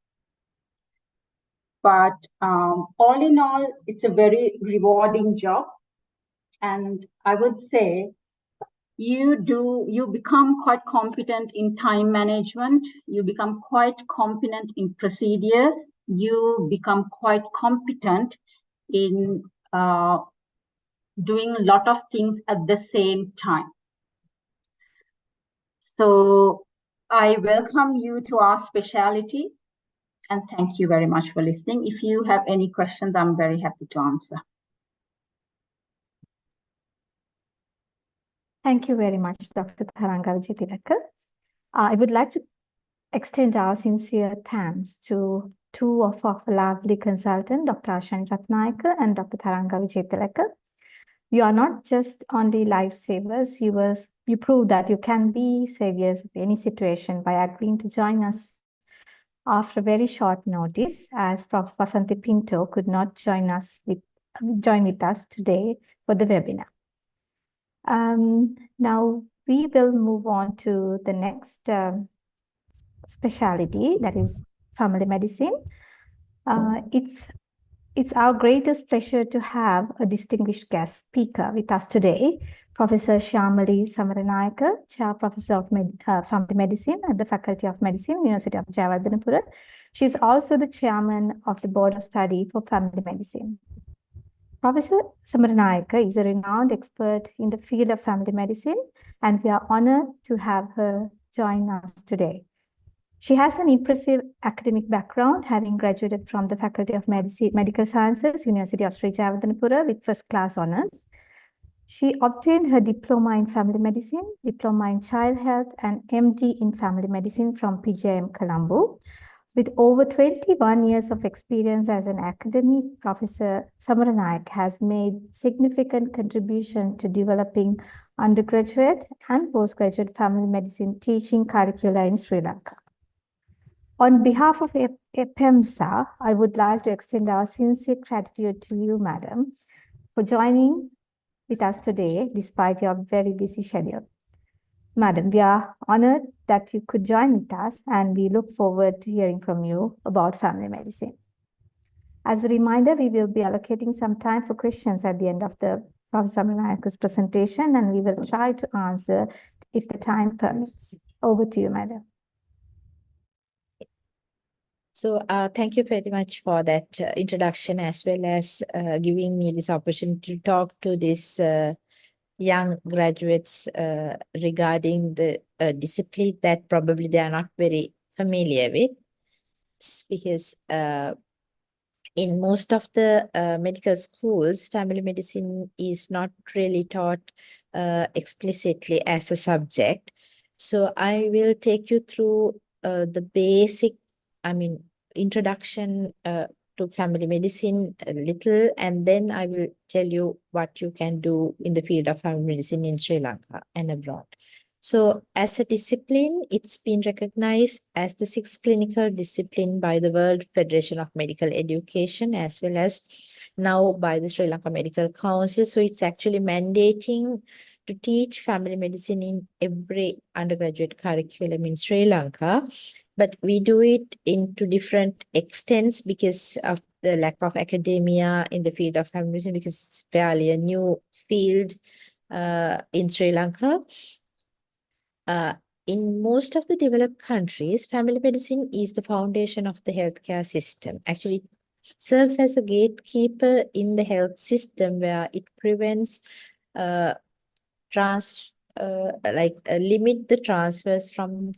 But all in all, it's a very rewarding job. And I would say you become quite competent in time management. You become quite competent in procedures. You become quite competent in doing a lot of things at the same time. So I welcome you to our specialty, and thank you very much for listening. If you have any questions, I'm very happy to answer. Thank you very much, Dr. Tharanga Wijetilaka. I would like to extend our sincere thanks to two of our lovely consultants, Dr. Ashani Ratnayaka and Dr. Tharanga Wijetilaka. You are not just only lifesavers, you prove that you can be saviors of any situation by agreeing to join us after very short notice, as Prof. Vasanthi Pinto could not join with us today for the webinar. Now we will move on to the next specialty, that is family medicine. It's our greatest pleasure to have a distinguished guest speaker with us today, Professor Shyamali Samaranayaka, Chair Professor of Family Medicine at the Faculty of Medicine, University of Jayawardhanapura. She is also the Chairman of the Board of Study for Family Medicine. Professor Samaranayaka is a renowned expert in the field of family medicine, and we are honored to have her join us today. She has an impressive academic background, having graduated from the Faculty of Medical Sciences, University of Sri Jayawardenepura with first-class honors. She obtained her diploma in family medicine, diploma in child health, and MD in family medicine from PGIM Colombo. With over 21 years of experience as an academic, Professor Samaranayak has made significant contribution to developing undergraduate and postgraduate family medicine teaching curricula in Sri Lanka. On behalf of PeMSAA, I would like to extend our sincere gratitude to you, Madam, for joining with us today, despite your very busy schedule. Madam, we are honored that you could join with us, and we look forward to hearing from you about family medicine. As a reminder, we will be allocating some time for questions at the end of the Professor Samaranayaku's presentation, and we will try to answer if the time permits. Over to you, Madam. So thank you very much for that introduction, as well as giving me this opportunity to talk to these young graduates regarding the discipline that probably they are not very familiar with. Because in most of the medical schools, family medicine is not really taught explicitly as a subject. So I will take you through the basic, introduction to family medicine a little, and then I will tell you what you can do in the field of family medicine in Sri Lanka and abroad. So as a discipline, it's been recognized as the sixth clinical discipline by the World Federation of Medical Education, as well as now by the Sri Lanka Medical Council. So it's actually mandating to teach family medicine in every undergraduate curriculum in Sri Lanka. But we do it into different extents because of the lack of academia in the field of family medicine, because it's fairly a new field in Sri Lanka. In most of the developed countries, family medicine is the foundation of the healthcare system. Actually, it serves as a gatekeeper in the health system, where it prevents limit the transfers from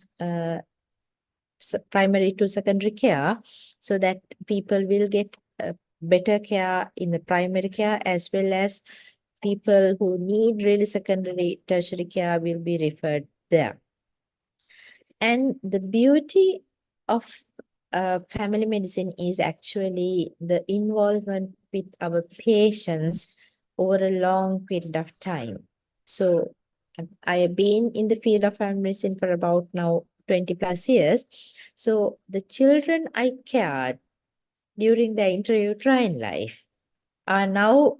primary to secondary care, so that people will get better care in the primary care, as well as people who need really secondary, tertiary care will be referred there. And the beauty of family medicine is actually the involvement with our patients over a long period of time. So I have been in the field of family medicine for about now 20 plus years. So the children I cared during their intrauterine life are now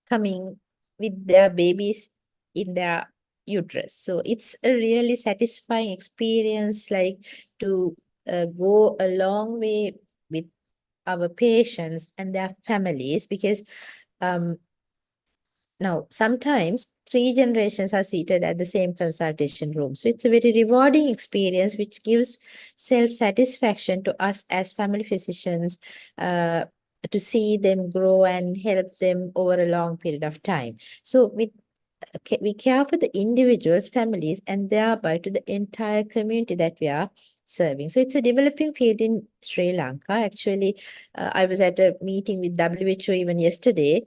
coming with their babies in their uterus. So it's a really satisfying experience, like to go a long way with our patients and their families, because now sometimes 3 generations are seated at the same consultation room. So it's a very rewarding experience, which gives self-satisfaction to us as family physicians to see them grow and help them over a long period of time. So we care for the individuals, families, and thereby to the entire community that we are serving. So it's a developing field in Sri Lanka. Actually, I was at a meeting with WHO even yesterday,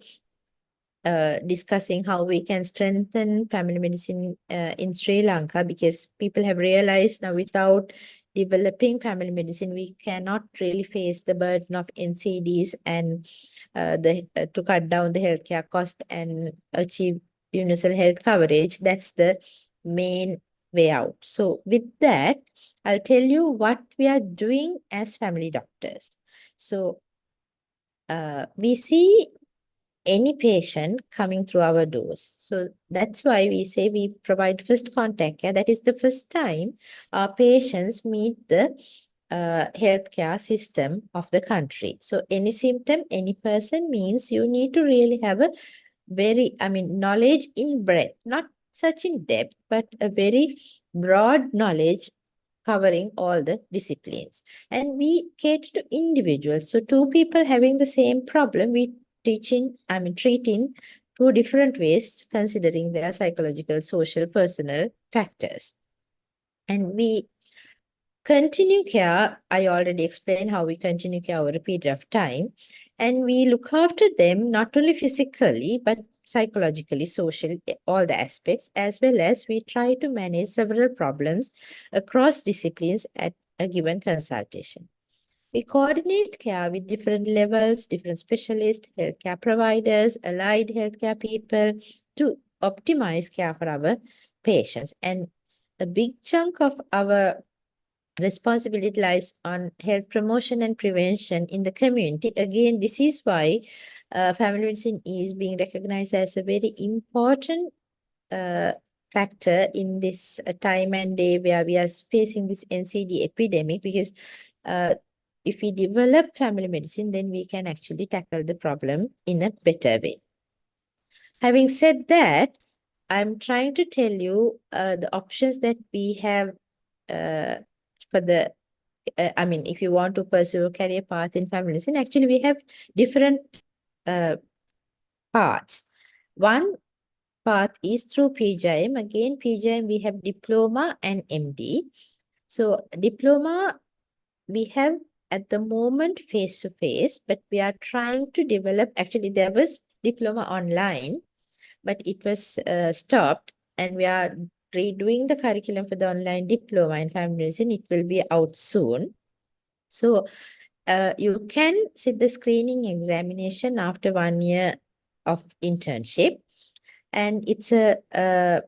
discussing how we can strengthen family medicine in Sri Lanka, because people have realized now, without developing family medicine, we cannot really face the burden of NCDs and to cut down the healthcare cost and achieve universal health coverage. That's the main way out. So with that, I'll tell you what we are doing as family doctors. So we see any patient coming through our doors. So that's why we say we provide first contact care. That is the first time our patients meet the healthcare system of the country. So any symptom, any person means you need to really have a very, knowledge in breadth, not such in depth, but a very broad knowledge covering all the disciplines. And we cater to individuals. So 2 people having the same problem, we treating two different ways, considering their psychological, social, personal factors. And we continue care, I already explained how we continue care over a period of time. And we look after them not only physically, but psychologically, socially, all the aspects, as well as we try to manage several problems across disciplines at a given consultation. We coordinate care with different levels, different specialists, healthcare providers, allied healthcare people to optimize care for our patients. And a big chunk of our responsibility lies on health promotion and prevention in the community. Again, this is why family medicine is being recognized as a very important factor in this time and day where we are facing this NCD epidemic, because if we develop family medicine, then we can actually tackle the problem in a better way. Having said that, I'm trying to tell you the options that we have for the, if you want to pursue a career path in family medicine, actually we have different paths. One path is through PGIM. Again, PGIM, we have diploma and MD. So diploma, we have at the moment face-to-face, but we are trying to develop, actually there was diploma online, but it was stopped, and we are redoing the curriculum for the online diploma in family medicine. It will be out soon. So you can sit the screening examination after 1 year of internship. And it's a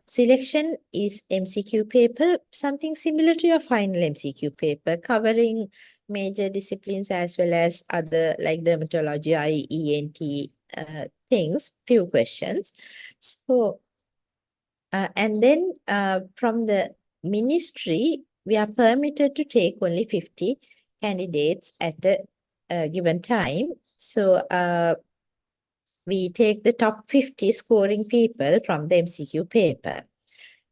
selection is MCQ paper, something similar to your final MCQ paper, covering major disciplines as well as other like dermatology, IE, ENT things, few questions. So, and then from the ministry, we are permitted to take only 50 candidates at a given time. So, we take the top 50 scoring people from the MCQ paper.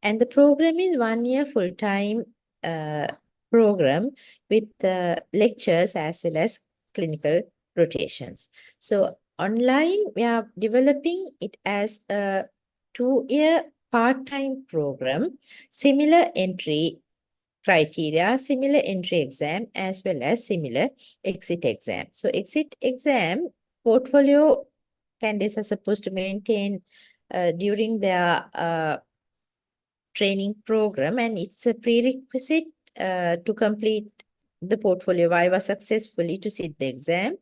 And the program is 1 year full-time program with lectures as well as clinical rotations. So online, we are developing it as a 2-year part-time program, similar entry criteria, similar entry exam, as well as similar exit exam. So exit exam portfolio candidates are supposed to maintain during their training program, and it's a prerequisite to complete the portfolio viva successfully to sit the exam.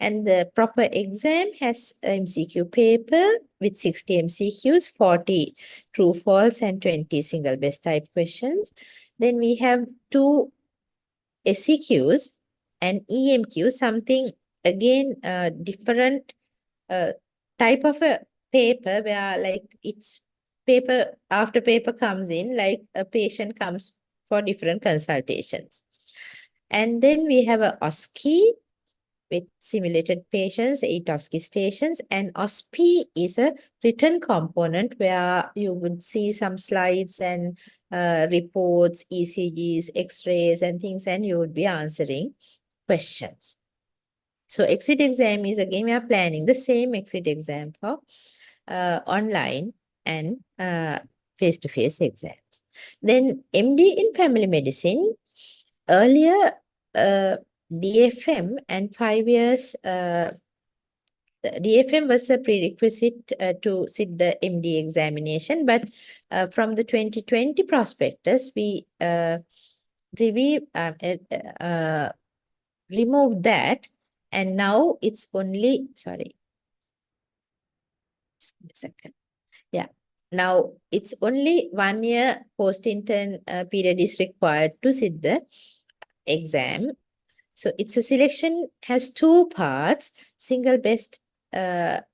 And the proper exam has a MCQ paper with 60 MCQs, 40 true false and 20 single best type questions. Then we have 2 SEQs and EMQ, something again different type of a paper where like it's paper after paper comes in, like a patient comes for different consultations. And then we have a OSCE with simulated patients, 8 OSCE stations, and OSPE is a written component where you would see some slides and reports, ECGs, X-rays and things, and you would be answering questions. So exit exam is, again, we are planning the same exit exam for online and face-to-face exams. Then MD in family medicine, earlier DFM and 5 years, DFM was a prerequisite to sit the MD examination, but from the 2020 prospectus, we removed that, and now it's only, sorry, just a second. Yeah, now it's only 1 year post-intern period is required to sit the exam. So it's a selection, has 2 parts, single best and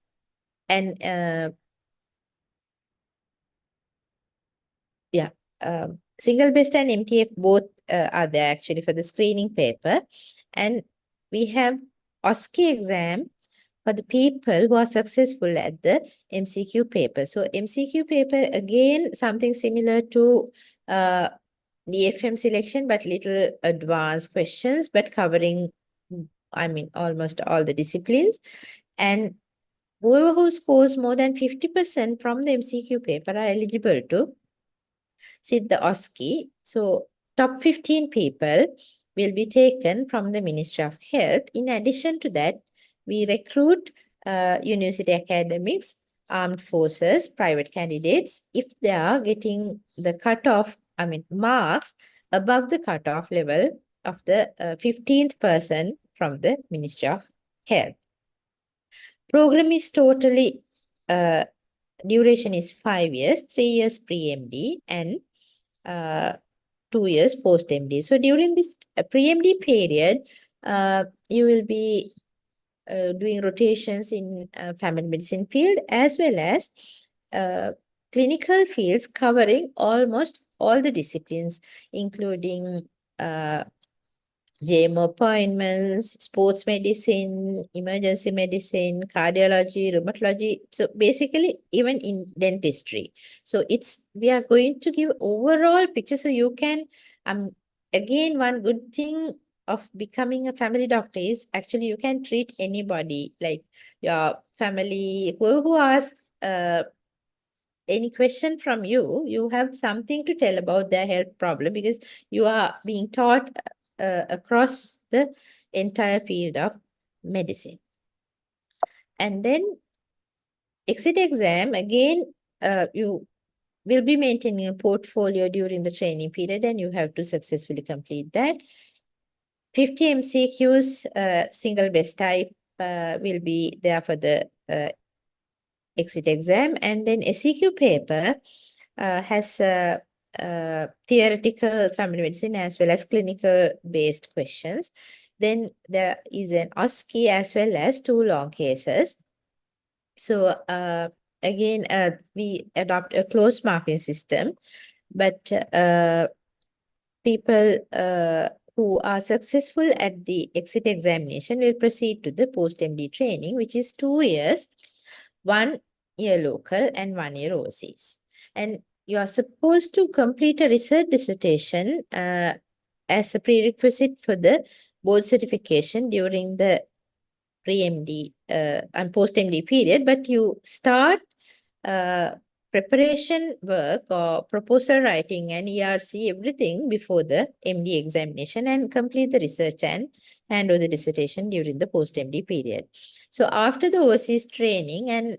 single best and MTF both are there actually for the screening paper. And we have OSCE exam for the people who are successful at the MCQ paper. So MCQ paper, again, something similar to DFM selection, but little advanced questions, but covering, almost all the disciplines. And whoever who scores more than 50% from the MCQ paper are eligible to sit the OSCE. So top 15 people will be taken from the Ministry of Health. In addition to that, we recruit university academics, armed forces, private candidates, if they are getting the cutoff, marks above the cutoff level of the 15th person from the Ministry of Health. Program is totally, duration is 5 years, 3 years pre-MD and 2 years post-MD. So during this pre-MD period, you will be doing rotations in family medicine field as well as clinical fields covering almost all the disciplines, including JM appointments, sports medicine, emergency medicine, cardiology, rheumatology. So basically, even in dentistry. So we are going to give overall picture. So you can, again, one good thing of becoming a family doctor is actually you can treat anybody, like your family, who asks any question from you, you have something to tell about their health problem because you are being taught across the entire field of medicine. And then exit exam, again, you will be maintaining a portfolio during the training period and you have to successfully complete that. 50 MCQs, single best type will be there for the exit exam, and then SEQ paper has theoretical family medicine as well as clinical based questions. Then there is an OSCE as well as 2 long cases. So again, we adopt a closed marking system, but people who are successful at the exit examination will proceed to the post-MD training, which is 2 years, 1 year local and 1 year overseas. And you are supposed to complete a research dissertation as a prerequisite for the board certification during the pre-MD and post-MD period, but you start preparation work or proposal writing and ERC, everything before the MD examination and complete the research and hand over the dissertation during the post-MD period. So after the overseas training and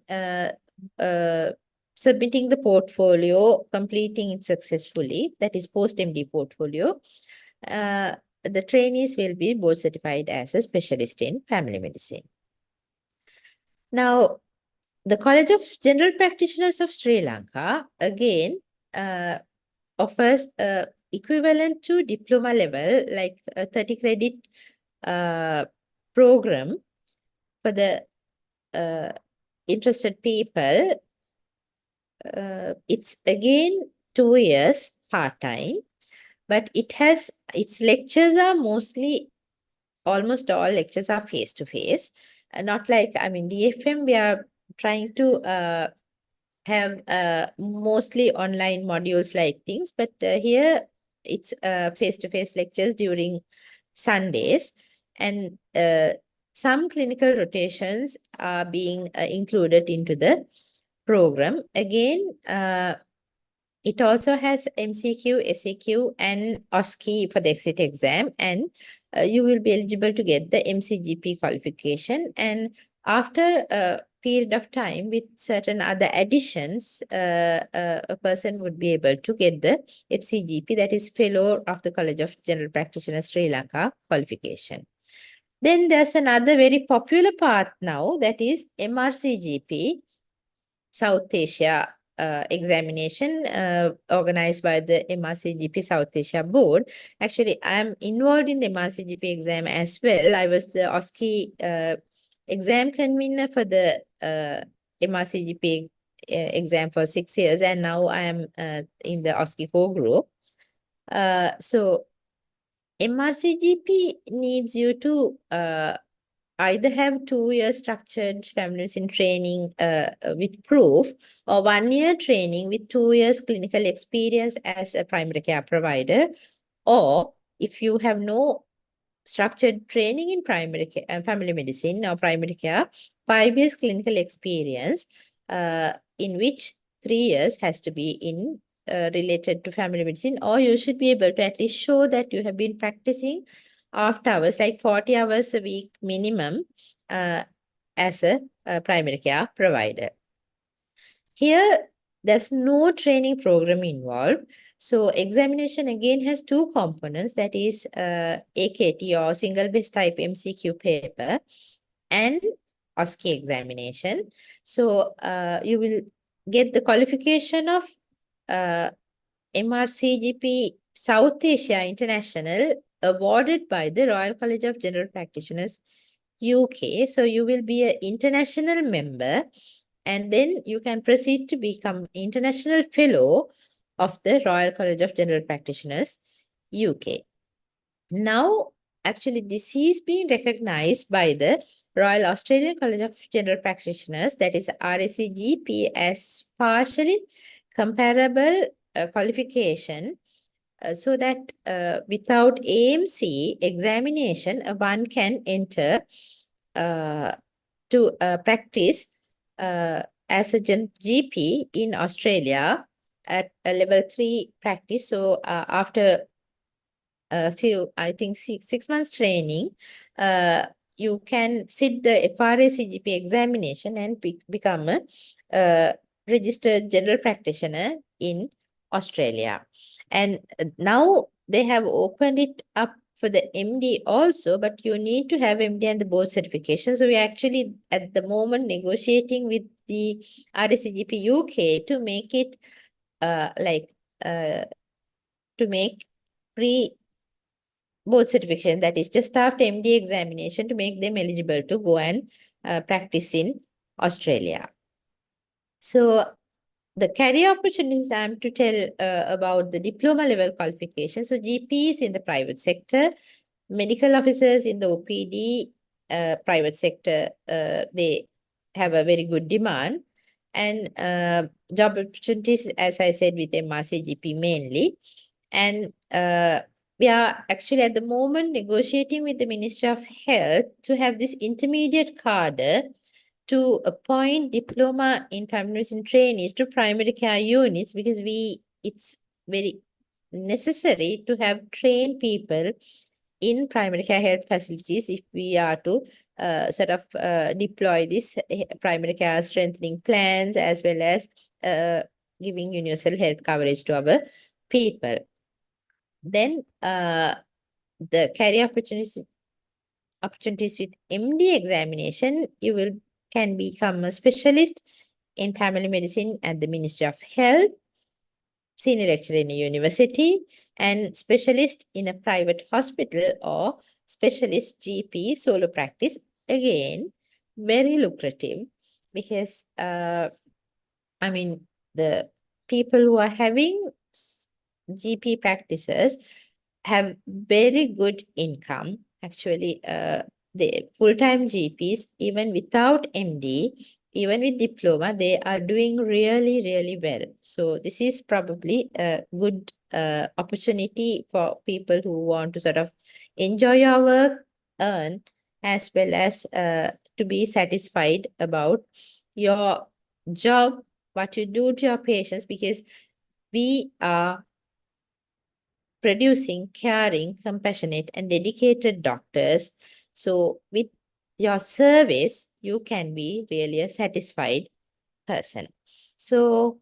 submitting the portfolio, completing it successfully, that is post-MD portfolio, the trainees will be board certified as a specialist in family medicine. Now, the College of General Practitioners of Sri Lanka, again, offers equivalent to diploma level, like a 30 credit program for the interested people. It's again 2 years part-time, but its lectures are mostly, almost all lectures are face-to-face. Not like, DFM, we are trying to have mostly online modules like things, but here it's face-to-face lectures during Sundays, and some clinical rotations are being included into the program. Again, it also has MCQ, SEQ, and OSCE for the exit exam, and you will be eligible to get the MCGP qualification. And after a period of time with certain other additions, a person would be able to get the FCGP, that is Fellow of the College of General Practitioners Sri Lanka qualification. Then there's another very popular path now, that is MRCGP, South Asia examination organized by the MRCGP South Asia Board. Actually, I'm involved in the MRCGP exam as well. I was the OSCE exam convener for the MRCGP exam for 6 years, and now I am in the OSCE core group. So MRCGP needs you to either have 2 years structured family medicine training with proof, or 1 year training with 2 years clinical experience as a primary care provider. Or if you have no structured training in primary care, family medicine or primary care, 5 years clinical experience, in which 3 years has to be in related to family medicine, or you should be able to at least show that you have been practicing after hours, like 40 hours a week minimum, as a primary care provider. Here, there's no training program involved. So examination again has two components, that is AKT or single base type MCQ paper and OSCE examination. So you will get the qualification of MRCGP South Asia International awarded by the Royal College of General Practitioners UK. So you will be an international member, and then you can proceed to become international fellow of the Royal College of General Practitioners UK. Now, actually, this is being recognized by the Royal Australian College of General Practitioners, that is RACGP, as partially comparable qualification, so that without AMC examination, one can enter to practice as a GP in Australia at a level 3 practice. So after a few, I think 6 months training, you can sit the FRACGP examination and become a registered general practitioner in Australia. And now they have opened it up for the MD also, but you need to have MD and the board certification. So we're actually at the moment negotiating with the RACGP UK to make it to make pre-board certification, that is just after MD examination, to make them eligible to go and practice in Australia. So the career opportunities I am to tell about the diploma level qualification. So GPs in the private sector, medical officers in the OPD private sector, they have a very good demand. And job opportunities, as I said, with MRCGP mainly. And we are actually at the moment negotiating with the Ministry of Health to have this intermediate cadre to appoint diploma in family medicine trainees to primary care units, because it's very necessary to have trained people in primary care health facilities if we are to sort of deploy this primary care strengthening plans, as well as giving universal health coverage to our people. Then the career opportunities with MD examination, you can become a specialist in family medicine at the Ministry of Health, senior lecturer in a university, and specialist in a private hospital, or specialist GP solo practice. Again, very lucrative, because I mean, the people who are having GP practices have very good income. Actually, the full-time GPs, even without MD, even with diploma, they are doing really, really well. So this is probably a good opportunity for people who want to sort of enjoy your work, earn, as well as to be satisfied about your job, what you do to your patients, because we are producing caring, compassionate, and dedicated doctors. So with your service, you can be really a satisfied person. So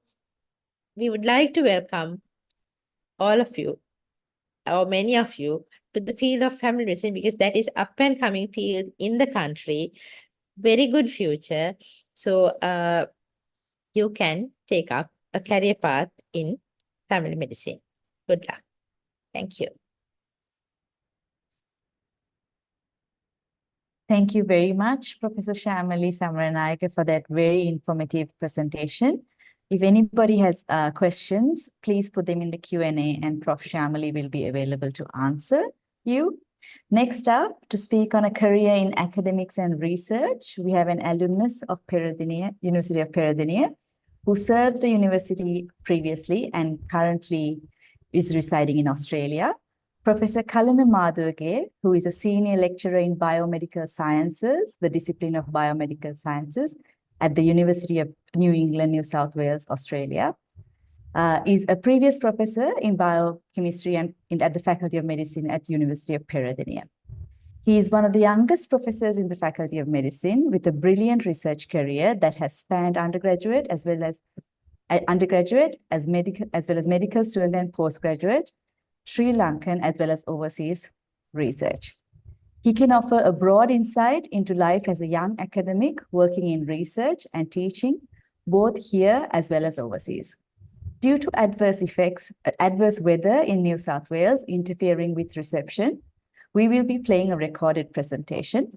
we would like to welcome all of you, or many of you, to the field of family medicine, because that is up and coming field in the country. Very good future. So you can take up a career path in family medicine. Good luck. Thank you. Thank you very much, Professor Shamali Samaranayake, for that very informative presentation. If anybody has questions, please put them in the Q&A, and Prof. Shamali will be available to answer you. Next up, to speak on a career in academics and research, we have an alumnus of University of Peradeniya, who served the university previously and currently is residing in Australia. Professor Kalana Madhuge, who is a senior lecturer in biomedical sciences, the discipline of biomedical sciences at the University of New England, New South Wales, Australia, is a previous professor in biochemistry and at the Faculty of Medicine at University of Peradeniya. He is one of the youngest professors in the Faculty of Medicine with a brilliant research career that has spanned undergraduate as well as medical student and postgraduate, Sri Lankan as well as overseas research. He can offer a broad insight into life as a young academic working in research and teaching, both here as well as overseas. Due to adverse weather in New South Wales interfering with reception, we will be playing a recorded presentation,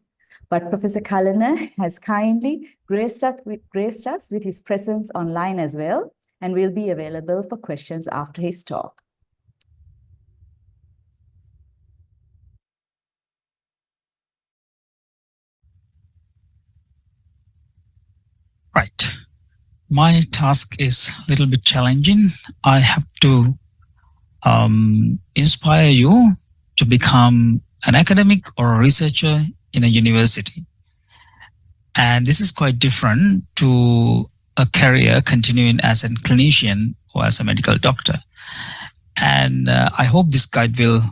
but Professor Kalana has kindly graced us with his presence online as well, and will be available for questions after his talk. Right. My task is a little bit challenging. I have to inspire you to become an academic or a researcher in a university. And this is quite different to a career continuing as a clinician or as a medical doctor. And I hope this guide will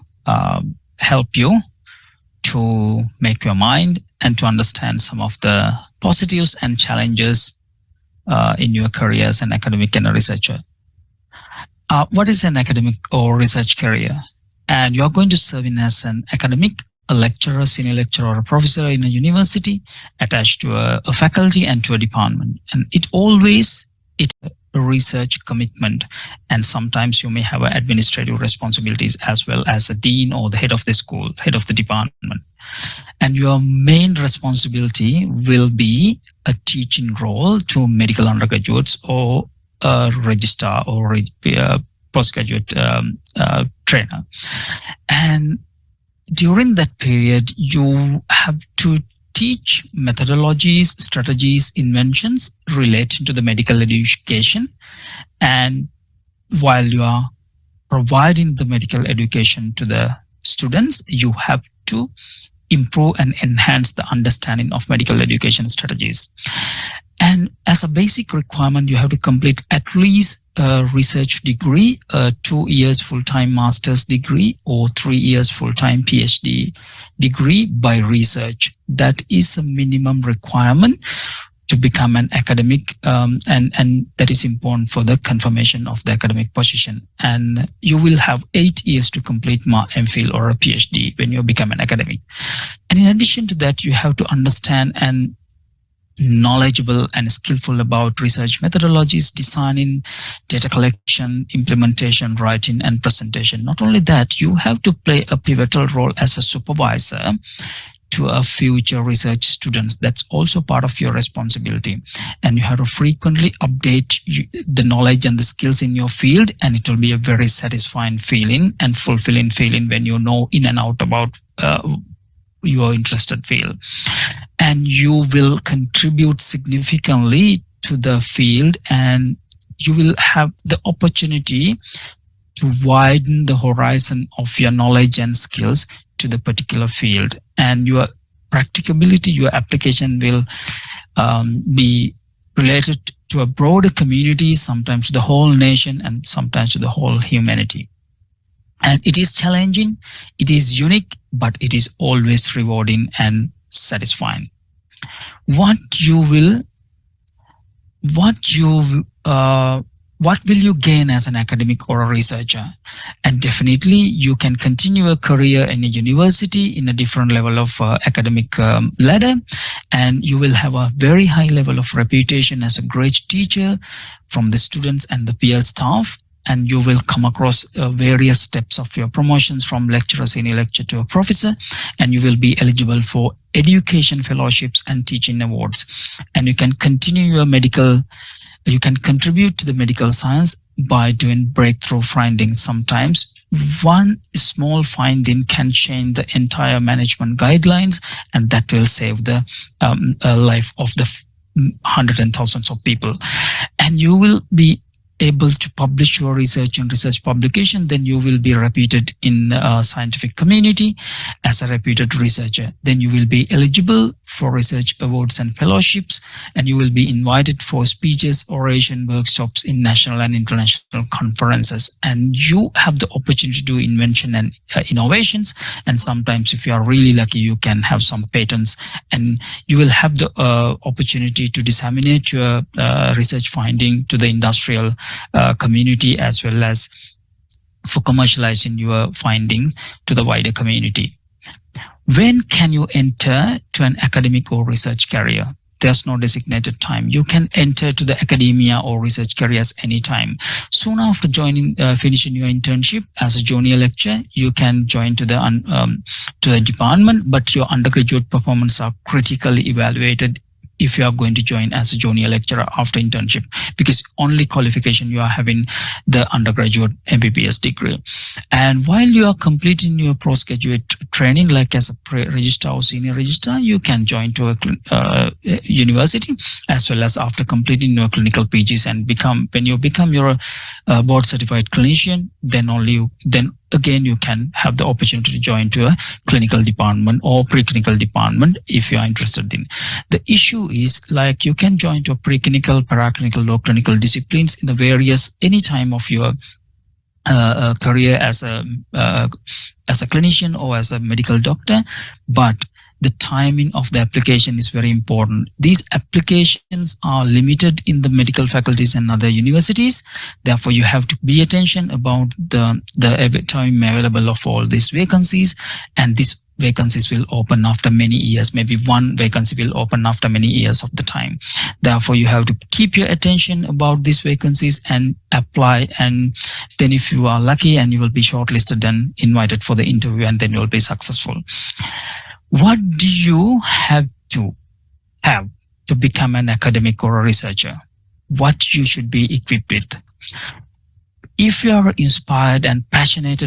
help you to make your mind and to understand some of the positives and challenges in your career as an academic and a researcher. What is an academic or research career? And you're going to serve in as an academic, a lecturer, senior lecturer, or a professor in a university attached to a faculty and to a department. And it's a research commitment. And sometimes you may have administrative responsibilities as well as a dean or the head of the school, head of the department. And your main responsibility will be a teaching role to medical undergraduates or a registrar or a postgraduate trainer. And during that period, you have to teach methodologies, strategies, inventions relating to the medical education. And while you are providing the medical education to the students, you have to improve and enhance the understanding of medical education strategies. And as a basic requirement, you have to complete at least a research degree, a 2 years full-time master's degree, or 3 years full-time PhD degree by research. That is a minimum requirement to become an academic, and that is important for the confirmation of the academic position. And you will have 8 years to complete MPhil or a PhD when you become an academic. And in addition to that, you have to understand and knowledgeable and skillful about research methodologies, designing, data collection, implementation, writing, and presentation. Not only that, you have to play a pivotal role as a supervisor to a future research students. That's also part of your responsibility. And you have to frequently update the knowledge and the skills in your field, and it will be a very satisfying feeling and fulfilling feeling when you know in and out about your interested field. And you will contribute significantly to the field, and you will have the opportunity to widen the horizon of your knowledge and skills to the particular field. And your practicability, your application will be related to a broader community, sometimes the whole nation, and sometimes to the whole humanity. And it is challenging, it is unique, but it is always rewarding and satisfying. What will you gain as an academic or a researcher? And definitely you can continue a career in a university in a different level of academic ladder, and you will have a very high level of reputation as a great teacher from the students and the peer staff. And you will come across various steps of your promotions from lecturer, senior lecturer to a professor, and you will be eligible for education fellowships and teaching awards. And you can continue your you can contribute to the medical science by doing breakthrough findings. Sometimes one small finding can change the entire management guidelines, and that will save the life of the hundreds and thousands of people. And you will be able to publish your research in research publication, then you will be reputed in scientific community as a reputed researcher. Then you will be eligible for research awards and fellowships, and you will be invited for speeches, oration, workshops in national and international conferences. And you have the opportunity to do invention and innovations. And sometimes, if you are really lucky, you can have some patents, and you will have the opportunity to disseminate your research finding to the industrial community, as well as for commercializing your findings to the wider community. When can you enter to an academic or research career? There's no designated time. You can enter to the academia or research careers anytime. Soon after finishing your internship as a junior lecturer, you can join to the department, but your undergraduate performance are critically evaluated if you are going to join as a junior lecturer after internship, because only qualification you are having the undergraduate MBBS degree. And while you are completing your postgraduate training, like as a pre-registrar or senior registrar, you can join to a university, as well as after completing your clinical PGs and when you become your board certified clinician, then again you can have the opportunity to join to a clinical department or preclinical department if you are interested in. The issue is, like, you can join to a preclinical, paraclinical, or clinical disciplines in the various any time of your career as a clinician or as a medical doctor, but the timing of the application is very important. These applications are limited in the medical faculties and other universities. Therefore, you have to be attention about the time available of all these vacancies, and these vacancies will open after many years. Maybe one vacancy will open after many years of the time. Therefore, you have to keep your attention about these vacancies and apply. And then if you are lucky, and you will be shortlisted and invited for the interview, and then you will be successful. What do you have to become an academic or a researcher? What you should be equipped with? If you are inspired and passionate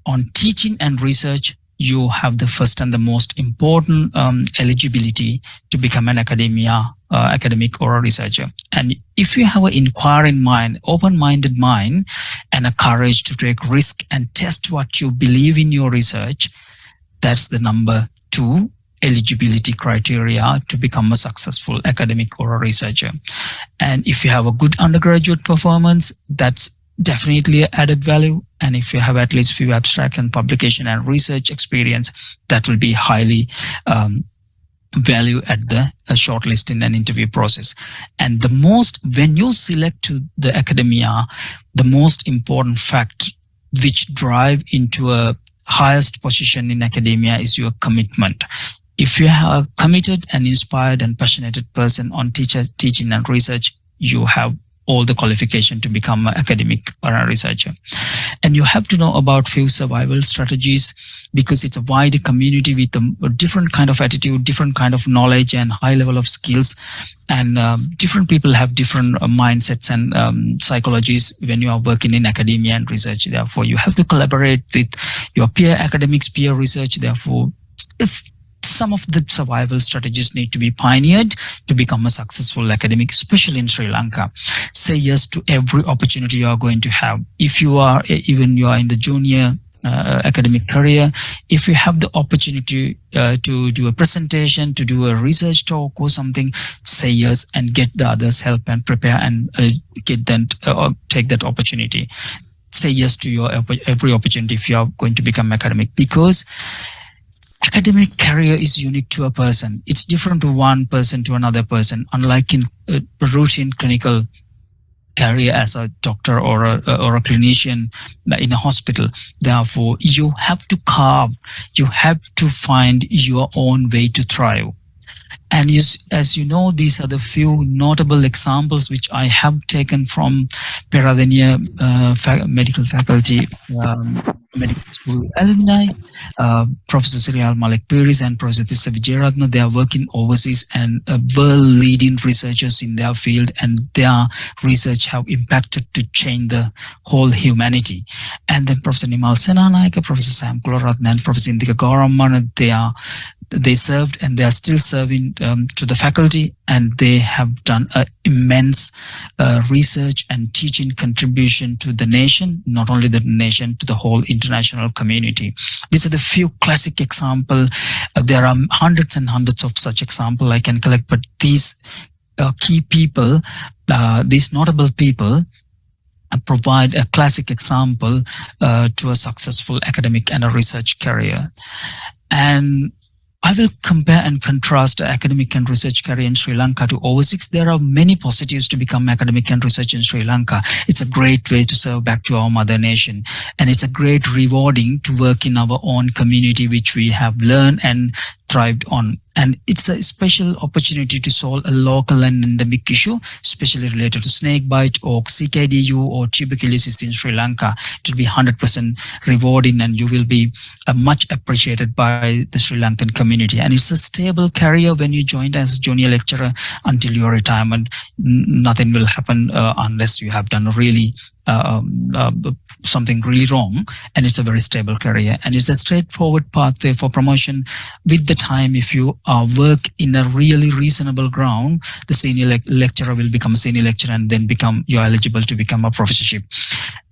on teaching and research, you have the first and the most important eligibility to become an academic or a researcher. And if you have an inquiring mind, open-minded mind, and a courage to take risk and test what you believe in your research, that's the number 2 eligibility criteria to become a successful academic or a researcher. And if you have a good undergraduate performance, that's definitely added value. And if you have at least few abstract and publication and research experience, that will be highly value at the shortlisting and interview process. And when you select to the academia, the most important fact which drive into a highest position in academia is your commitment. If you are a committed and inspired and passionate person on teaching and research, you have all the qualification to become an academic or a researcher. And you have to know about few survival strategies, because it's a wide community with a different kind of attitude, different kind of knowledge and high level of skills. And different people have different mindsets and psychologies when you are working in academia and research. Therefore, you have to collaborate with your peer academics, peer research. Therefore, if some of the survival strategies need to be pioneered to become a successful academic, especially in Sri Lanka. Say yes to every opportunity you are going to have. If you are in the junior academic career, if you have the opportunity to do a presentation, to do a research talk or something, say yes and get the others help and prepare and get them take that opportunity. Say yes to your every opportunity if you are going to become academic, because academic career is unique to a person. It's different to one person to another person, unlike in routine clinical career as a doctor or a clinician in a hospital. Therefore, you have to find your own way to thrive. And as you know, these are the few notable examples which I have taken from Paediatrics medical faculty, medical school alumni, Professor Sirial Malik Piris and Professor Tissa Vijayaratna. They are working overseas and world-leading researchers in their field, and their research have impacted to change the whole humanity. And then Professor Nimal Senanayake, Professor Sam Kularatne, and Professor Indika Gauramana, they are they served and they are still serving to the faculty, and they have done an immense research and teaching contribution to the nation, not only the nation, to the whole international community. These are the few classic examples. There are hundreds and hundreds of such examples I can collect, but these key people, these notable people, provide a classic example to a successful academic and a research career. And I will compare and contrast academic and research career in Sri Lanka to overseas. There are many positives to become academic and research in Sri Lanka. It's a great way to serve back to our mother nation. And it's a great rewarding to work in our own community, which we have learned and thrived on. And it's a special opportunity to solve a local and endemic issue, especially related to snake bite or CKDU or tuberculosis in Sri Lanka. It will be 100% rewarding, and you will be much appreciated by the Sri Lankan community. And it's a stable career when you join as junior lecturer until your retirement. Nothing will happen unless you have done really something really wrong, and it's a very stable career, and it's a straightforward pathway for promotion. With the time, if you work in a really reasonable ground, the senior lecturer will become a senior lecturer, and then you're eligible to become a professorship.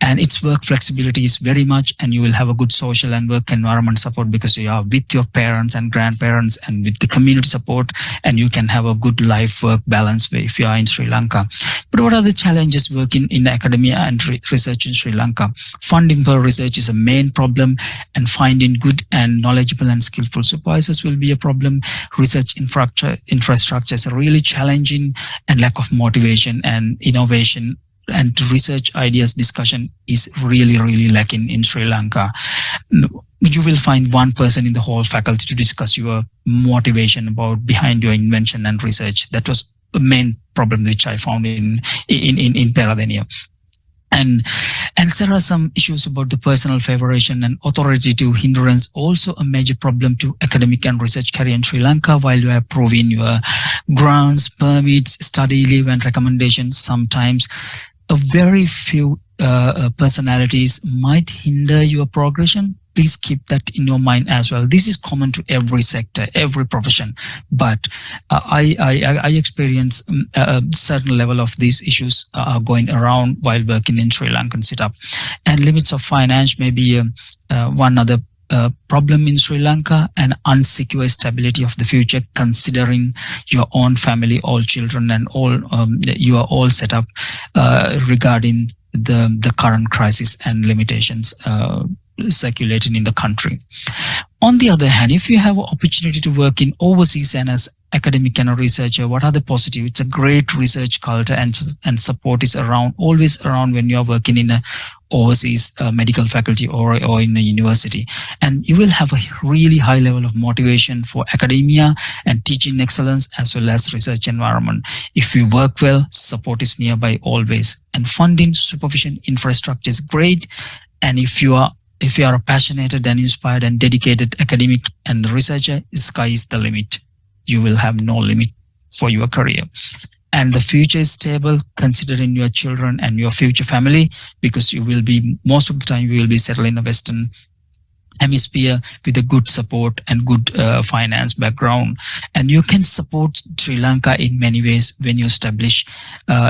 And its work flexibility is very much, and you will have a good social and work environment support because you are with your parents and grandparents and with the community support, and you can have a good life-work balance if you are in Sri Lanka. But what are the challenges working in academia and research in Sri Lanka? Funding for research is a main problem, and finding good and knowledgeable and skillful supervisors will be a problem. Research infrastructure is really challenging, and lack of motivation and innovation and research ideas discussion is really, really lacking in Sri Lanka. You will find one person in the whole faculty to discuss your motivation behind your invention and research. That was the main problem which I found in Paediatrics. And there are some issues about the personal favoration and authoritative hindrance, also a major problem to academic and research career in Sri Lanka. While you are approving your grants, permits, study leave and recommendations, sometimes a very few personalities might hinder your progression. Please keep that in your mind as well. This is common to every sector, every profession. But I experience a certain level of these issues going around while working in Sri Lankan setup. And limits of finance may be one other problem in Sri Lanka, and unsecure stability of the future, considering your own family, all children, and all you are all set up regarding the current crisis and limitations circulating in the country. On the other hand, if you have an opportunity to work in overseas and as academic and a researcher, what are the positives? It's a great research culture, and support is always around when you are working in a overseas medical faculty or in a university. And you will have a really high level of motivation for academia and teaching excellence, as well as research environment. If you work well, support is nearby always. And funding, supervision, infrastructure is great. And if you are a passionate and inspired and dedicated academic and researcher, sky is the limit. You will have no limit for your career. And the future is stable, considering your children and your future family, because you will be, most of the time, you will be settled in a Western hemisphere with a good support and good finance background. And you can support Sri Lanka in many ways when you establish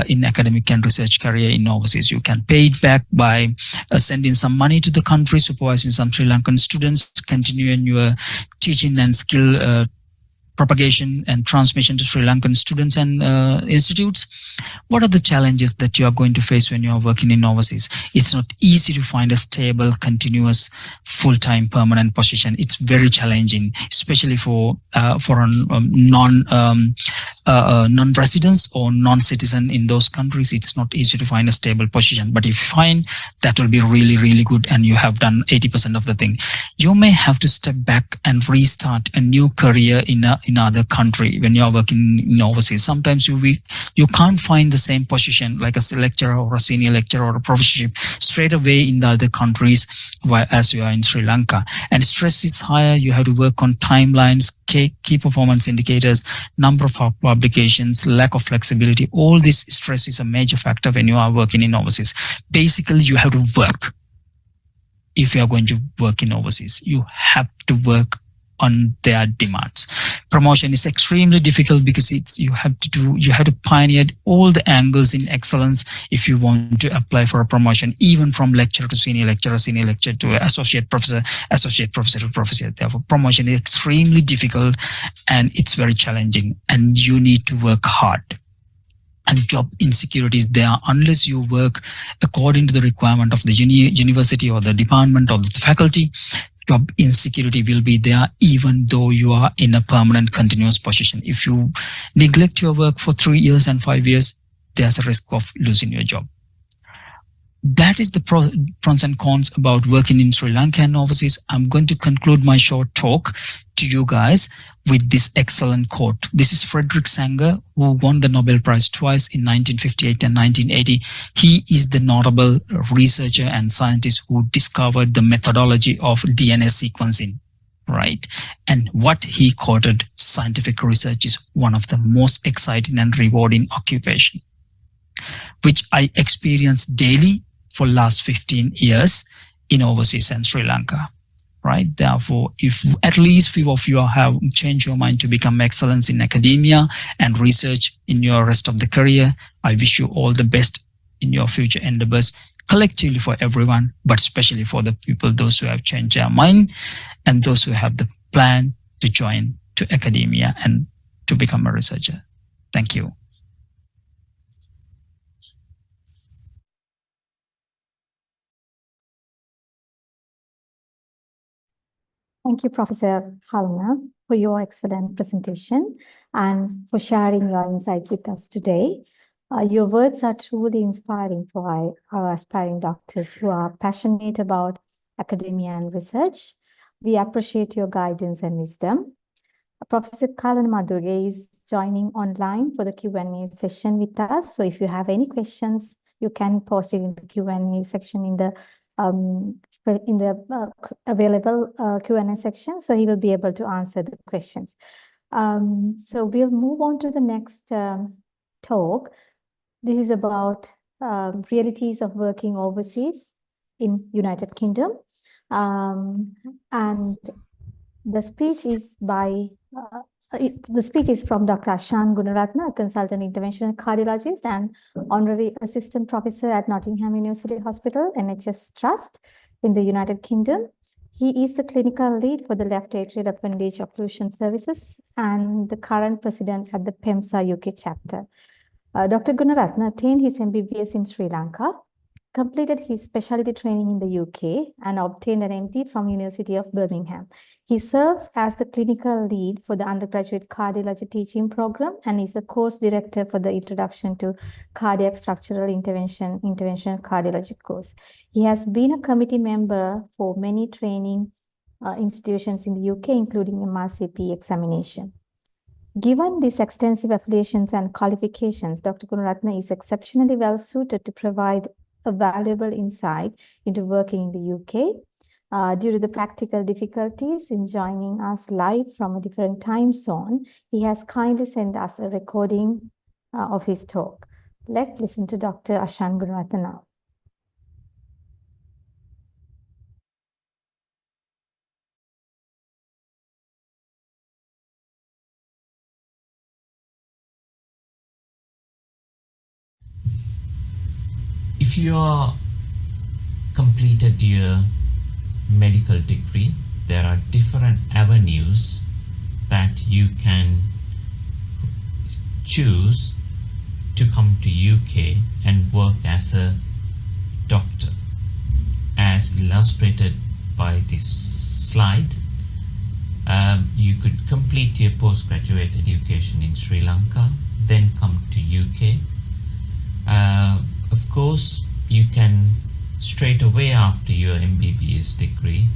in academic and research career in overseas. You can pay it back by sending some money to the country, supervising some Sri Lankan students, continuing your teaching and skill propagation and transmission to Sri Lankan students and institutes. What are the challenges that you are going to face when you are working in overseas? It's not easy to find a stable, continuous, full-time, permanent position. It's very challenging, especially for non-residents or non-citizen in those countries. It's not easy to find a stable position. But if you find, that will be really, really good, and you have done 80% of the thing. You may have to step back and restart a new career in other country when you are working in overseas. Sometimes you can't find the same position like a lecturer or a senior lecturer or a professorship straight away in the other countries as you are in Sri Lanka. And stress is higher. You have to work on timelines, key performance indicators, number of publications, lack of flexibility. All this stress is a major factor when you are working in overseas. Basically, you have to work. If you are going to work in overseas, you have to work on their demands. Promotion is extremely difficult because you have to pioneer all the angles in excellence if you want to apply for a promotion, even from lecturer to senior lecturer to associate professor to professor. Therefore, promotion is extremely difficult and it's very challenging, and you need to work hard. And job insecurities there unless you work according to the requirement of the university or the department or the faculty. Job insecurity will be there even though you are in a permanent continuous position. If you neglect your work for 3 years and 5 years, there's a risk of losing your job. That is the pros and cons about working in Sri Lanka and overseas. I'm going to conclude my short talk to you guys with this excellent quote. This is Frederick Sanger, who won the Nobel Prize twice in 1958 and 1980. He is the notable researcher and scientist who discovered the methodology of DNA sequencing, right? And what he quoted, scientific research is one of the most exciting and rewarding occupation, which I experience daily for last 15 years in overseas and Sri Lanka, right? Therefore, if at least few of you have changed your mind to become excellence in academia and research in your rest of the career, I wish you all the best in your future endeavors, collectively for everyone, but especially for the people, those who have changed their mind and those who have the plan to join to academia and to become a researcher. Thank you. Thank you, Professor Halna, for your excellent presentation and for sharing your insights with us today. Your words are truly inspiring for our aspiring doctors who are passionate about academia and research. We appreciate your guidance and wisdom. Professor Kalan Maduge is joining online for the Q&A session with us. So if you have any questions, you can post it in the Q&A section in the available Q&A section, so he will be able to answer the questions. So we'll move on to the next talk. This is about realities of working overseas in United Kingdom. And the speech is by from Dr. Ashan Gunaratna, a consultant interventional cardiologist and honorary assistant professor at Nottingham University Hospital, NHS Trust in the United Kingdom. He is the clinical lead for the left atrial appendage occlusion services and the current president at the PeMSAA UK chapter. Dr. Gunaratna attained his MBBS in Sri Lanka, completed his specialty training in the UK and obtained an MD from University of Birmingham. He serves as the clinical lead for the undergraduate cardiology teaching program and is the course director for the Introduction to Cardiac Structural Interventional Cardiology course. He has been a committee member for many training institutions in the UK, including MRCP examination. Given these extensive affiliations and qualifications, Dr. Gunaratna is exceptionally well suited to provide a valuable insight into working in the UK. Due to the practical difficulties in joining us live from a different time zone, he has kindly sent us a recording of his talk. Let's listen to Dr. Ashan Gunaratna now. If you are completed your medical degree, there are different avenues that you can choose to come to UK and work as a doctor. As illustrated by this slide, you could complete your postgraduate education in Sri Lanka, then come to UK. Of course, you can straight away after your MBBS degree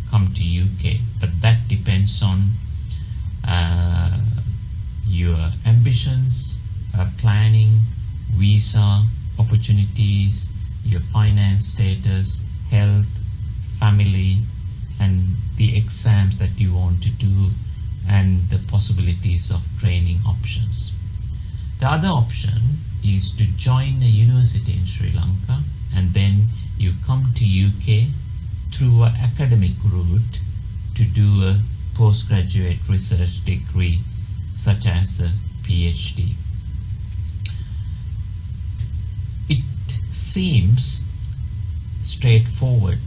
come to UK, but that depends on your ambitions, planning, visa, opportunities, your finance status, health, family, and the exams that you want to do, and the possibilities of training options. The other option is to join a university in Sri Lanka, and then you come to UK through an academic route to do a postgraduate research degree such as a PhD. It seems straightforward,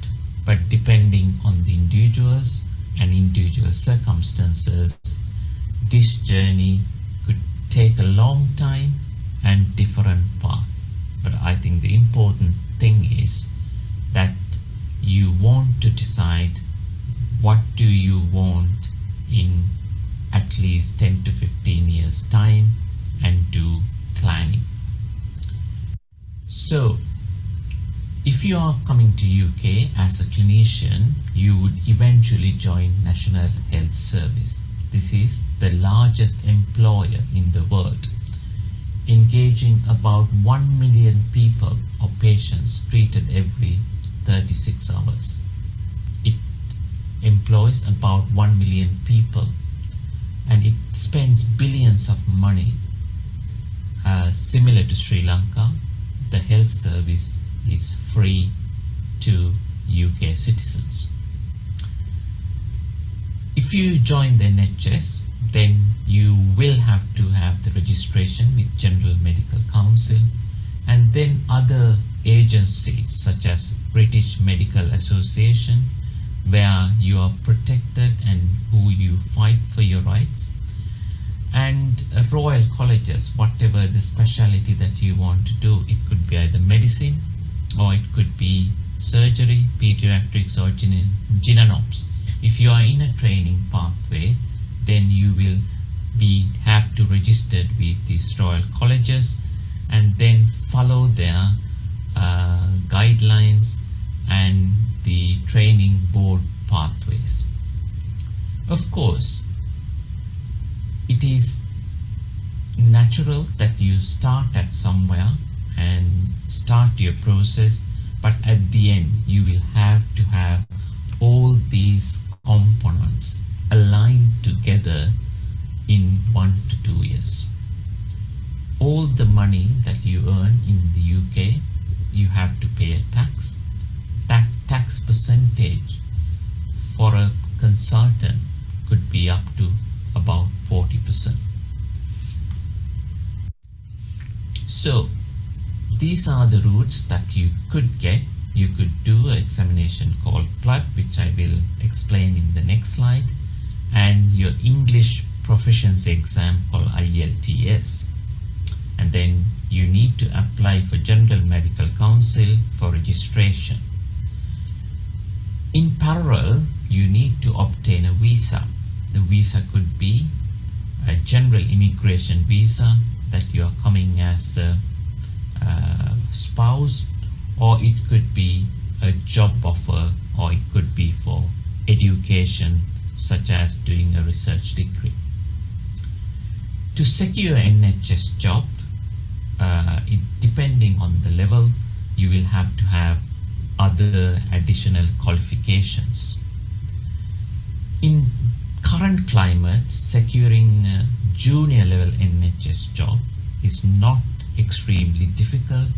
but depending on the individuals and individual circumstances, this journey could take a long time and different path. But I think the important thing is that you want to decide what do you want in at least 10 to 15 years time and do planning. So if you are coming to UK as a clinician, you would eventually join National Health Service. This is the largest employer in the world, engaging about 1 million people or patients treated every 36 hours. It employs about 1 million people and it spends billions of money. Similar to Sri Lanka, the health service is free to UK citizens. If you join the NHS, then you will have to have the registration with General Medical Council and then other agencies such as British Medical Association, where you are protected and who you fight for your rights, and royal colleges, whatever the specialty that you want to do. It could be either medicine or it could be surgery, pediatrics or gyn and obs. If you are in a training pathway, then you will have to register with these royal colleges and then follow their guidelines and the training board pathways. Of course, it is natural that you start at somewhere and start your process, but at the end you will have to have all these components aligned together in 1 to 2 years. All the money that you earn in the UK, you have to pay a tax. That tax percentage for a consultant could be up to about 40%. So these are the routes that you could get. You could do an examination called PLAB, which I will explain in the next slide, and your English proficiency exam called IELTS. And then you need to apply for General Medical Council for registration. In parallel, you need to obtain a visa. The visa could be a general immigration visa that you are coming as a spouse, or it could be a job offer, or it could be for education, such as doing a research degree. To secure an NHS job, depending on the level, you will have to have other additional qualifications. In current climate, securing a junior level NHS job is not extremely difficult,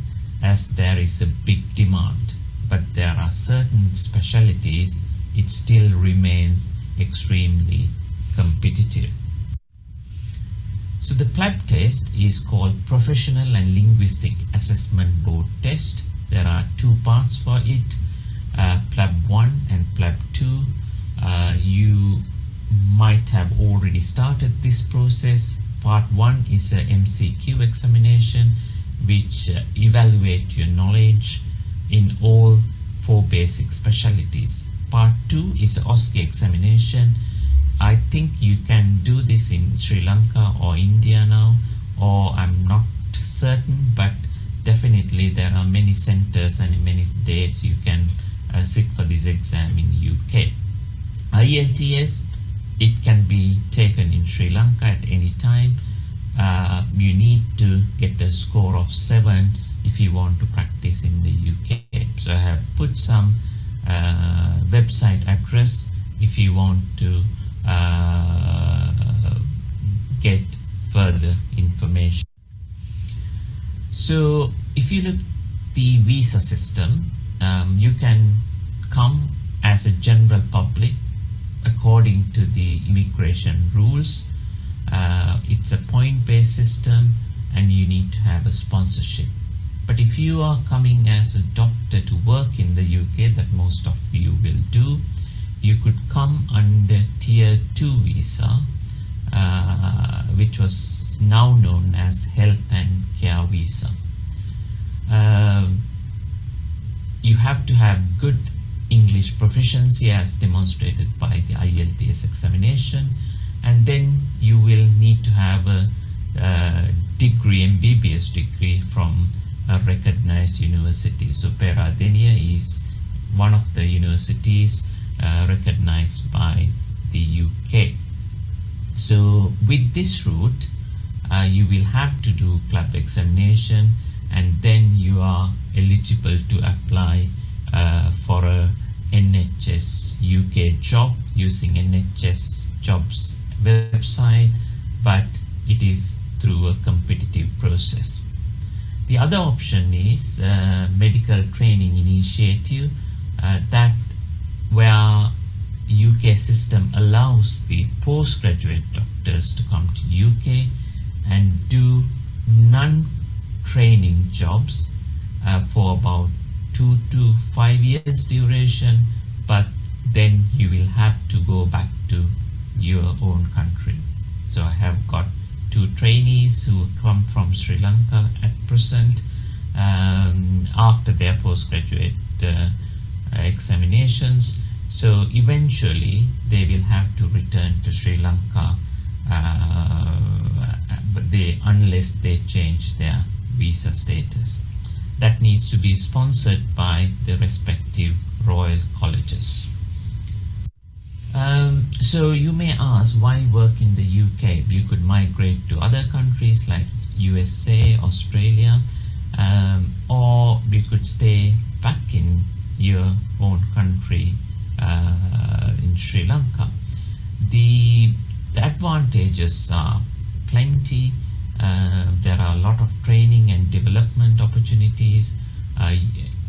as there is a big demand, but there are certain specialties it still remains extremely competitive. So the PLAB test is called Professional and Linguistic Assessment Board Test. There are 2 parts for it, PLAB 1 and PLAB 2. You might have already started this process. Part 1 is a MCQ examination, which evaluate your knowledge in all 4 basic specialties. Part 2 is a OSCE examination. I think you can do this in Sri Lanka or India now, or I'm not certain, but definitely there are many centers and many dates you can sit for this exam in UK. IELTS, it can be taken in Sri Lanka at any time. You need to get a score of 7 if you want to practice in the UK. So I have put some website address if you want to get further information. So if you look at the visa system, you can come as a general public according according to the immigration rules. It's a point-based system and you need to have a sponsorship. But if you are coming as a doctor to work in the UK, that most of you will do, you could come under Tier 2 visa, which was now known as Health and Care Visa. You have to have good English proficiency as demonstrated by the IELTS examination, and then you will need to have a degree, MBBS degree from a recognized university. So Paediatrics is one of the universities recognized by the UK. So with this route, you will have to do club examination, and then you are eligible to apply for a NHS UK job using NHS jobs website, but it is through a competitive process. The other option is medical training initiative, that where UK system allows the postgraduate doctors to come to UK and do non-training jobs for about 2 to 5 years duration, but then you will have to go back to your own country. So I have got 2 trainees who come from Sri Lanka at present after their postgraduate examinations. So eventually they will have to return to Sri Lanka, but unless they change their visa status. That needs to be sponsored by the respective royal colleges. So you may ask, why work in the UK? You could migrate to other countries like USA, Australia, or you could stay back in your own country in Sri Lanka. The advantages are plenty. There are a lot of training and development opportunities.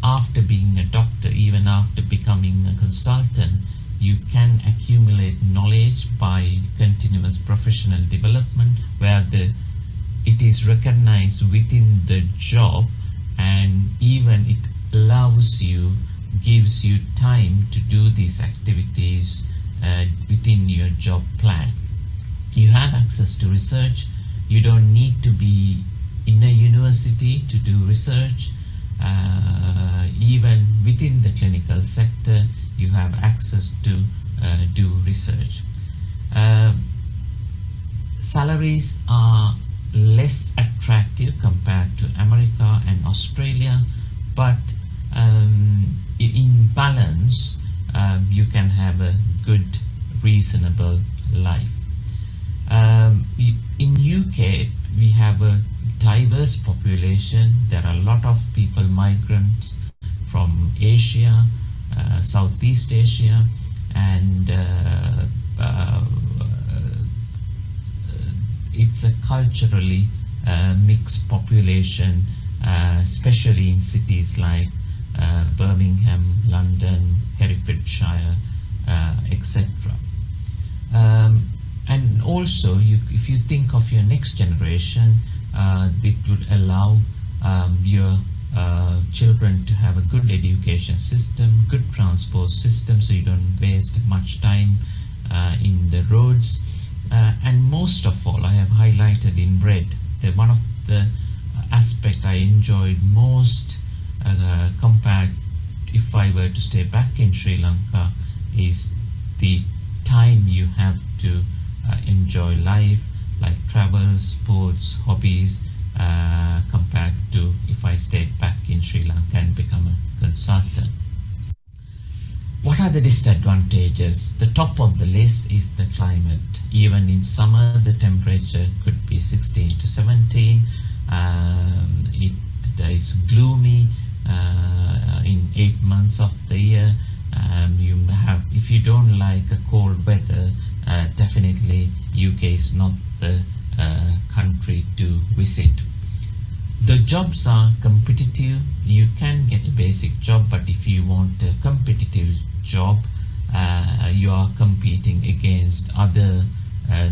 After being a doctor, even after becoming a consultant, you can accumulate knowledge by continuous professional development, where it is recognized within the job, and even it allows you, gives you time to do these activities within your job plan. You have access to research. You don't need to be in a university to do research. Even within the clinical sector, you have access to do research. Salaries are less attractive compared to America and Australia, but in balance, you can have a good, reasonable life. In UK, we have a diverse population. There are a lot of people, migrants from Asia, Southeast Asia, and it's a culturally mixed population, especially in cities like Birmingham, London, Herefordshire, etc. And also, if you think of your next generation, it would allow your children to have a good education system, good transport system, so you don't waste much time in the roads. And most of all, I have highlighted in red, one of the aspect I enjoyed most compared if I were to stay back in Sri Lanka is the time you have to enjoy life, like travel, sports, hobbies, compared to if I stayed back in Sri Lanka and become a consultant. What are the disadvantages? The top of the list is the climate. Even in summer, the temperature could be 16 to 17. It is gloomy in 8 months of the year. If you don't like a cold weather, definitely UK is not the country to visit. The jobs are competitive. You can get a basic job, but if you want a competitive job, you are competing against against other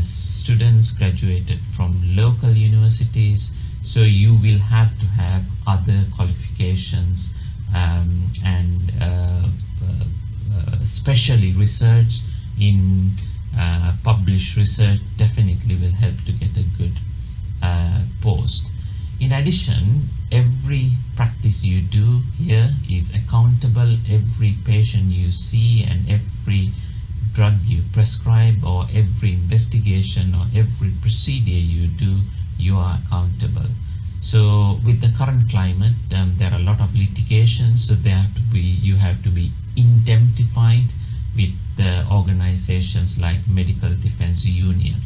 students graduated from local universities. So you will have to have other qualifications and especially research in published research definitely will help to get a good post. In addition, every practice you do here is accountable. Every patient you see and every drug you prescribe or every investigation or every procedure you do, you are accountable. So with the current climate, there are a lot of litigations, so you have to be indemnified with the organizations like Medical Defense Union.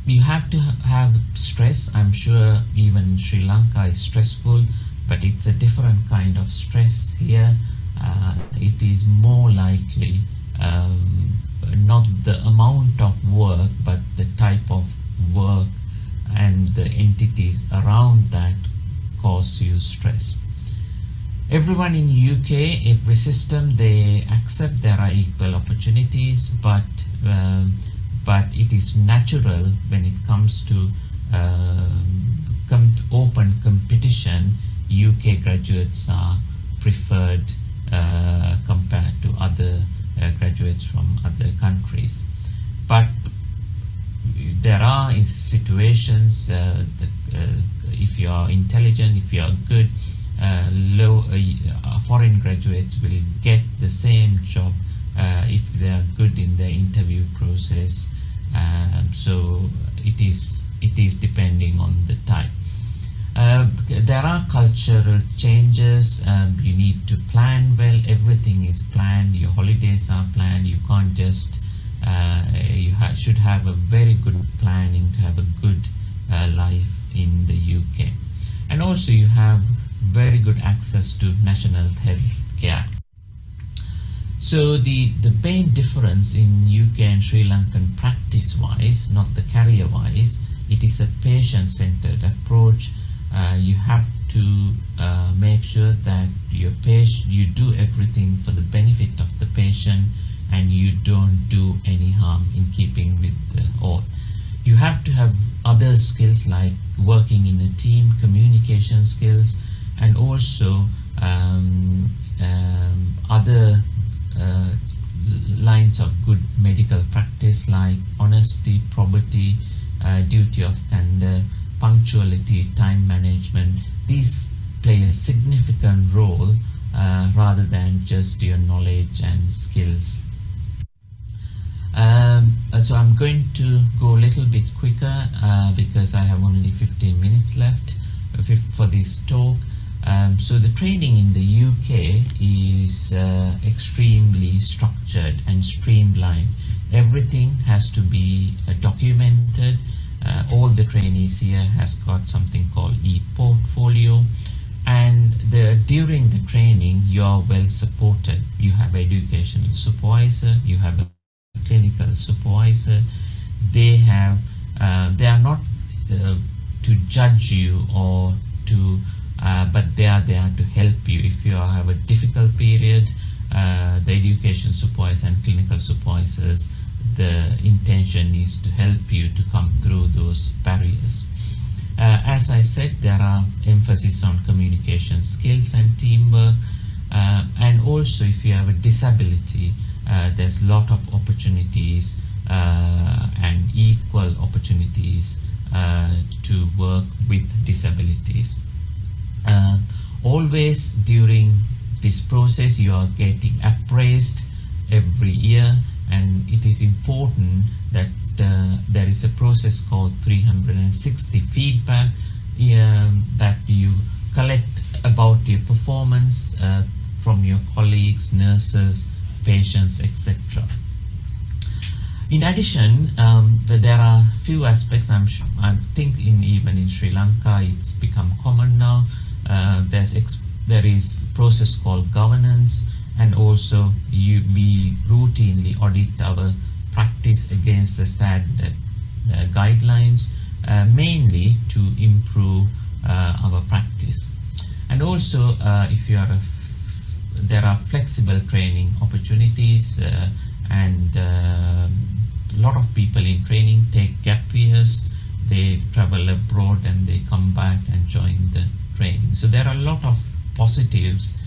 You have to have stress. I'm sure even Sri Lanka is stressful, but it's a different kind of stress here. It is more likely not the amount of work, but the type of work and the entities around that cause you stress. Everyone in UK, every system, they accept there are equal opportunities, but it is natural when it comes to open competition, UK graduates are preferred compared to other graduates from other countries. But there are situations if you are intelligent, if you are good, foreign graduates will get the same job if they are good in the interview process. So it is depending on the type. There are cultural changes. You need to plan well. Everything is planned. Your holidays are planned. You can't just you should have a very good planning to have a good life in the UK. And also you have very good access to national health care. So the main difference in UK and Sri Lankan practice-wise, not the career-wise, it is a patient-centered approach. You have to make sure that you do everything for the benefit of the patient and you don't do any harm in keeping with the oath. You have to have other skills like working in a team, communication skills, and also other lines of good medical practice like honesty, probity, duty of candor, punctuality, time management. These play a significant role rather than just your knowledge and skills. So I'm going to go a little bit quicker because I have only 15 minutes left for this talk. So the training in the UK is extremely structured and streamlined. Everything has to be documented. All the trainees here has got something called e-portfolio, and during the training you are well supported. You have educational supervisor, you have a clinical supervisor. They are not to judge you or to but they are there to help you. If you have a difficult period, the education supervisor and clinical supervisors, the intention is to help you to come through those barriers. As I said, there are emphasis on communication skills and teamwork, and also if you have a disability, there's a lot of opportunities and equal opportunities to work with disabilities. Always during this process you are getting appraised every year, and it is important that there is a process called 360 feedback that you collect about your performance from your colleagues, nurses, patients, etc. In addition, there are few aspects. I think even in Sri Lanka it's become common now. There is process called governance, and also we routinely audit our practice against the standard guidelines, mainly to improve our practice. And also if you are there are flexible training opportunities, and lot of people in training take gap years, they travel abroad and they come back and join the training. So there are a lot of positives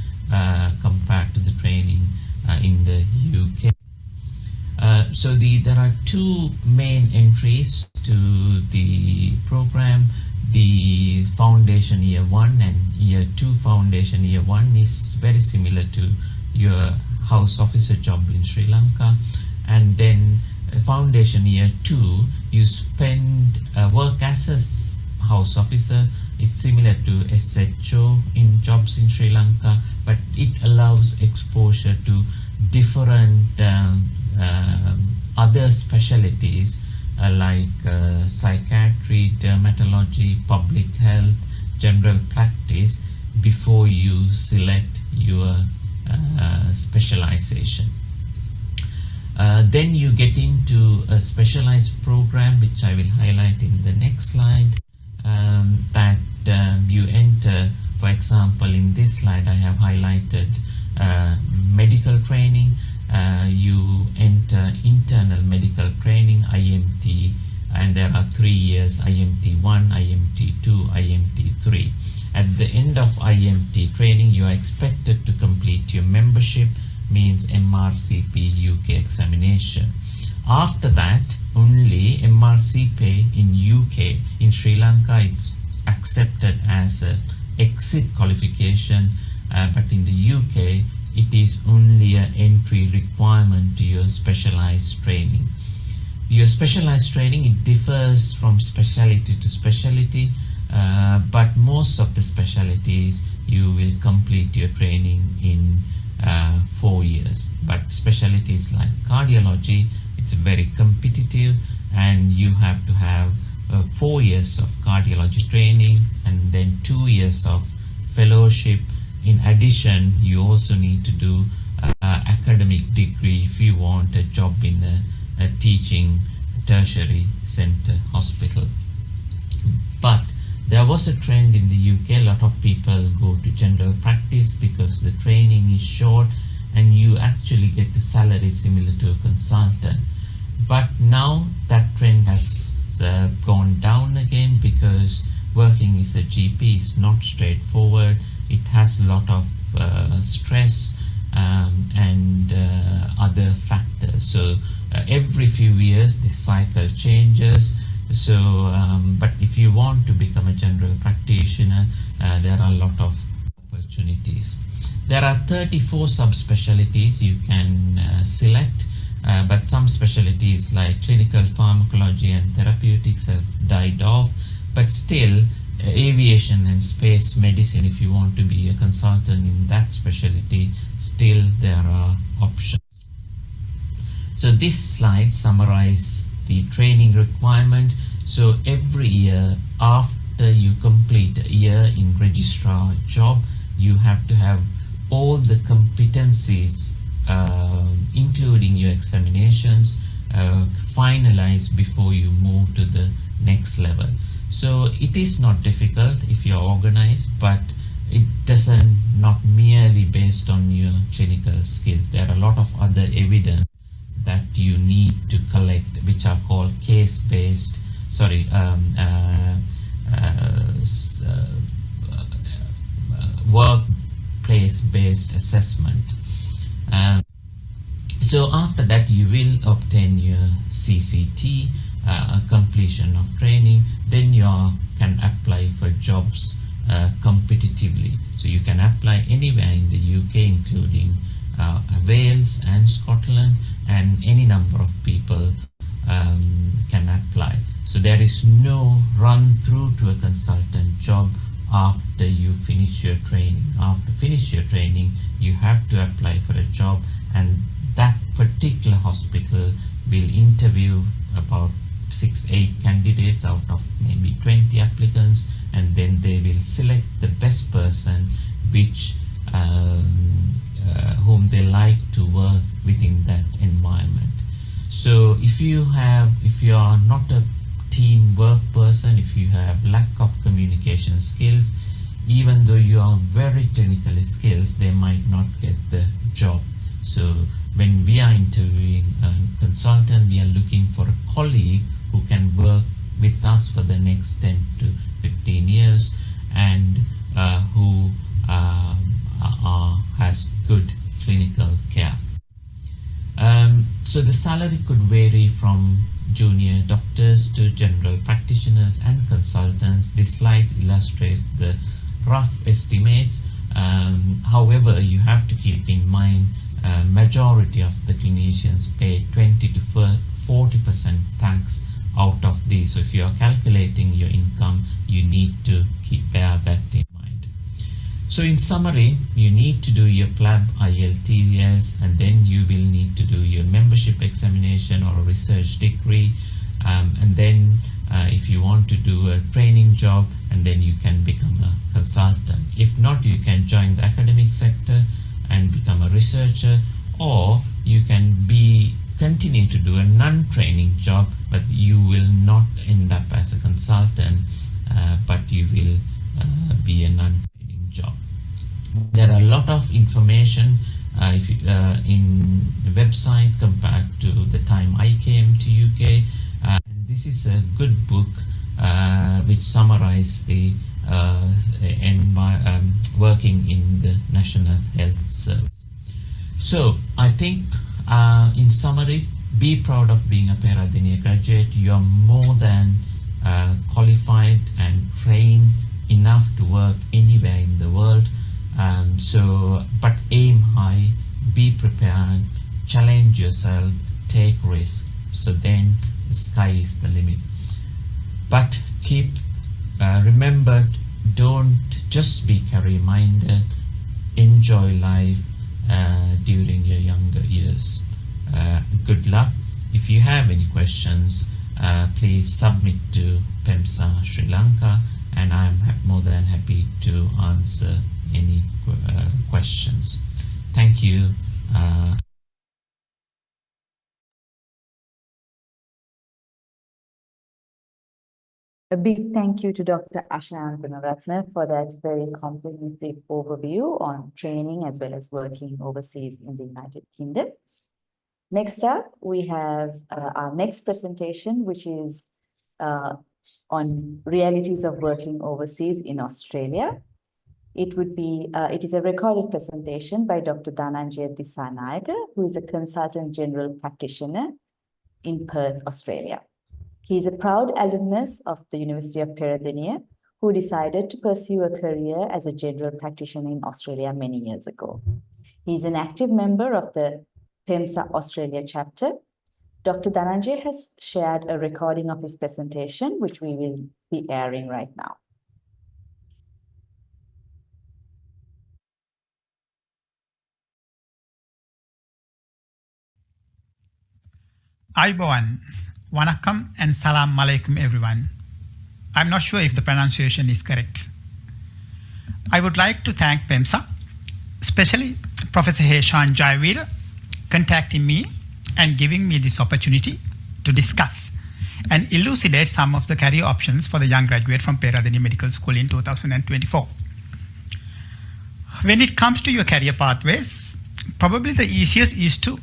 compared to the training in the UK. So there are two main entries to the program. The foundation year 1 and year 2 foundation year 1 is very similar to your house officer job in Sri Lanka. And then foundation year 2, you spend work as a house officer. It's similar to SHO in jobs in Sri Lanka, but it allows exposure to different other specialties like psychiatry, dermatology, public health, general practice before you select your specialization. Then you get into a specialized program, which I will highlight in the next slide, that you enter. For example, in this slide I have highlighted medical training. You enter internal medical training, IMT, and there are 3 years, IMT 1, IMT 2, IMT 3. At the end of IMT training, you are expected to complete your membership, means MRCP UK examination. After that, only MRCP in UK, in Sri Lanka, it's accepted as a exit qualification, but in the UK, it is only an entry requirement to your specialized training. Your specialized training, it differs from specialty to specialty, but most of the specialties you will complete your training in 4 years. But specialties like cardiology, it's very competitive, and you have to have 4 years of cardiology training and then 2 years of fellowship. In addition, you also need to do academic degree if you want a job in a teaching tertiary center hospital. But there was a trend in the UK, a lot of people go to general practice because the training is short and you actually get the salary similar to a consultant. But now that trend has gone down again, because working as a GP is not straightforward. It has a lot of stress and other factors. So every few years this cycle changes. So but if you want to become a general practitioner, there are a lot of opportunities. There are 34 subspecialties you can select, but some specialties like clinical pharmacology and therapeutics have died off, but still aviation and space medicine, if you want to be a consultant in that specialty, still there are options. So this slide summarizes the training requirement. So every year after you complete a year in registrar job, you have to have all the competencies, including your examinations, finalized before you move to the next level. So it is not difficult if you're organized, but it doesn't not merely based on your clinical skills. There are a lot of other evidence that you need to collect, which are called case-based, workplace-based assessment. So after that, you will obtain your CCT, completion of training. Then you can apply for jobs competitively. So you can apply anywhere in the UK, including Wales and Scotland, and any number of people can apply. So there is no run through to a consultant job after you finish your training. After finish your training, you have to apply for a job, and that particular hospital will interview about 6-8 candidates out of maybe 20 applicants, and then they will select the best person which whom they like to work within that environment. So if you are not a teamwork person, if you have lack of communication skills, even though you are very clinically skilled, they might not get the job. So when we are interviewing a consultant, we are looking for a colleague who can work with us for the next 10 to 15 years and who has good clinical care. So the salary could vary from junior doctors to general practitioners and consultants. This slide illustrates the rough estimates. However, you have to keep in mind majority of the clinicians pay 20 to 40% tax out of these. So if you are calculating your income, you need to bear that in mind. So in summary, you need to do your PLAB IELTS, and then you will need to do your membership examination or a research degree, and then if you want to do a training job, and then you can become a consultant. If not, you can join the academic sector and become a researcher, or you can continue to do a non-training job, but you will not end up as a consultant, but you will be a non-training job. There are a lot of information in the website compared to the time I came to UK. And this is a good book which summarizes the working in the National Health Service. So I think in summary, be proud of being a Paediatrics graduate. You are more than qualified and trained enough to work anywhere in the world. But aim high, be prepared, challenge yourself, take risks. So then the sky is the limit. But remember, don't just be career-minded, enjoy life during your younger years. Good luck. If you have any questions, please submit to PeMSAA Sri Lanka, and I'm more than happy to answer any questions. Thank you. A big thank you to Dr. Ashan Gunaratne for that very comprehensive overview on training as well as working overseas in the United Kingdom. Next up, we have our next presentation, which is on realities of working overseas in Australia. It is a recorded presentation by Dr. Dhananjaya Dissanayake, who is a consultant general practitioner in Perth, Australia. He is a proud alumnus of the University of Peradeniya, who decided to pursue a career as a general practitioner in Australia many years ago. He is an active member of the PeMSAA Australia chapter. Dr. Dhananjaya has shared a recording of his presentation, which we will be airing right now. Ayubowan, Wanakam and Salam Alaikum everyone. I'm not sure if the pronunciation is correct. I would like to thank PeMSAA, especially Professor Heshan Jayavira, contacting me and giving me this opportunity to discuss and elucidate some of the career options for the young graduate from Peradeniya Medical School in 2024. When it comes to your career pathways, probably the easiest is to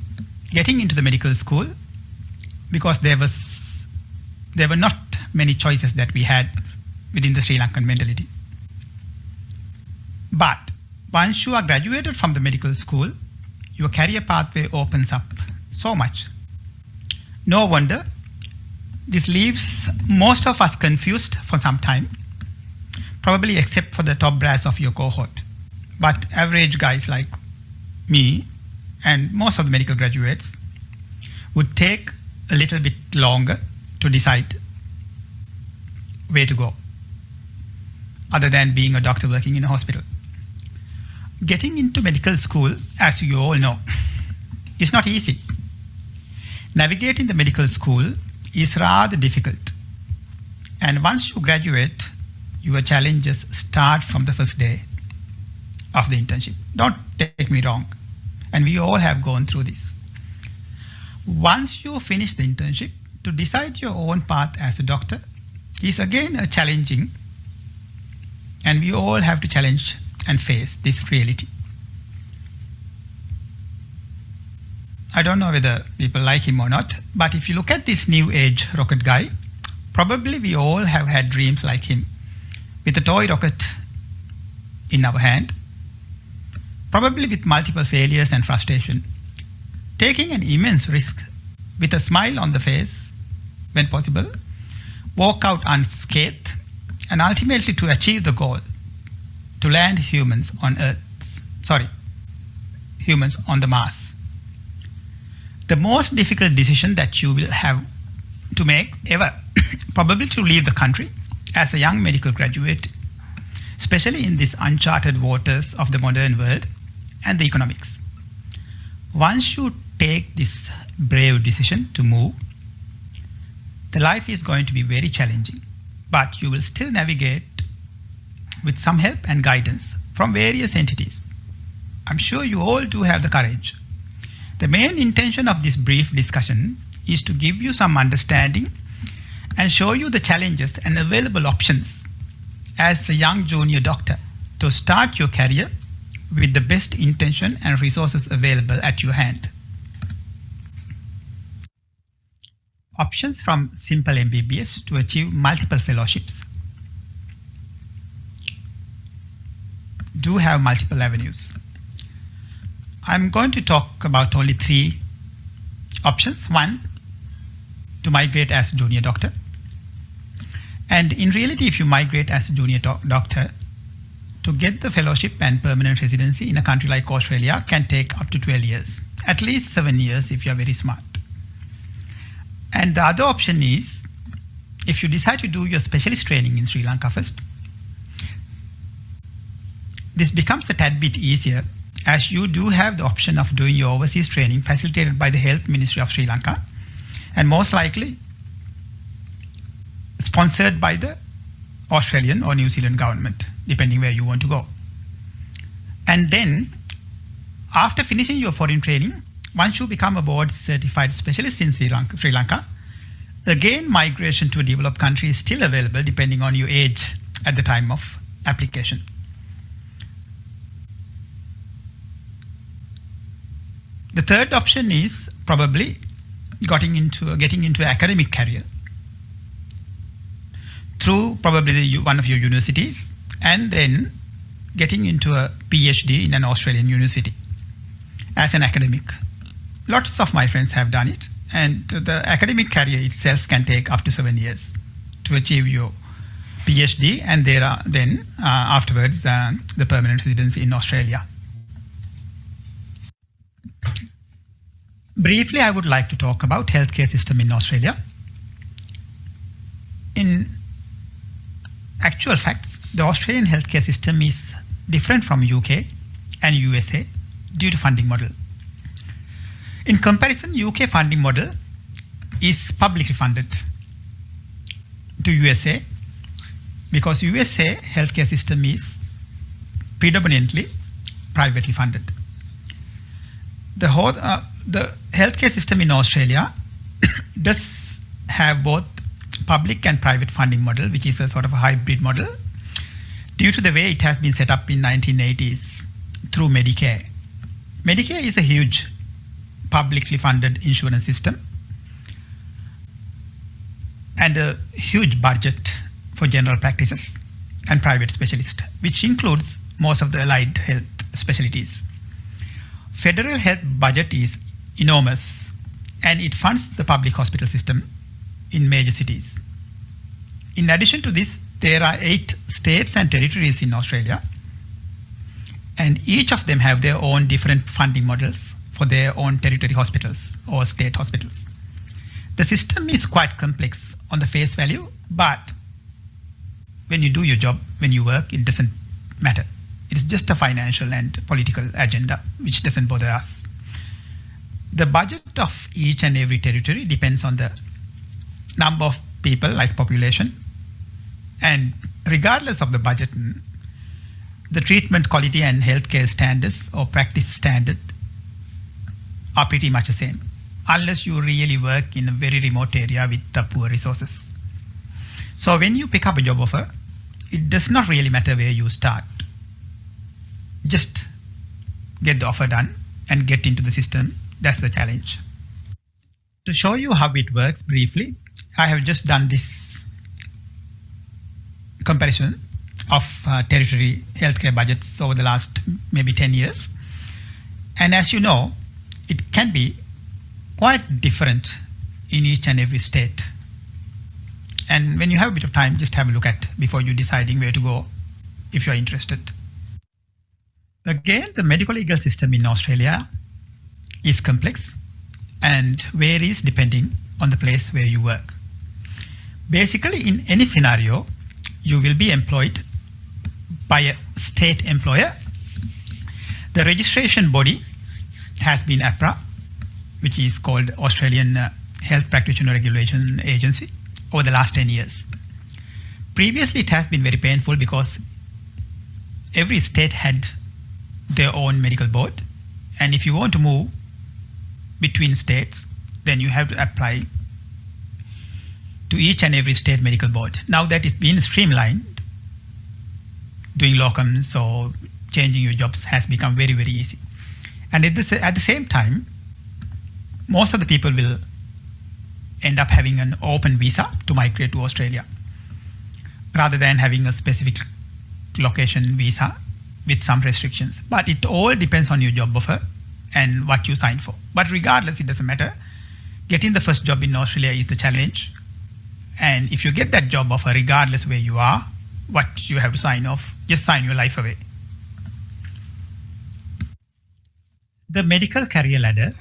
getting into the medical school, because there were not many choices that we had within the Sri Lankan mentality. But once you are graduated from the medical school, your career pathway opens up so much. No wonder this leaves most of us confused for some time, probably except for the top brass of your cohort. But average guys like me and most of the medical graduates would take a little bit longer to decide where to go, other than being a doctor working in a hospital. Getting into medical school, as you all know, is not easy. Navigating the medical school is rather difficult. And once you graduate, your challenges start from the first day of the internship. Don't take me wrong. And we all have gone through this. Once you finish the internship, to decide your own path as a doctor is again a challenging, and we all have to challenge and face this reality. I don't know whether people like him or not, but if you look at this new age rocket guy, probably we all have had dreams like him, with a toy rocket in our hand, probably with multiple failures and frustration, taking an immense risk with a smile on the face when possible, walk out unscathed, and ultimately to achieve the goal, to land humans on the Mars. The most difficult decision that you will have to make ever, probably to leave the country as a young medical graduate, especially in these uncharted waters of the modern world and the economics. Once you take this brave decision to move, the life is going to be very challenging, but you will still navigate with some help and guidance from various entities. I'm sure you all do have the courage. The main intention of this brief discussion is to give you some understanding and show you the challenges and available options as a young junior doctor to start your career with the best intention and resources available at your hand. Options from simple MBBS to achieve multiple fellowships do have multiple avenues. I'm going to talk about only 3 options. 1, to migrate as a junior doctor. And in reality, if you migrate as a junior doctor, to get the fellowship and permanent residency in a country like Australia can take up to 12 years, at least 7 years if you are very smart. And the other option is, if you decide to do your specialist training in Sri Lanka first, this becomes a tad bit easier as you do have the option of doing your overseas training facilitated by the Health Ministry of Sri Lanka, and most likely sponsored by the Australian or New Zealand government, depending where you want to go. And then, after finishing your foreign training, once you become a board certified specialist in Sri Lanka, again migration to a developed country is still available depending on your age at the time of application. The third option is probably getting into an academic career through probably one of your universities, and then getting into a PhD in an Australian university as an academic. Lots of my friends have done it, and the academic career itself can take up to 7 years to achieve your PhD, and then afterwards the permanent residency in Australia. Briefly, I would like to talk about healthcare system in Australia. In actual facts, the Australian healthcare system is different from UK and USA due to funding model. In comparison, UK funding model is publicly funded to USA, because USA healthcare system is predominantly privately funded. The healthcare system in Australia does have both public and private funding model, which is a sort of a hybrid model, due to the way it has been set up in 1980s through Medicare. Medicare is a huge publicly funded insurance system and a huge budget for general practices and private specialists, which includes most of the allied health specialties. Federal health budget is enormous, and it funds the public hospital system in major cities. In addition to this, there are 8 states and territories in Australia, and each of them have their own different funding models for their own territory hospitals or state hospitals. The system is quite complex on the face value, but when you do your job, when you work, it doesn't matter. It's just a financial and political agenda which doesn't bother us. The budget of each and every territory depends on the number of people, like population, and regardless of the budget, the treatment quality and healthcare standards or practice standard are pretty much the same, unless you really work in a very remote area with the poor resources. So when you pick up a job offer, it does not really matter where you start. Just get the offer done and get into the system That's the challenge. To show you how it works briefly, I have just done this comparison of territory healthcare budgets over the last maybe 10 years. And as you know, it can be quite different in each and every state. And when you have a bit of time, just have a look at before you deciding where to go if you're interested. Again, the medical legal system in Australia is complex and varies depending on the place where you work. Basically, in any scenario, you will be employed by a state employer. The registration body has been APRA, which is called Australian Health Practitioner Regulation Agency, over the last 10 years. Previously, it has been very painful because every state had their own medical board, and if you want to move between states, then you have to apply to each and every state medical board. Now that is being streamlined, doing locums or changing your jobs has become very, very easy. And at the same time, most of the people will end up having an open visa to migrate to Australia rather than having a specific location visa with some restrictions. But it all depends on your job offer and what you sign for. But regardless, it doesn't matter. Getting the first job in Australia is the challenge. And if you get that job offer, regardless where you are, what you have to sign off, just sign your life away. The medical career ladder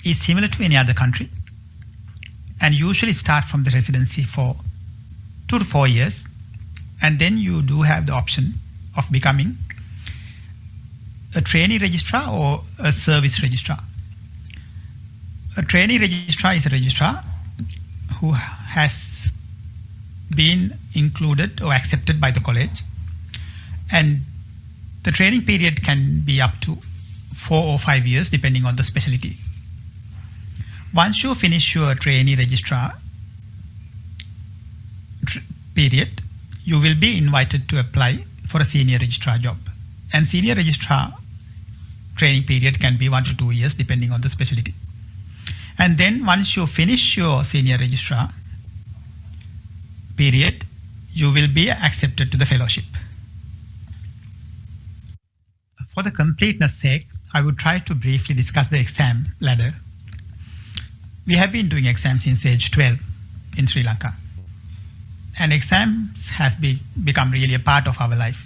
is similar to any other country and usually start from the residency for 2 to 4 years, and then you do have the option of becoming a trainee registrar or a service registrar. A trainee registrar is a registrar who has been included or accepted by the college, and the training period can be up to 4 or 5 years depending on the specialty. Once you finish your trainee registrar period, you will be invited to apply for a senior registrar job. And senior registrar training period can be 1 to 2 years depending on the specialty. And then once you finish your senior registrar period, you will be accepted to the fellowship. For the completeness sake, I would try to briefly discuss the exam ladder. We have been doing exams since age 12 in Sri Lanka. And exams has become really a part of our life.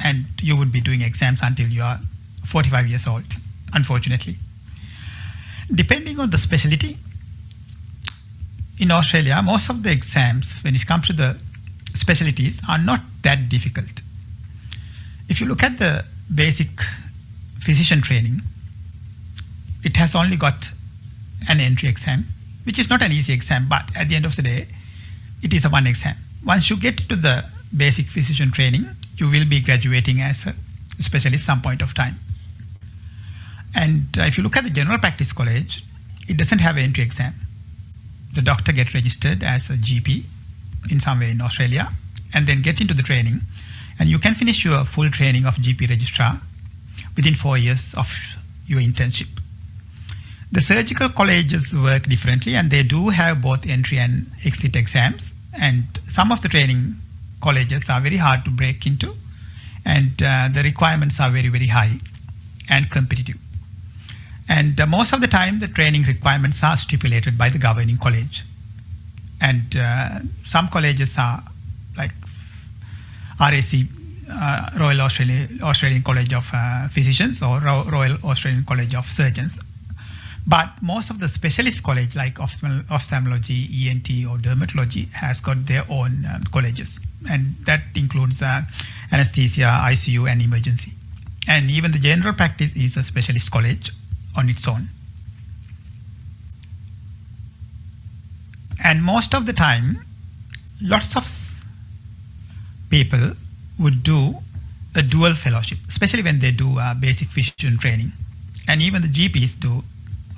And you would be doing exams until you are 45 years old, unfortunately. Depending on the specialty, in Australia, most of the exams, when it comes to the specialties, are not that difficult. If you look at the basic physician training, it has only got an entry exam, which is not an easy exam, but at the end of the day, it is a one exam. Once you get to the basic physician training, you will be graduating as a specialist some point of time. And if you look at the general practice college, it doesn't have an entry exam. The doctor gets registered as a GP in somewhere in Australia and then get into the training, and you can finish your full training of GP registrar within 4 years of your internship. The surgical colleges work differently, and they do have both entry and exit exams, and some of the training colleges are very hard to break into, and the requirements are very, very high and competitive. And most of the time, the training requirements are stipulated by the governing college. And some colleges are like RAC, Royal Australian College of Physicians, or Royal Australian College of Surgeons. But most of the specialist college like ophthalmology, ENT or dermatology has got their own colleges. And that includes anesthesia, ICU and emergency. And even the general practice is a specialist college on its own. And most of the time, lots of people would do a dual fellowship, especially when they do basic physician training. And even the GPs do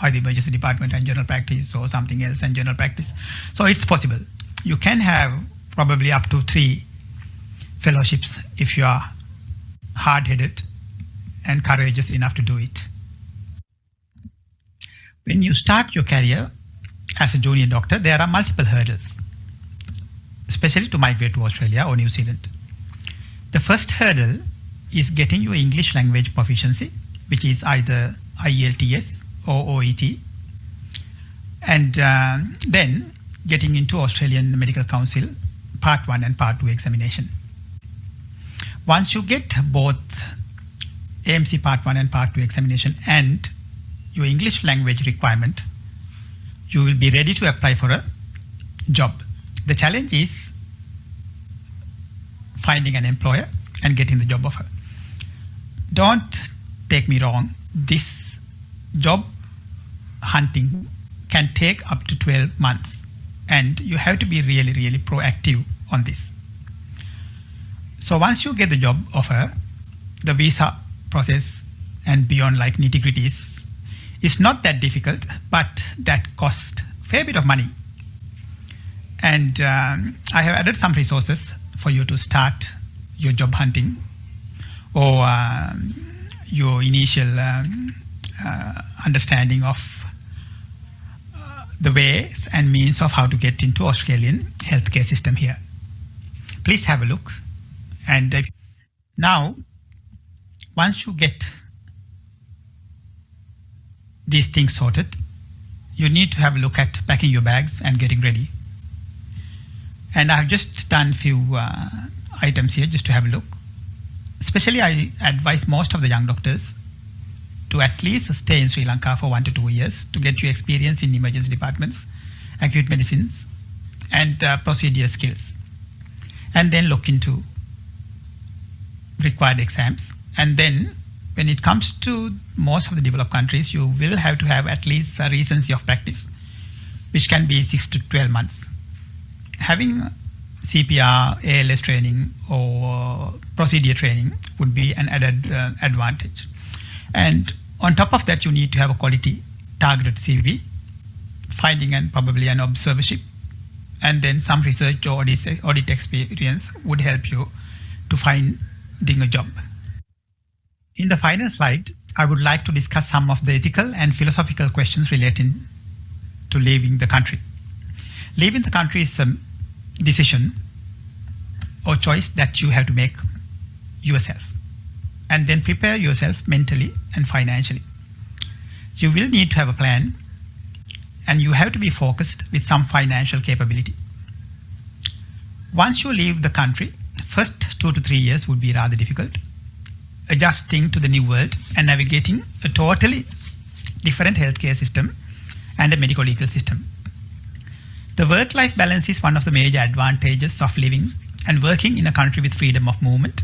either emergency department and general practice or something else and general practice. So it's possible. You can have probably up to 3 fellowships if you are hard-headed and courageous enough to do it. when you start your career as a junior doctor, there are multiple hurdles, especially to migrate to Australia or New Zealand. The first hurdle is getting your English language proficiency, which is either IELTS or OET, and then getting into Australian Medical Council Part 1 and Part 2 examination. Once you get both AMC Part 1 and Part 2 examination and your English language requirement, you will be ready to apply for a job. The challenge is finding an employer and getting the job offer. Don't take me wrong, this job hunting can take up to 12 months and you have to be really, really proactive on this. So once you get the job offer, the visa process and beyond, like nitty-gritties, is not that difficult, but that costs a fair bit of money. And I have added some resources for you to start your job hunting or your initial understanding of the ways and means of how to get into Australian healthcare system here. Please have a look. And now, once you get these things sorted, you need to have a look at packing your bags and getting ready. And I've just done a few items here just to have a look. Especially, I advise most of the young doctors to at least stay in Sri Lanka for 1 to 2 years to get your experience in emergency departments, acute medicines, and procedure skills. And then look into required exams. And then when it comes to most of the developed countries, you will have to have at least a recency of practice, which can be 6 to 12 months. Having CPR, ALS training, or procedure training would be an added advantage. And on top of that, you need to have a quality targeted CV, finding and probably an observership, and then some research or audit experience would help you to finding a job. In the final slide, I would like to discuss some of the ethical and philosophical questions relating to leaving the country. Leaving the country is a decision or choice that you have to make yourself, and then prepare yourself mentally and financially. You will need to have a plan, and you have to be focused with some financial capability. Once you leave the country, first 2 to 3 years would be rather difficult, adjusting to the new world and navigating a totally different healthcare system and a medical legal system. The work-life balance is one of the major advantages of living and working in a country with freedom of movement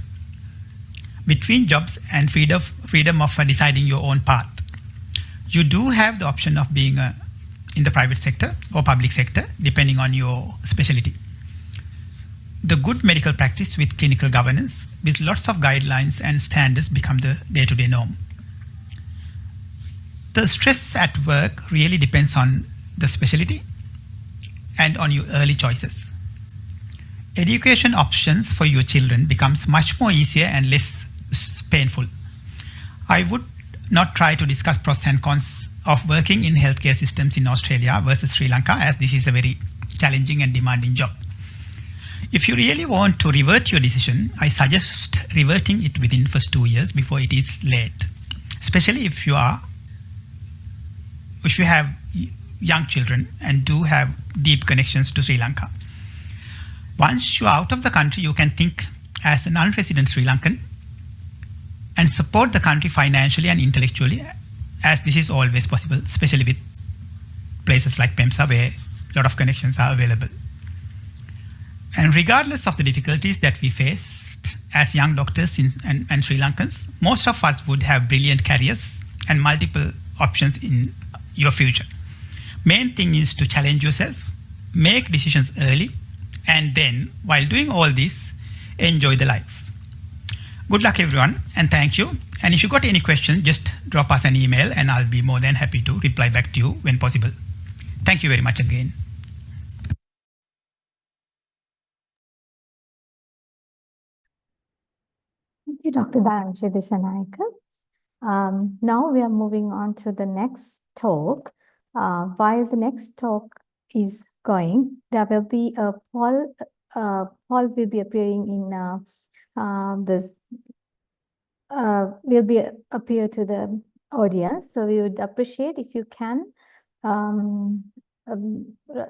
between jobs and freedom of deciding your own path. You do have the option of being in the private sector or public sector, depending on your specialty. The good medical practice with clinical governance, with lots of guidelines and standards, become the day-to-day norm. The stress at work really depends on the specialty and on your early choices. Education options for your children becomes much more easier and less painful. I would not try to discuss pros and cons of working in healthcare systems in Australia versus Sri Lanka, as this is a very challenging and demanding job. If you really want to revert your decision, I suggest reverting it within the first 2 years before it is late, especially if you have young children and do have deep connections to Sri Lanka. Once you are out of the country, you can think as a non-resident Sri Lankan and support the country financially and intellectually, as this is always possible, especially with places like PeMSAA where a lot of connections are available. And regardless of the difficulties that we faced as young doctors and Sri Lankans, most of us would have brilliant careers and multiple options in your future. Main thing is to challenge yourself, make decisions early, and then while doing all this, enjoy the life. Good luck everyone, and thank you. And if you got any questions, just drop us an email and I'll be more than happy to reply back to you when possible. Thank you very much again. Thank you, Dr. Dhananjay Dissanayake. Now we are moving on to the next talk, While the next talk is going, there will be a poll. Poll will be appearing in this. Will be appear to the audience. So we would appreciate if you can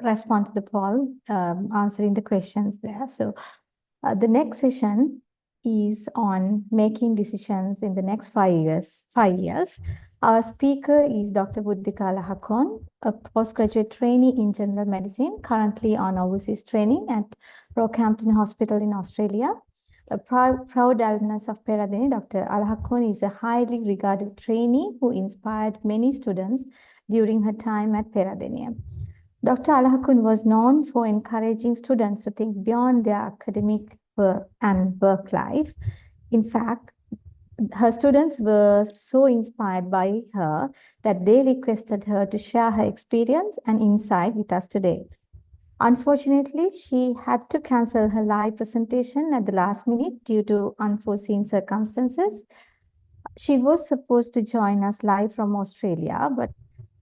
respond to the poll, answering the questions there. So the next session is on making decisions in the next 5 years. Our speaker is Dr. Buddhika Alahakon, a postgraduate trainee in general medicine, currently on overseas training at Rockhampton Hospital in Australia. A proud alumnus of Peradeniya, Dr. Alahakon is a highly regarded trainee who inspired many students during her time at Peradeniya. Dr. Alahakon was known for encouraging students to think beyond their academic and work life. In fact, her students were so inspired by her that they requested her to share her experience and insight with us today. Unfortunately, she had to cancel her live presentation at the last minute due to unforeseen circumstances. She was supposed to join us live from Australia, but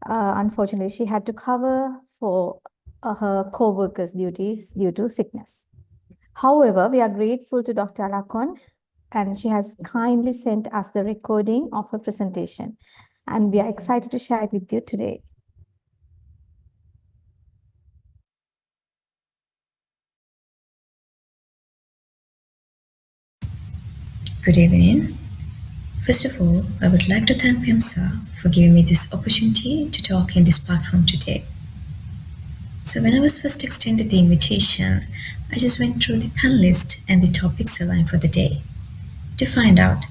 unfortunately, she had to cover for her co-workers' duties due to sickness. However, we are grateful to Dr. Alahakon, and she has kindly sent us the recording of her presentation, and we are excited to share it with you today. Good evening. First of all, I would like to thank PeMSAA for giving me this opportunity to talk in this platform today. So when I was first extended the invitation, I just went through the panelists and the topics aligned for the day to find out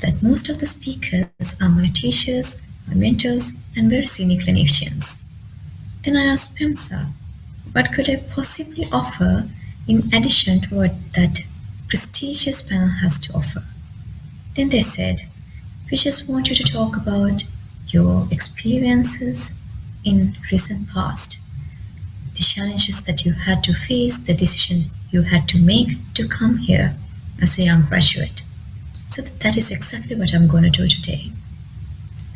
that most of the speakers are my teachers, my mentors, and very senior clinicians. Then I asked PeMSAA, what could I possibly offer in addition to what that prestigious panel has to offer? Then they said, we just want you to talk about your experiences in recent past, the challenges that you had to face, the decision you had to make to come here as a young graduate. So that is exactly what I'm going to do today.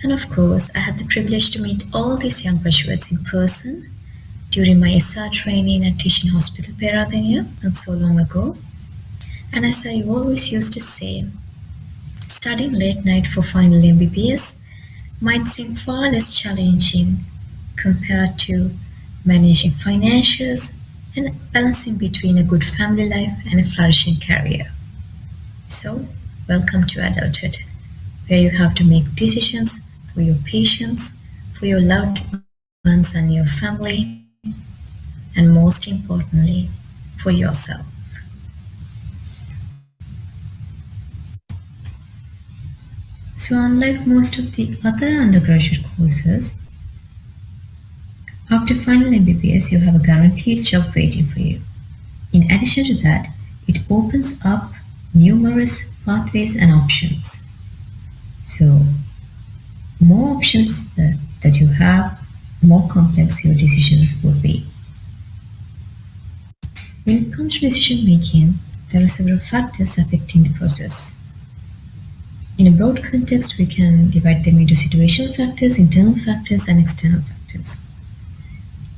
And of course, I had the privilege to meet all these young graduates in person during my SR training at Teaching Hospital Peradeniya not so long ago. And as I always used to say, studying late night for final MBBS might seem far less challenging compared to managing financials and balancing between a good family life and a flourishing career. So, welcome to adulthood, where you have to make decisions for your patients, for your loved ones and your family, and most importantly, for yourself. So unlike most of the other undergraduate courses, after final MBBS, you have a guaranteed job waiting for you. In addition to that, it opens up numerous pathways and options. So more options that you have, more complex your decisions will be. When it comes to decision making, there are several factors affecting the process. In a broad context, we can divide them into situational factors, internal factors, and external factors.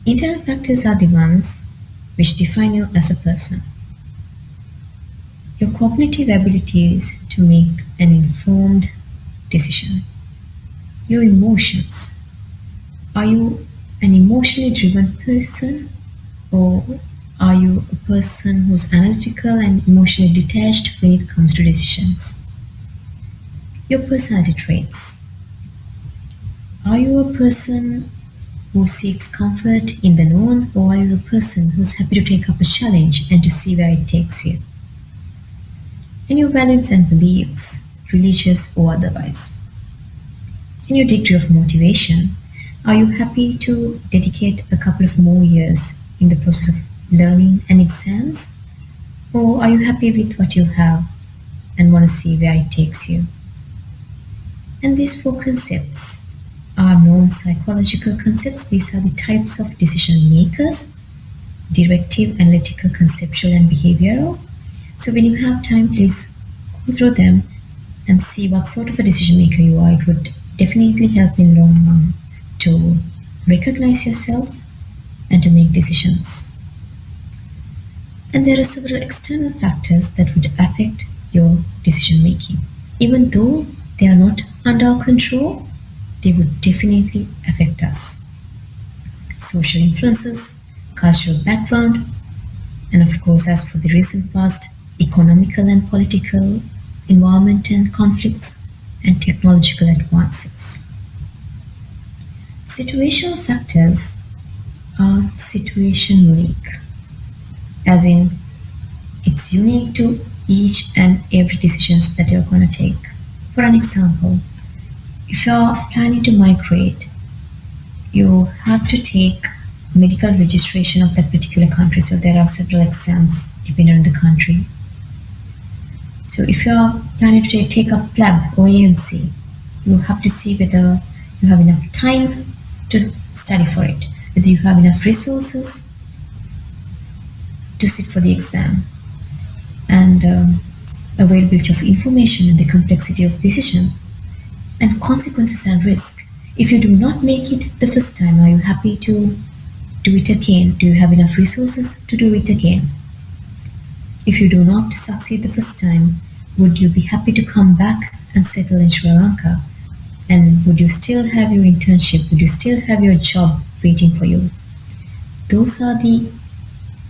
Internal factors are the ones which define you as a person. Your cognitive abilities to make an informed decision. Your emotions. Are you an emotionally driven person, or are you a person who's analytical and emotionally detached when it comes to decisions? Your personality traits. Are you a person who seeks comfort in the known, or are you a person who's happy to take up a challenge and to see where it takes you? And your values and beliefs, religious or otherwise. And your degree of motivation. Are you happy to dedicate a couple of more years in the process of learning and exams? Or are you happy with what you have and want to see where it takes you? And these four concepts are known psychological concepts. These are the types of decision makers: directive, analytical, conceptual, and behavioral. So when you have time, please go through them and see what sort of a decision maker you are. It would definitely help in the long run to recognize yourself, and to make decisions. And there are several external factors that would affect your decision making. Even though they are not under our control, they would definitely affect us. Social influences, cultural background, and of course, as for the recent past, economical and political environment and conflicts, and technological advances. Situational factors are situation unique, as in it's unique to each and every decisions that you're going to take. For an example, if you're planning to migrate, you have to take medical registration of that particular country. So there are several exams depending on the country. So if you're planning to take up PLAB or AMC, you have to see whether you have enough time to study for it, whether you have enough resources to sit for the exam, and availability of information and the complexity of decision, and consequences and risk. If you do not make it the first time, are you happy to do it again? Do you have enough resources to do it again? If you do not succeed the first time, would you be happy to come back and settle in Sri Lanka? And would you still have your internship? Would you still have your job waiting for you? Those are the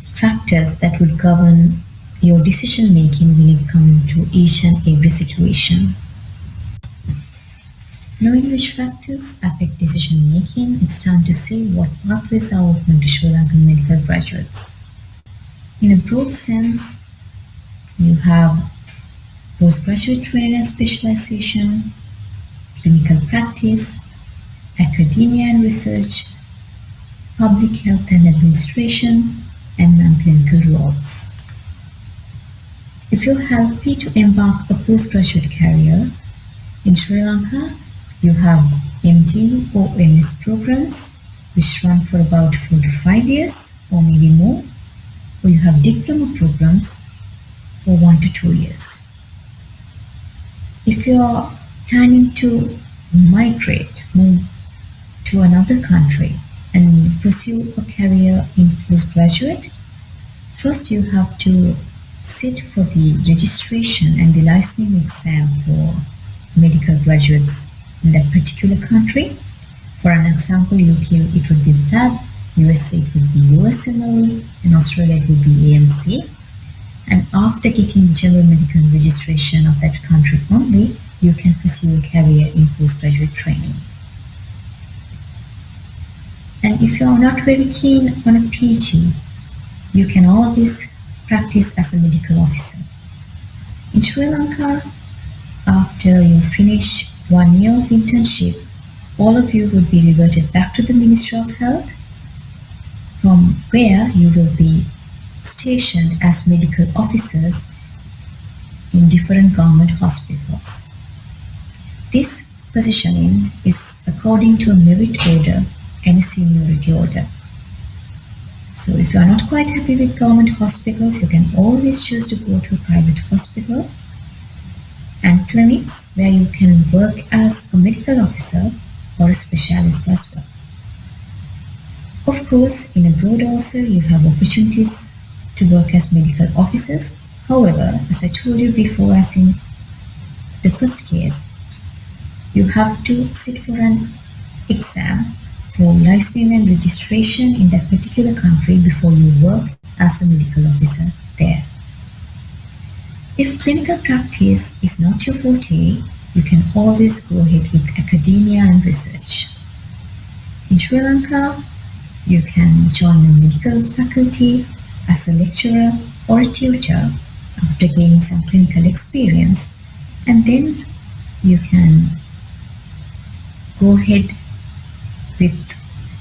factors that would govern your decision making when it comes to each and every situation. Knowing which factors affect decision making, it's time to see what pathways are open to Sri Lankan medical graduates. In a broad sense, you have postgraduate training and specialization, clinical practice, academia and research, public health and administration, and non-clinical roles. If you're happy to embark a postgraduate career in Sri Lanka, you have MD or MS programs which run for about 4 to 5 years or maybe more, or you have diploma programs for 1 to 2 years. If you're planning to migrate, move to another country and pursue a career in postgraduate, first you have to sit for the registration and the licensing exam for medical graduates in that particular country. For an example, UK it would be PLAB, USA it would be USMLE, and Australia it would be AMC. And after getting the general medical registration of that country only, you can pursue a career in postgraduate training. And if you are not very keen on a PG, you can always practice as a medical officer. In Sri Lanka, after you finish 1 year of internship, all of you would be reverted back to the Ministry of Health, from where you will be stationed as medical officers in different government hospitals. This positioning is according to a merit order and a seniority order. So if you are not quite happy with government hospitals, you can always choose to go to a private hospital and clinics where you can work as a medical officer or a specialist as well. Of course, in abroad also you have opportunities to work as medical officers. However, as I told you before, as in the first case, you have to sit for an exam for licensing and registration in that particular country before you work as a medical officer there. If clinical practice is not your forte, you can always go ahead with academia and research. In Sri Lanka, you can join a medical faculty as a lecturer or a tutor after gaining some clinical experience, and then you can go ahead with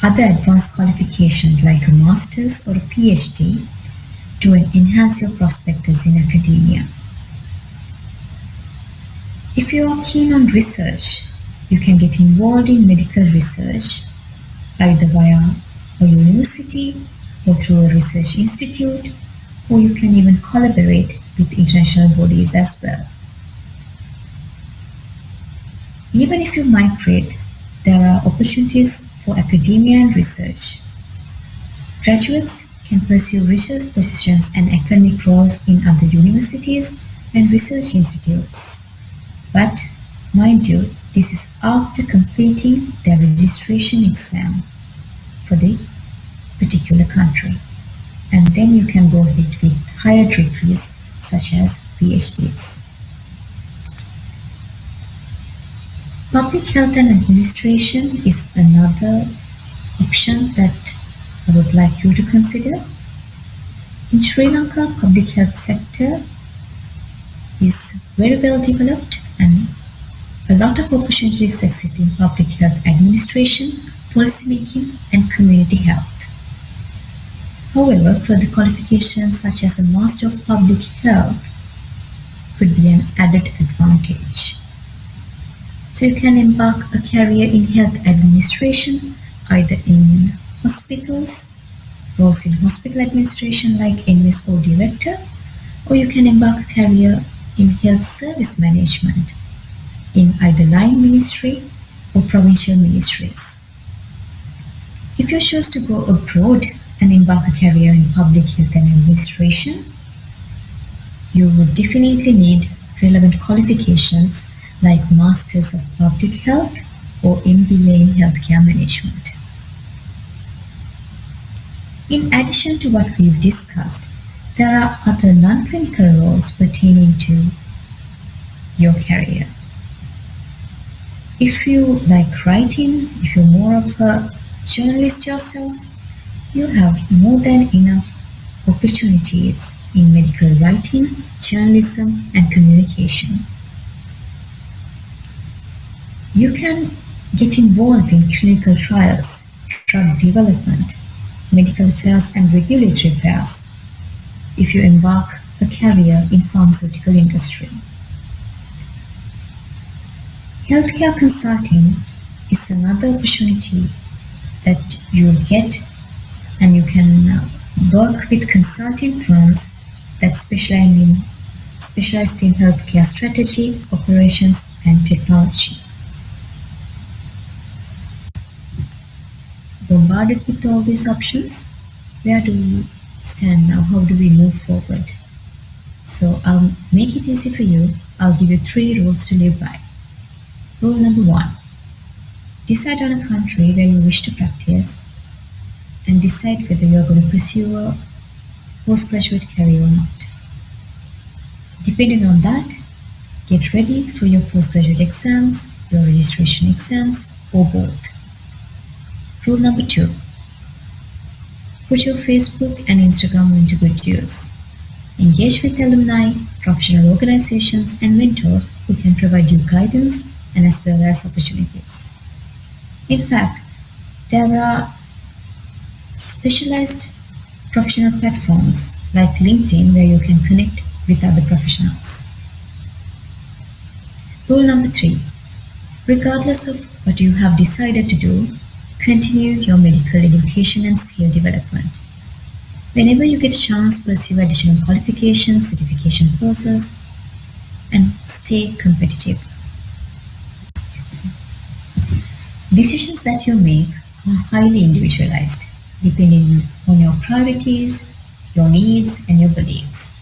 other advanced qualifications like a master's or a PhD to enhance your prospectus in academia. If you are keen on research, you can get involved in medical research either via a university or through a research institute, or you can even collaborate with international bodies as well. Even if you migrate, there are opportunities for academia and research. Graduates can pursue research positions and academic roles in other universities and research institutes. But, mind you, this is after completing their registration exam for the particular country. And then you can go ahead with higher degrees such as PhDs. Public health and administration is another option that I would like you to consider. In Sri Lanka, public health sector is very well developed and a lot of opportunities exist in public health administration, policymaking, and community health. However, further qualifications such as a Master of Public Health could be an added advantage. So you can embark a career in health administration, either in hospitals, roles in hospital administration like MSO director, or you can embark a career in health service management in either line ministry or provincial ministries. If you choose to go abroad and embark a career in public health and administration, you would definitely need relevant qualifications like Masters of Public Health or MBA in Healthcare Management. In addition to what we've discussed, there are other non-clinical roles pertaining to your career. If you like writing, if you're more of a journalist yourself, you have more than enough opportunities in medical writing, journalism, and communication. You can get involved in clinical trials, drug development, medical affairs, and regulatory affairs if you embark a career in pharmaceutical industry. Healthcare consulting is another opportunity that you'll get, and you can work with consulting firms that specialize in healthcare strategy, operations, and technology. Bombarded with all these options, where do we stand now? How do we move forward? So I'll make it easy for you. I'll give you 3 rules to live by. Rule number 1, decide on a country where you wish to practice and decide whether you're going to pursue a postgraduate career or not. Depending on that, get ready for your postgraduate exams, your registration exams, or both. Rule number 2, put your Facebook and Instagram into good use. Engage with alumni, professional organizations, and mentors who can provide you guidance and as well as opportunities. In fact, there are specialized professional platforms like LinkedIn where you can connect with other professionals. Rule number 3, regardless of what you have decided to do, continue your medical education and skill development. Whenever you get a chance, pursue additional qualifications, certification courses, and stay competitive. Decisions that you make are highly individualized, depending on your priorities, your needs, and your beliefs.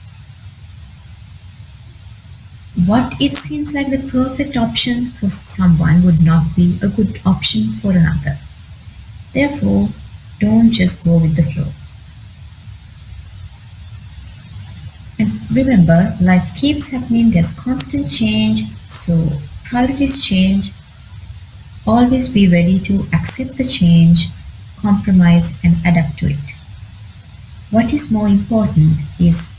What it seems like the perfect option for someone would not be a good option for another. Therefore, don't just go with the flow. And remember, life keeps happening, there's constant change, so priorities change. Always be ready to accept the change, compromise, and adapt to it. What is more important is,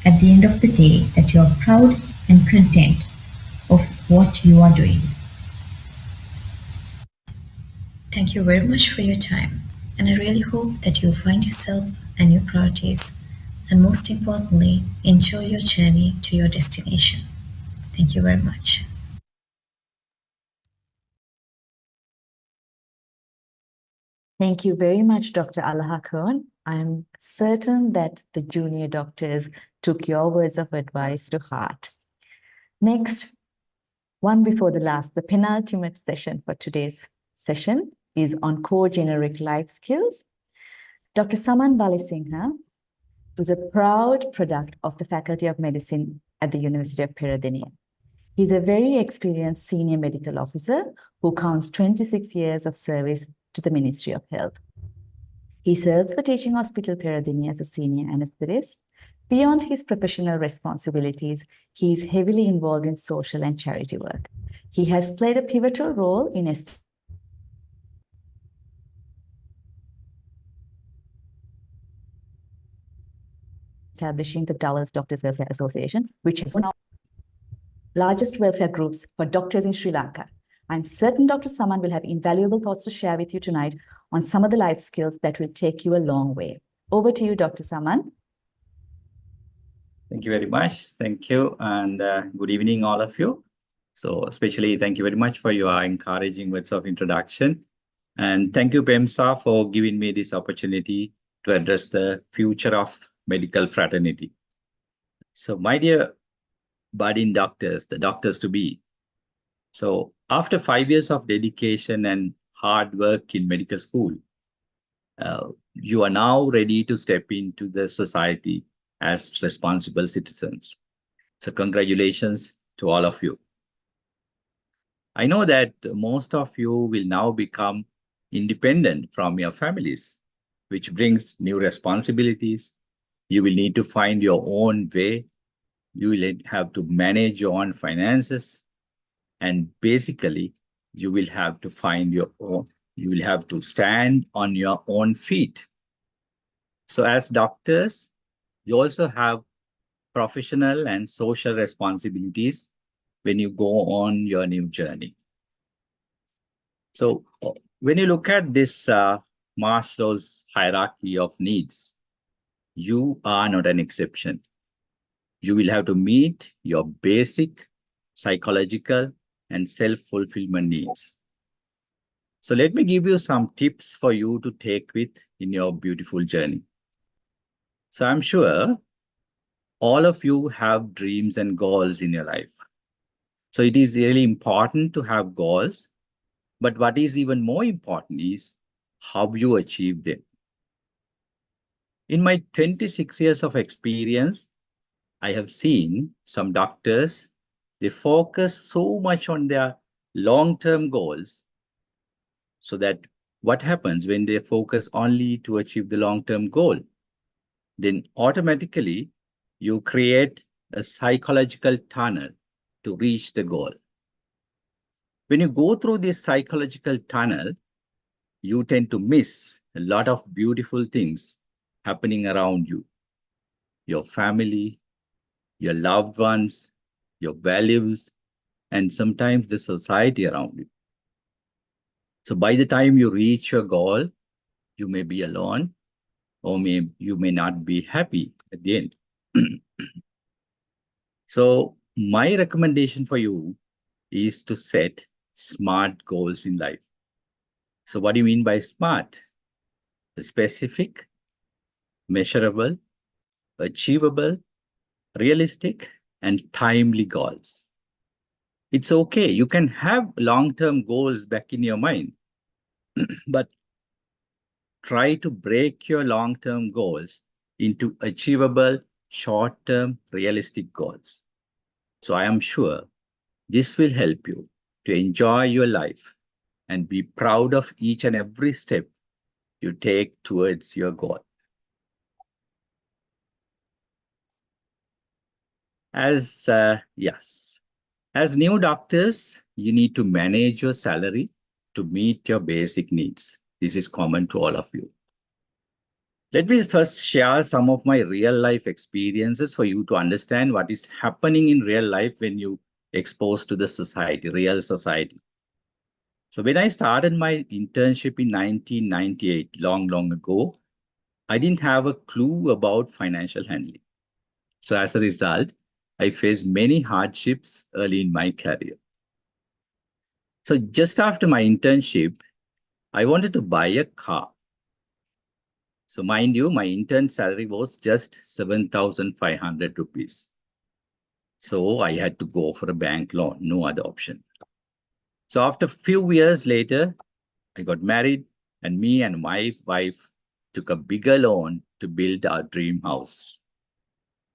at the end of the day, that you are proud and content of what you are doing. Thank you very much for your time, and I really hope that you find yourself and your priorities, and most importantly, enjoy your journey to your destination. Thank you very much. Thank you very much, Dr. Alahakon. I'm certain that the junior doctors took your words of advice to heart. Next, one before the last, the penultimate session for today's session is on core generic life skills. Dr. Saman Balisinghe is a proud product of the Faculty of Medicine at the University of Peradeniya. He's a very experienced senior medical officer who counts 26 years of service to the Ministry of Health. He serves the teaching hospital Peradeniya as a senior anesthetist. Beyond his professional responsibilities, he is heavily involved in social and charity work. He has played a pivotal role in establishing the Dallas Doctors Welfare Association, which is one of the largest welfare groups for doctors in Sri Lanka. I'm certain Dr. Saman will have invaluable thoughts to share with you tonight on some of the life skills that will take you a long way. Over to you, Dr. Saman. Thank you very much. Thank you. And good evening, all of you. So especially thank you very much for your encouraging words of introduction. And thank you, PeMSAA, for giving me this opportunity to address the future of medical fraternity. So my dear budding doctors, the doctors to be. So after 5 years of dedication and hard work in medical school, you are now ready to step into the society as responsible citizens. So congratulations to all of you. I know that most of you will now become independent from your families, which brings new responsibilities. You will need to find your own way. You will have to manage your own finances. And basically, you will have to find your own, you will have to stand on your own feet. So as doctors, you also have professional and social responsibilities when you go on your new journey. So when you look at this Maslow's hierarchy of needs, you are not an exception. You will have to meet your basic psychological and self-fulfillment needs. So let me give you some tips for you to take with in your beautiful journey. So I'm sure all of you have dreams and goals in your life. So it is really important to have goals, but what is even more important is how you achieve them. In my 26 years of experience, I have seen some doctors, they focus so much on their long-term goals, so that what happens when they focus only to achieve the long-term goal? Then automatically you create a psychological tunnel to reach the goal. When you go through this psychological tunnel, you tend to miss a lot of beautiful things happening around you. Your family, your loved ones, your values, and sometimes the society around you. So by the time you reach your goal, you may be alone, or you may not be happy at the end. So my recommendation for you is to set SMART goals in life. So what do you mean by SMART? Specific, measurable, achievable, realistic, and timely goals. It's okay. You can have long-term goals back in your mind, but try to break your long-term goals into achievable, short-term, realistic goals. So I am sure this will help you to enjoy your life and be proud of each and every step you take towards your goal. As new doctors, you need to manage your salary to meet your basic needs. This is common to all of you. Let me first share some of my real life experiences for you to understand what is happening in real life when you exposed to the society, real society. So when I started my internship in 1998, long ago, I didn't have a clue about financial handling. So as a result, I faced many hardships early in my career. So just after my internship, I wanted to buy a car. So mind you, my intern salary was just 7,500 rupees. So I had to go for a bank loan, no other option. So after a few years later, I got married, and me and my wife took a bigger loan to build our dream house.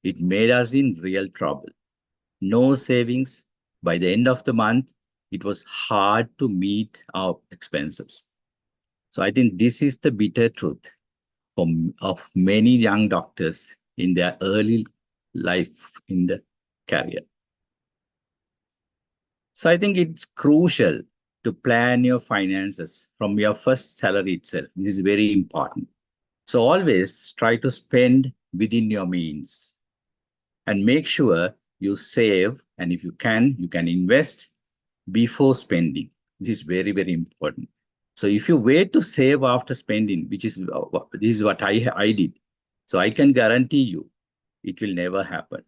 It made us in real trouble. No savings. By the end of the month, it was hard to meet our expenses. So I think this is the bitter truth of many young doctors in their early life in the career. So I think it's crucial to plan your finances from your first salary itself. This is very important. So always try to spend within your means and make sure you save. And if you can invest before spending. This is very, very important. So if you wait to save after spending, this is what I did. So I can guarantee you it will never happen.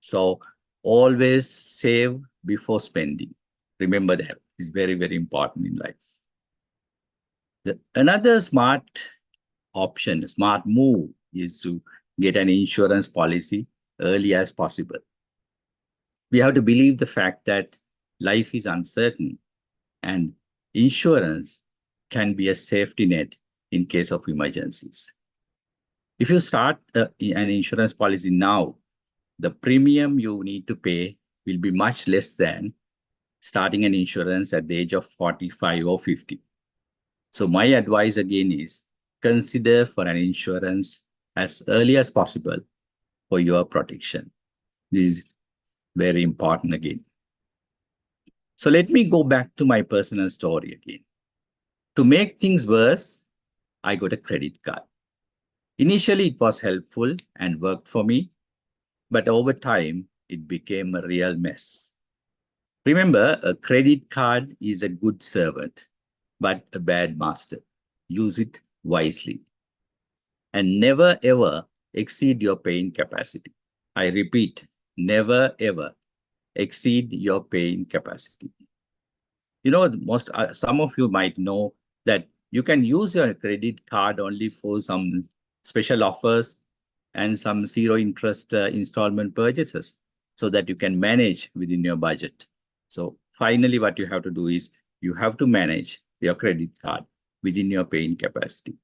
So always save before spending. Remember that. It's very, very important in life. Another smart option, smart move is to get an insurance policy early as possible. We have to believe the fact that life is uncertain and insurance can be a safety net in case of emergencies. If you start an insurance policy now, the premium you need to pay will be much less than starting an insurance at the age of 45 or 50. So my advice again is consider for an insurance as early as possible for your protection. This is very important again. So let me go back to my personal story again. To make things worse, I got a credit card. Initially, it was helpful and worked for me, but over time, it became a real mess. Remember, a credit card is a good servant, but a bad master. Use it wisely. And never ever exceed your paying capacity. I repeat, never ever exceed your paying capacity. You know, some of you might know that you can use your credit card only for some special offers and some zero interest installment purchases so that you can manage within your budget. So finally, what you have to do is you have to manage your credit card within your paying capacity.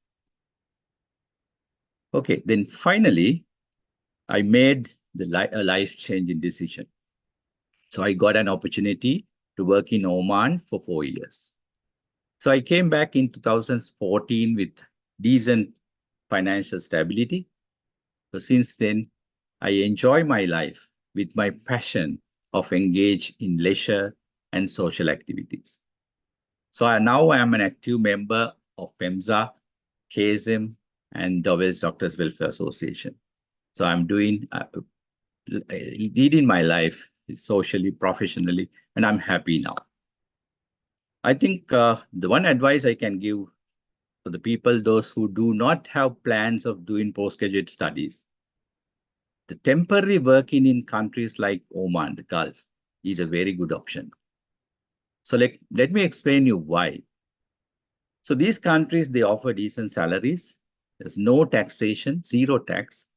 Okay, then finally, I made a life-changing decision. So I got an opportunity to work in Oman for 4 years. So I came back in 2014 with decent financial stability. So since then, I enjoy my life with my passion of engage in leisure and social activities. So now I am an active member of PeMSAA, KSM, and Dovell's Doctors Welfare Association. So I'm leading my life socially, professionally, and I'm happy now. I think the one advice I can give for the people, those who do not have plans of doing postgraduate studies, the temporary working in countries like Oman, the Gulf, is a very good option. So let me explain you why. So these countries, they offer decent salaries. There's no taxation, zero tax.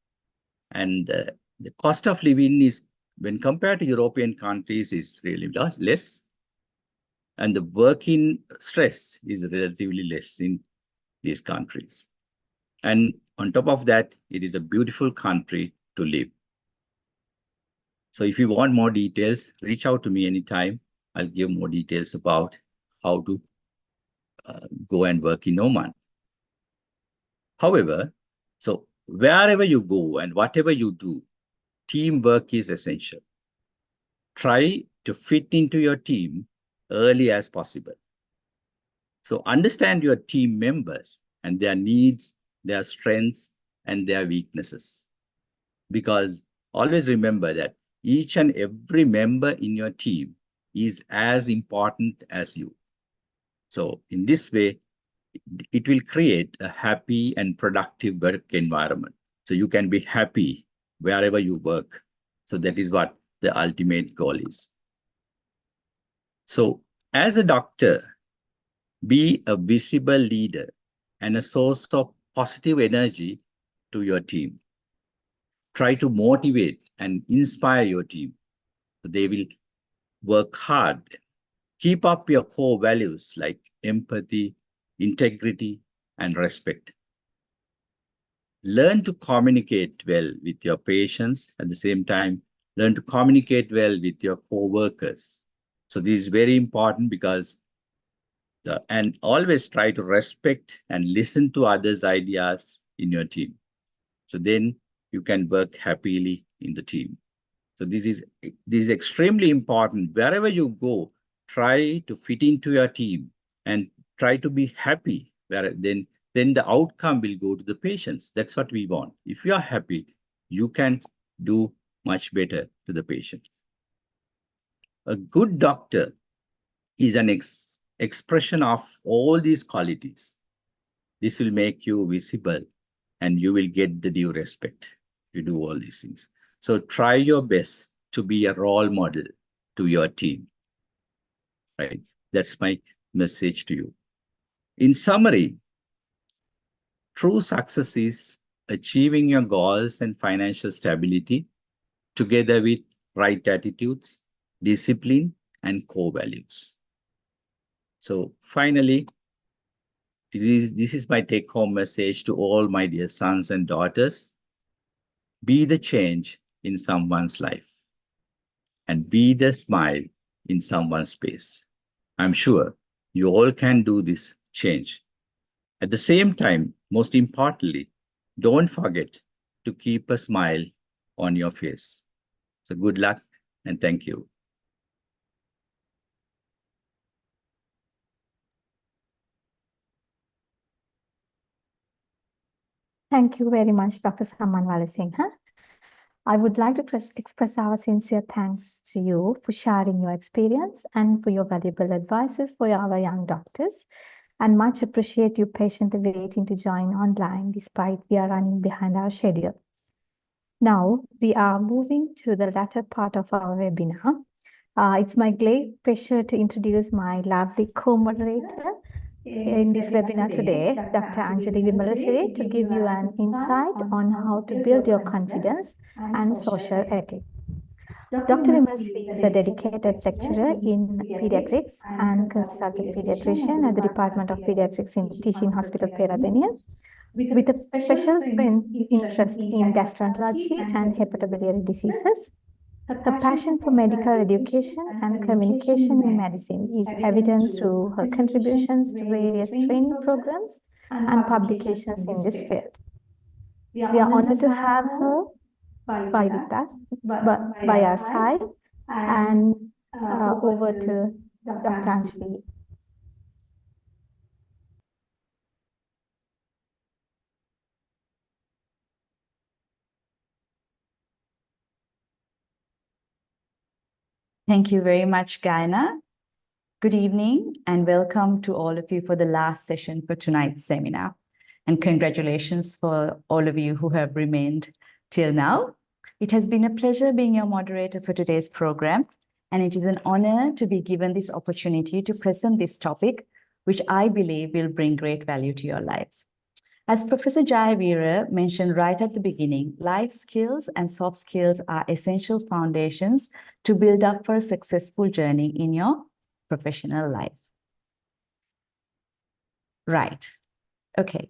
And the cost of living is, when compared to European countries, is really less. And the working stress is relatively less in these countries. And on top of that, it is a beautiful country to live. So if you want more details, reach out to me anytime. I'll give more details about how to go and work in Oman. However, so wherever you go and whatever you do, teamwork is essential. Try to fit into your team early as possible. So understand your team members and their needs, their strengths, and their weaknesses. Because always remember that each and every member in your team is as important as you. So in this way, it will create a happy and productive work environment. So you can be happy wherever you work. So that is what the ultimate goal is. So as a doctor, be a visible leader and a source of positive energy to your team. Try to motivate and inspire your team. So they will work hard. Keep up your core values like empathy, integrity, and respect. Learn to communicate well with your patients. At the same time, learn to communicate well with your co-workers. So this is very important because and always try to respect and listen to others' ideas in your team. So then you can work happily in the team. So this is extremely important. Wherever you go, try to fit into your team and try to be happy. Then the outcome will go to the patients. That's what we want. If you are happy, you can do much better to the patients. A good doctor is an expression of all these qualities. This will make you visible and you will get the due respect. You do all these things. So try your best to be a role model to your team. Right? That's my message to you. In summary, true success is achieving your goals and financial stability together with right attitudes, discipline, and core values. So finally, this is my take-home message to all my dear sons and daughters. Be the change in someone's life and be the smile in someone's face. I'm sure you all can do this change. At the same time, most importantly, don't forget to keep a smile on your face. So good luck and thank you. Thank you very much, Dr. Sammanwala Singha. I would like to express our sincere thanks to you for sharing your experience and for your valuable advices for our young doctors, and much appreciate you patiently waiting to join online despite we are running behind our schedule. Now, we are moving to the latter part of our webinar. It's my great pleasure to introduce my lovely co-moderator in this webinar today, Dr. Anjali Vimalasiri, to give you an insight on how to build your confidence and social ethics. Dr. Vimalasiri is a dedicated lecturer in pediatrics and consultant pediatrician at the Department of Pediatrics in Teaching Hospital, Peradeniya, with a special interest in gastroenterology and hepatobiliary diseases. Her passion for medical education and communication in medicine is evident through her contributions to various training programs and publications in this field. We are honored to have her by our side, and over to Dr. Anjali. Thank you very much, Gaina. Good evening and welcome to all of you for the last session for tonight's seminar. And congratulations for all of you who have remained till now. It has been a pleasure being your moderator for today's program, and it is an honor to be given this opportunity to present this topic, which I believe will bring great value to your lives. As Professor Jayavira mentioned right at the beginning, life skills and soft skills are essential foundations to build up for a successful journey in your professional life. Right. Okay.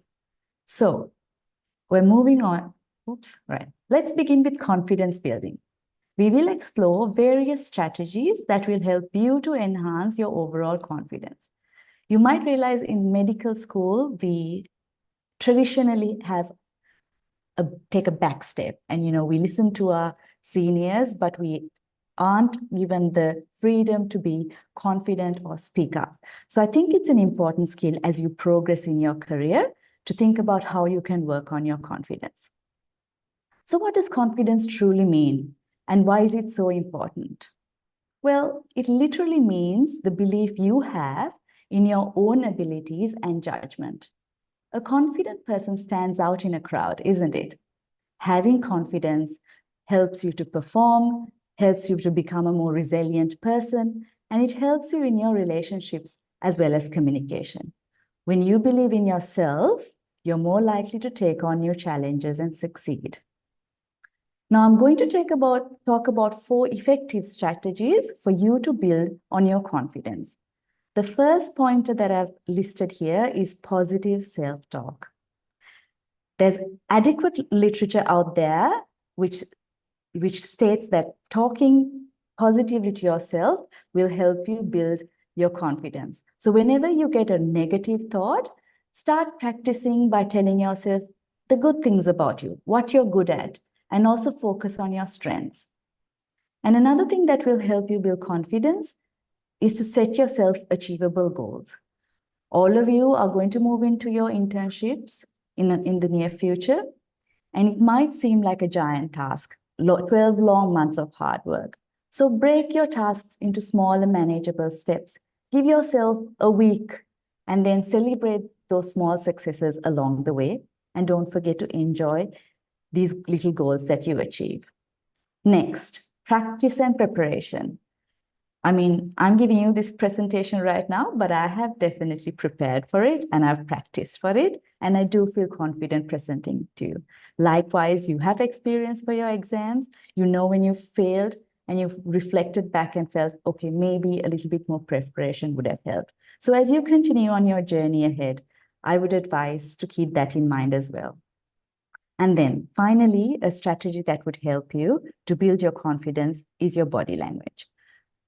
So we're moving on. Oops. Right. Let's begin with confidence building. We will explore various strategies that will help you to enhance your overall confidence. You might realize in medical school, we traditionally have take a back step and, we listen to our seniors, but we aren't given the freedom to be confident or speak up. So I think it's an important skill as you progress in your career to think about how you can work on your confidence. So what does confidence truly mean? And why is it so important? Well, it literally means the belief you have in your own abilities and judgment. A confident person stands out in a crowd, isn't it? Having confidence helps you to perform, helps you to become a more resilient person, and it helps you in your relationships as well as communication. When you believe in yourself, you're more likely to take on new challenges and succeed. Now, I'm going to talk about 4 effective strategies for you to build on your confidence. The first pointer that I've listed here is positive self-talk. There's adequate literature out there which states that talking positively to yourself will help you build your confidence. So whenever you get a negative thought, start practicing by telling yourself the good things about you, what you're good at, and also focus on your strengths. And another thing that will help you build confidence is to set yourself achievable goals. All of you are going to move into your internships in the near future, and it might seem like a giant task, 12 long months of hard work. So break your tasks into smaller manageable steps. Give yourself a week and then celebrate those small successes along the way. And don't forget to enjoy these little goals that you achieve. Next, practice and preparation. I mean, I'm giving you this presentation right now, but I have definitely prepared for it and I've practiced for it. And I do feel confident presenting to you. Likewise, you have experience for your exams. You know when you failed and you've reflected back and felt, okay, maybe a little bit more preparation would have helped. So as you continue on your journey ahead, I would advise to keep that in mind as well. And then finally, a strategy that would help you to build your confidence is your body language.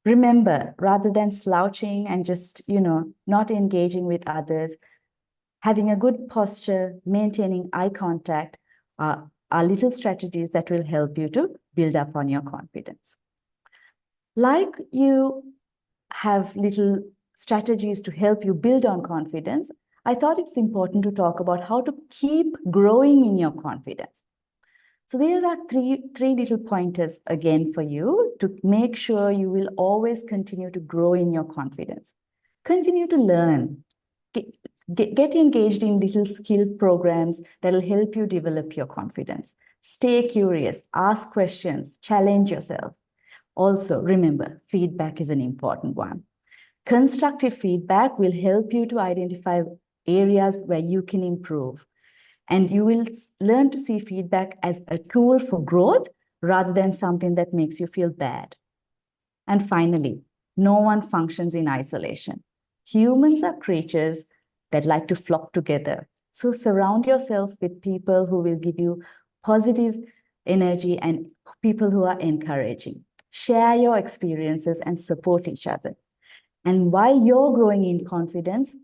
Remember, rather than slouching and just, not engaging with others, having a good posture, maintaining eye contact are little strategies that will help you to build up on your confidence. Like you have little strategies to help you build on confidence, I thought it's important to talk about how to keep growing in your confidence. So there are three little pointers again for you to make sure you will always continue to grow in your confidence. Continue to learn. Get engaged in little skill programs that will help you develop your confidence. Stay curious, ask questions, challenge yourself. Also, remember, feedback is an important one. Constructive feedback will help you to identify areas where you can improve. And you will learn to see feedback as a tool for growth rather than something that makes you feel bad. And finally, no one functions in isolation. Humans are creatures that like to flock together. So surround yourself with people who will give you positive energy and people who are encouraging. Share your experiences and support each other. And while you're growing in confidence,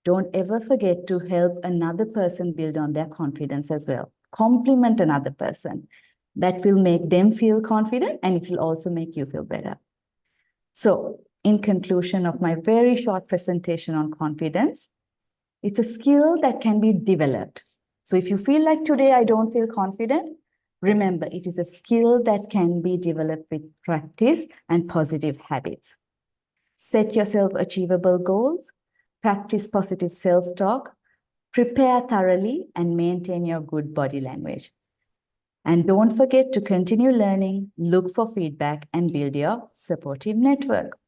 don't ever forget to help another person build on their confidence as well. Compliment another person. That will make them feel confident and it will also make you feel better. So, in conclusion of my very short presentation on confidence, it's a skill that can be developed. So if you feel like today I don't feel confident, remember it is a skill that can be developed with practice and positive habits. Set yourself achievable goals. Practice positive self-talk, prepare thoroughly, and maintain your good body language. And don't forget to continue learning, look for feedback, and build your supportive network.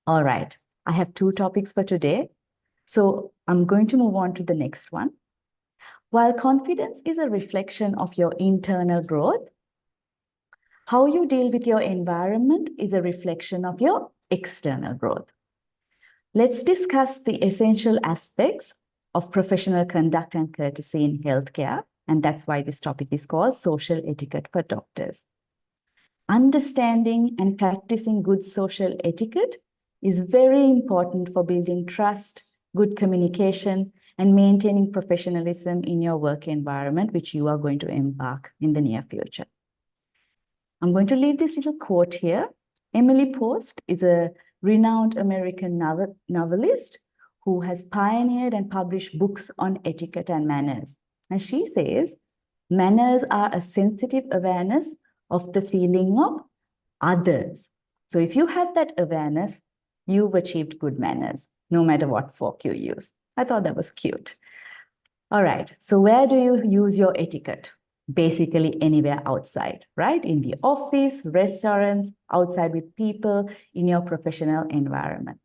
All right, I have 2 topics for today. So I'm going to move on to the next one. While confidence is a reflection of your internal growth, how you deal with your environment is a reflection of your external growth. Let's discuss the essential aspects of professional conduct and courtesy in healthcare, and that's why this topic is called Social Etiquette for Doctors. Understanding and practicing good social etiquette is very important for building trust, good communication, and maintaining professionalism in your work environment, which you are going to embark in the near future. I'm going to leave this little quote here. Emily Post is a renowned American novelist who has pioneered and published books on etiquette and manners. And she says, manners are a sensitive awareness of the feeling of others. So if you have that awareness, you've achieved good manners, no matter what fork you use. I thought that was cute. All right, so where do you use your etiquette? Basically anywhere outside, right? In the office, restaurants, outside with people, in your professional environment.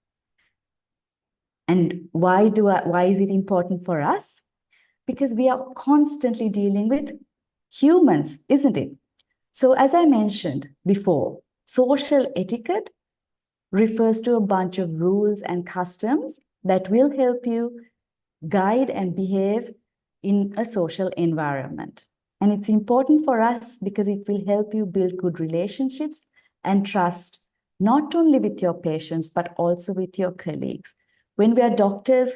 And why is it important for us? Because we are constantly dealing with humans, isn't it? So as I mentioned before, social etiquette refers to a bunch of rules and customs that will help you guide and behave in a social environment. And it's important for us because it will help you build good relationships and trust, not only with your patients, but also with your colleagues. When we are doctors,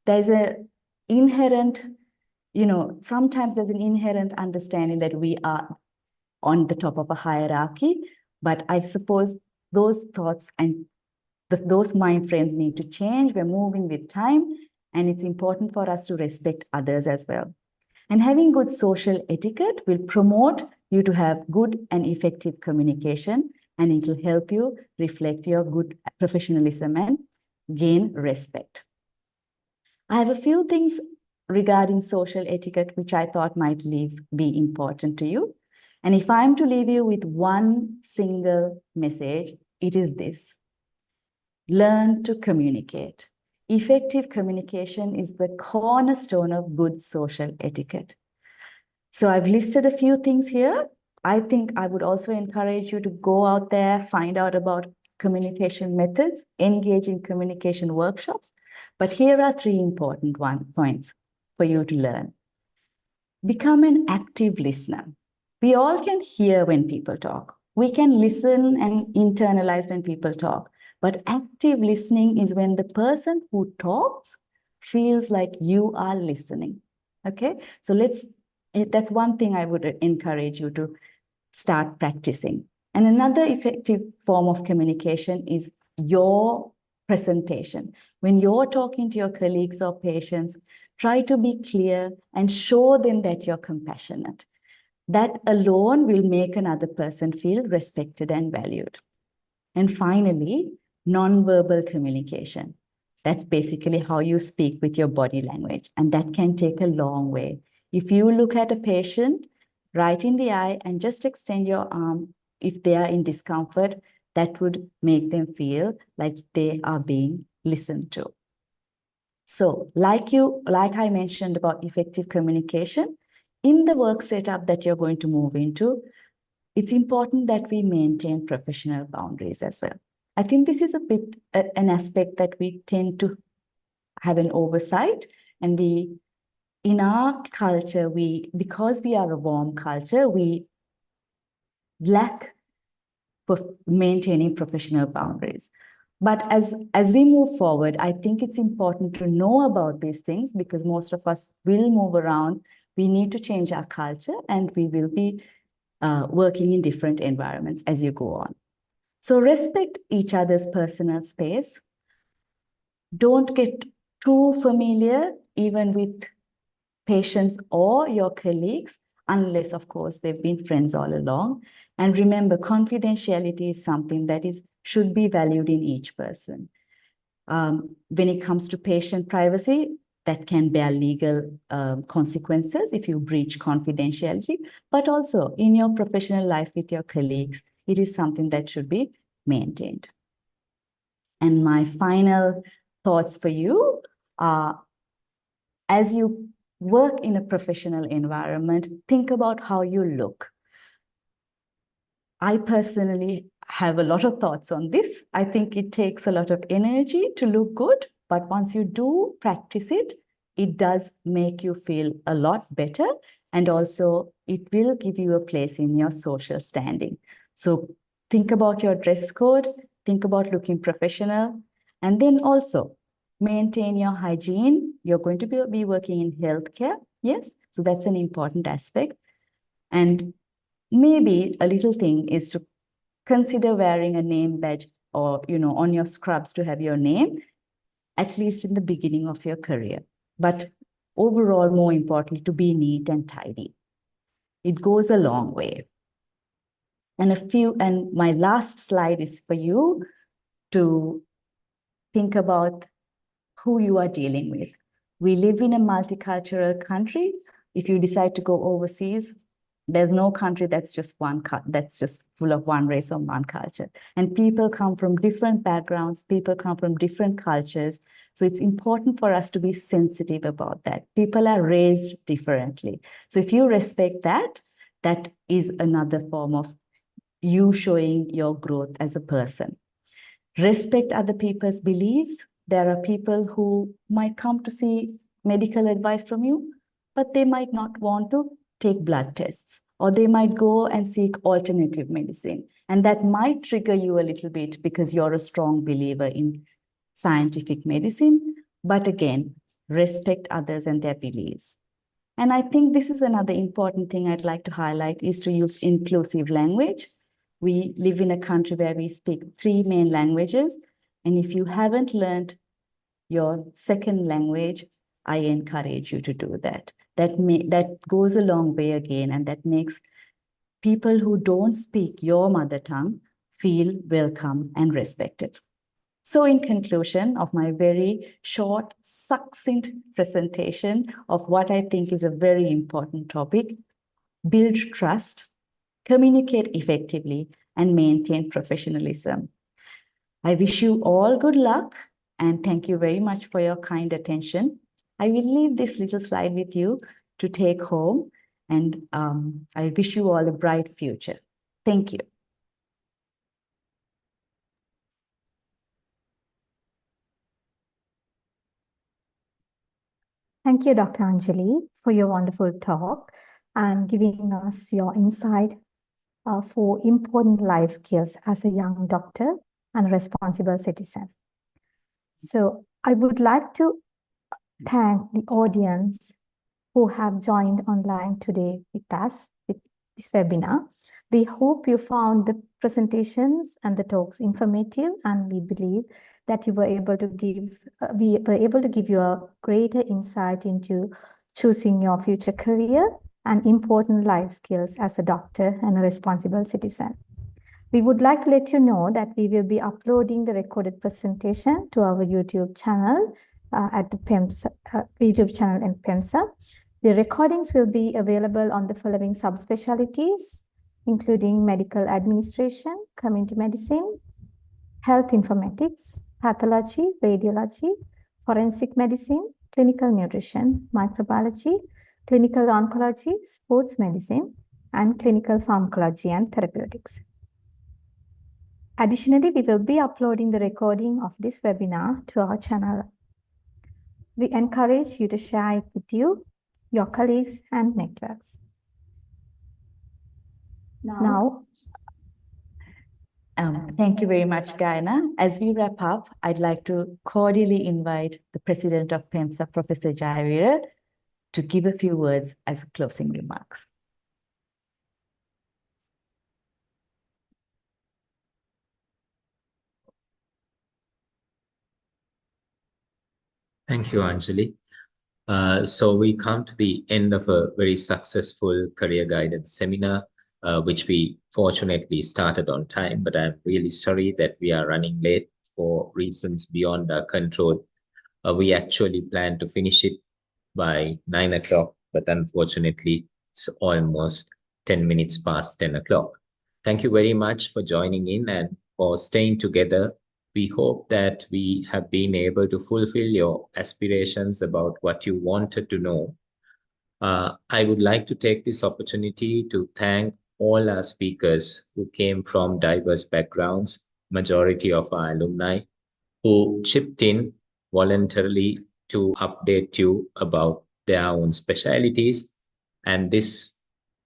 there's an inherent, sometimes there's an inherent understanding that we are on the top of a hierarchy, but I suppose those thoughts and those mind frames need to change. We're moving with time, and it's important for us to respect others as well. And having good social etiquette will promote you to have good and effective communication, and it will help you reflect your good professionalism and gain respect. I have a few things regarding social etiquette which I thought might be important to you. And if I'm to leave you with one single message, it is this: learn to communicate. Effective communication is the cornerstone of good social etiquette. So I've listed a few things here. I think I would also encourage you to go out there, find out about communication methods, engage in communication workshops. But here are 3 important points for you to learn. Become an active listener. We all can hear when people talk. We can listen and internalize when people talk. But active listening is when the person who talks feels like you are listening. Okay? So that's one thing I would encourage you to start practicing. And another effective form of communication is your presentation. When you're talking to your colleagues or patients, try to be clear and show them that you're compassionate. That alone will make another person feel respected and valued. And finally, nonverbal communication. That's basically how you speak with your body language, and that can take a long way. If you look at a patient right in the eye and just extend your arm, if they are in discomfort, that would make them feel like they are being listened to. So like I mentioned about effective communication, in the work setup that you're going to move into, it's important that we maintain professional boundaries as well. I think this is a bit an aspect that we tend to have an oversight, and in our culture, because we are a warm culture, we lack maintaining professional boundaries. But as we move forward, I think it's important to know about these things, because most of us will move around. We need to change our culture, and we will be working in different environments as you go on. So respect each other's personal space. Don't get too familiar, even with patients or your colleagues, unless, of course, they've been friends all along. And remember, confidentiality is something that should be valued in each person. When it comes to patient privacy, that can bear legal consequences if you breach confidentiality, but also in your professional life with your colleagues, it is something that should be maintained. And my final thoughts for you are, as you work in a professional environment, think about how you look. I personally have a lot of thoughts on this. I think it takes a lot of energy to look good, but once you do practice it, it does make you feel a lot better, and also it will give you a place in your social standing. So think about your dress code, think about looking professional, and then also maintain your hygiene. You're going to be working in healthcare, yes? So that's an important aspect. And maybe a little thing is to consider wearing a name badge, or, on your scrubs to have your name, at least in the beginning of your career. But overall, more importantly, to be neat and tidy. It goes a long way. And my last slide is for you to think about who you are dealing with. We live in a multicultural country. If you decide to go overseas, there's no country that's just full of one race or one culture. And people come from different backgrounds, people come from different cultures. So it's important for us to be sensitive about that. People are raised differently. So if you respect that, that is another form of you showing your growth as a person. Respect other people's beliefs. There are people who might come to see medical advice from you, but they might not want to take blood tests, or they might go and seek alternative medicine. And that might trigger you a little bit because you're a strong believer in scientific medicine. But again, respect others and their beliefs. And I think this is another important thing I'd like to highlight, is to use inclusive language. We live in a country where we speak 3 main languages. And if you haven't learned your second language, I encourage you to do that. That goes a long way again, and that makes people who don't speak your mother tongue feel welcome and respected. So in conclusion of my very short, succinct presentation of what I think is a very important topic, build trust, communicate effectively, and maintain professionalism. I wish you all good luck, and thank you very much for your kind attention. I will leave this little slide with you to take home, and I wish you all a bright future. Thank you. Thank you, Dr. Anjali, for your wonderful talk and giving us your insight for important life skills as a young doctor and responsible citizen. So I would like to thank the audience who have joined online today with us with this webinar. We hope you found the presentations and the talks informative, and we believe that you were able to give you a greater insight into choosing your future career and important life skills as a doctor and a responsible citizen. We would like to let you know that we will be uploading the recorded presentation to our YouTube channel at the PeMSAA YouTube channel and PeMSAA. The recordings will be available on the following subspecialties, including medical administration, community medicine, health informatics, pathology, radiology, forensic medicine, clinical nutrition, microbiology, clinical oncology, sports medicine, and clinical pharmacology and therapeutics. Additionally, we will be uploading the recording of this webinar to our channel. We encourage you to share it with your colleagues and networks. Thank you very much, Gayana. As we wrap up, I'd like to cordially invite the President of PeMSAA, Professor Jayavira, to give a few words as closing remarks. Thank you, Anjali. So we come to the end of a very successful career guidance seminar, which we fortunately started on time, but I'm really sorry that we are running late for reasons beyond our control. We actually planned to finish it by 9 o'clock, but unfortunately it's almost 10 minutes past 10 o'clock. Thank you very much for joining in and for staying together. We hope that we have been able to fulfill your aspirations about what you wanted to know. I would like to take this opportunity to thank all our speakers who came from diverse backgrounds, majority of our alumni, who chipped in voluntarily to update you about their own specialties. And this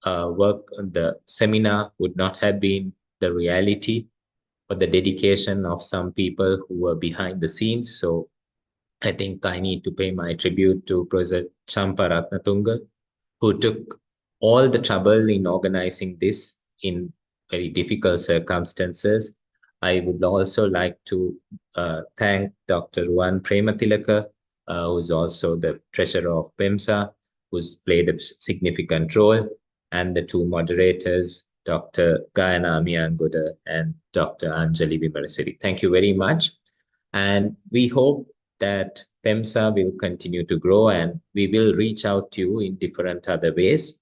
the seminar would not have been the reality or the dedication of some people who were behind the scenes. So I think I need to pay my tribute to Professor Champa Ratnatunga, who took all the trouble in organizing this in very difficult circumstances. I would also like to thank Dr. Ruan Premathilaka, who's also the treasurer of PeMSAA, who's played a significant role, and the two moderators, Dr. Gayana Miyangoda and Dr. Anjali Vimarasiri. Thank you very much. And we hope that PeMSAA will continue to grow, and we will reach out to you in different other ways.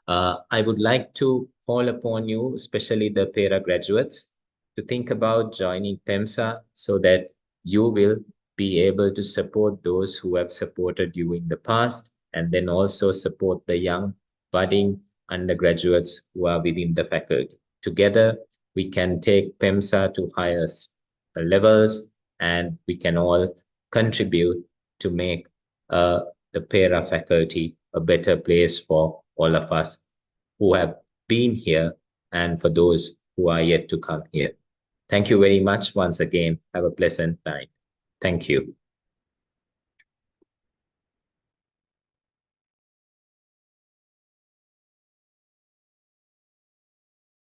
I would like to call upon you, especially the PERA graduates, to think about joining PeMSAA so that you will be able to support those who have supported you in the past, and then also support the young budding undergraduates who are within the faculty. Together, we can take PeMSAA to higher levels, and we can all contribute to make the para faculty a better place for all of us who have been here and for those who are yet to come here. Thank you very much once again. Have a pleasant night. Thank you.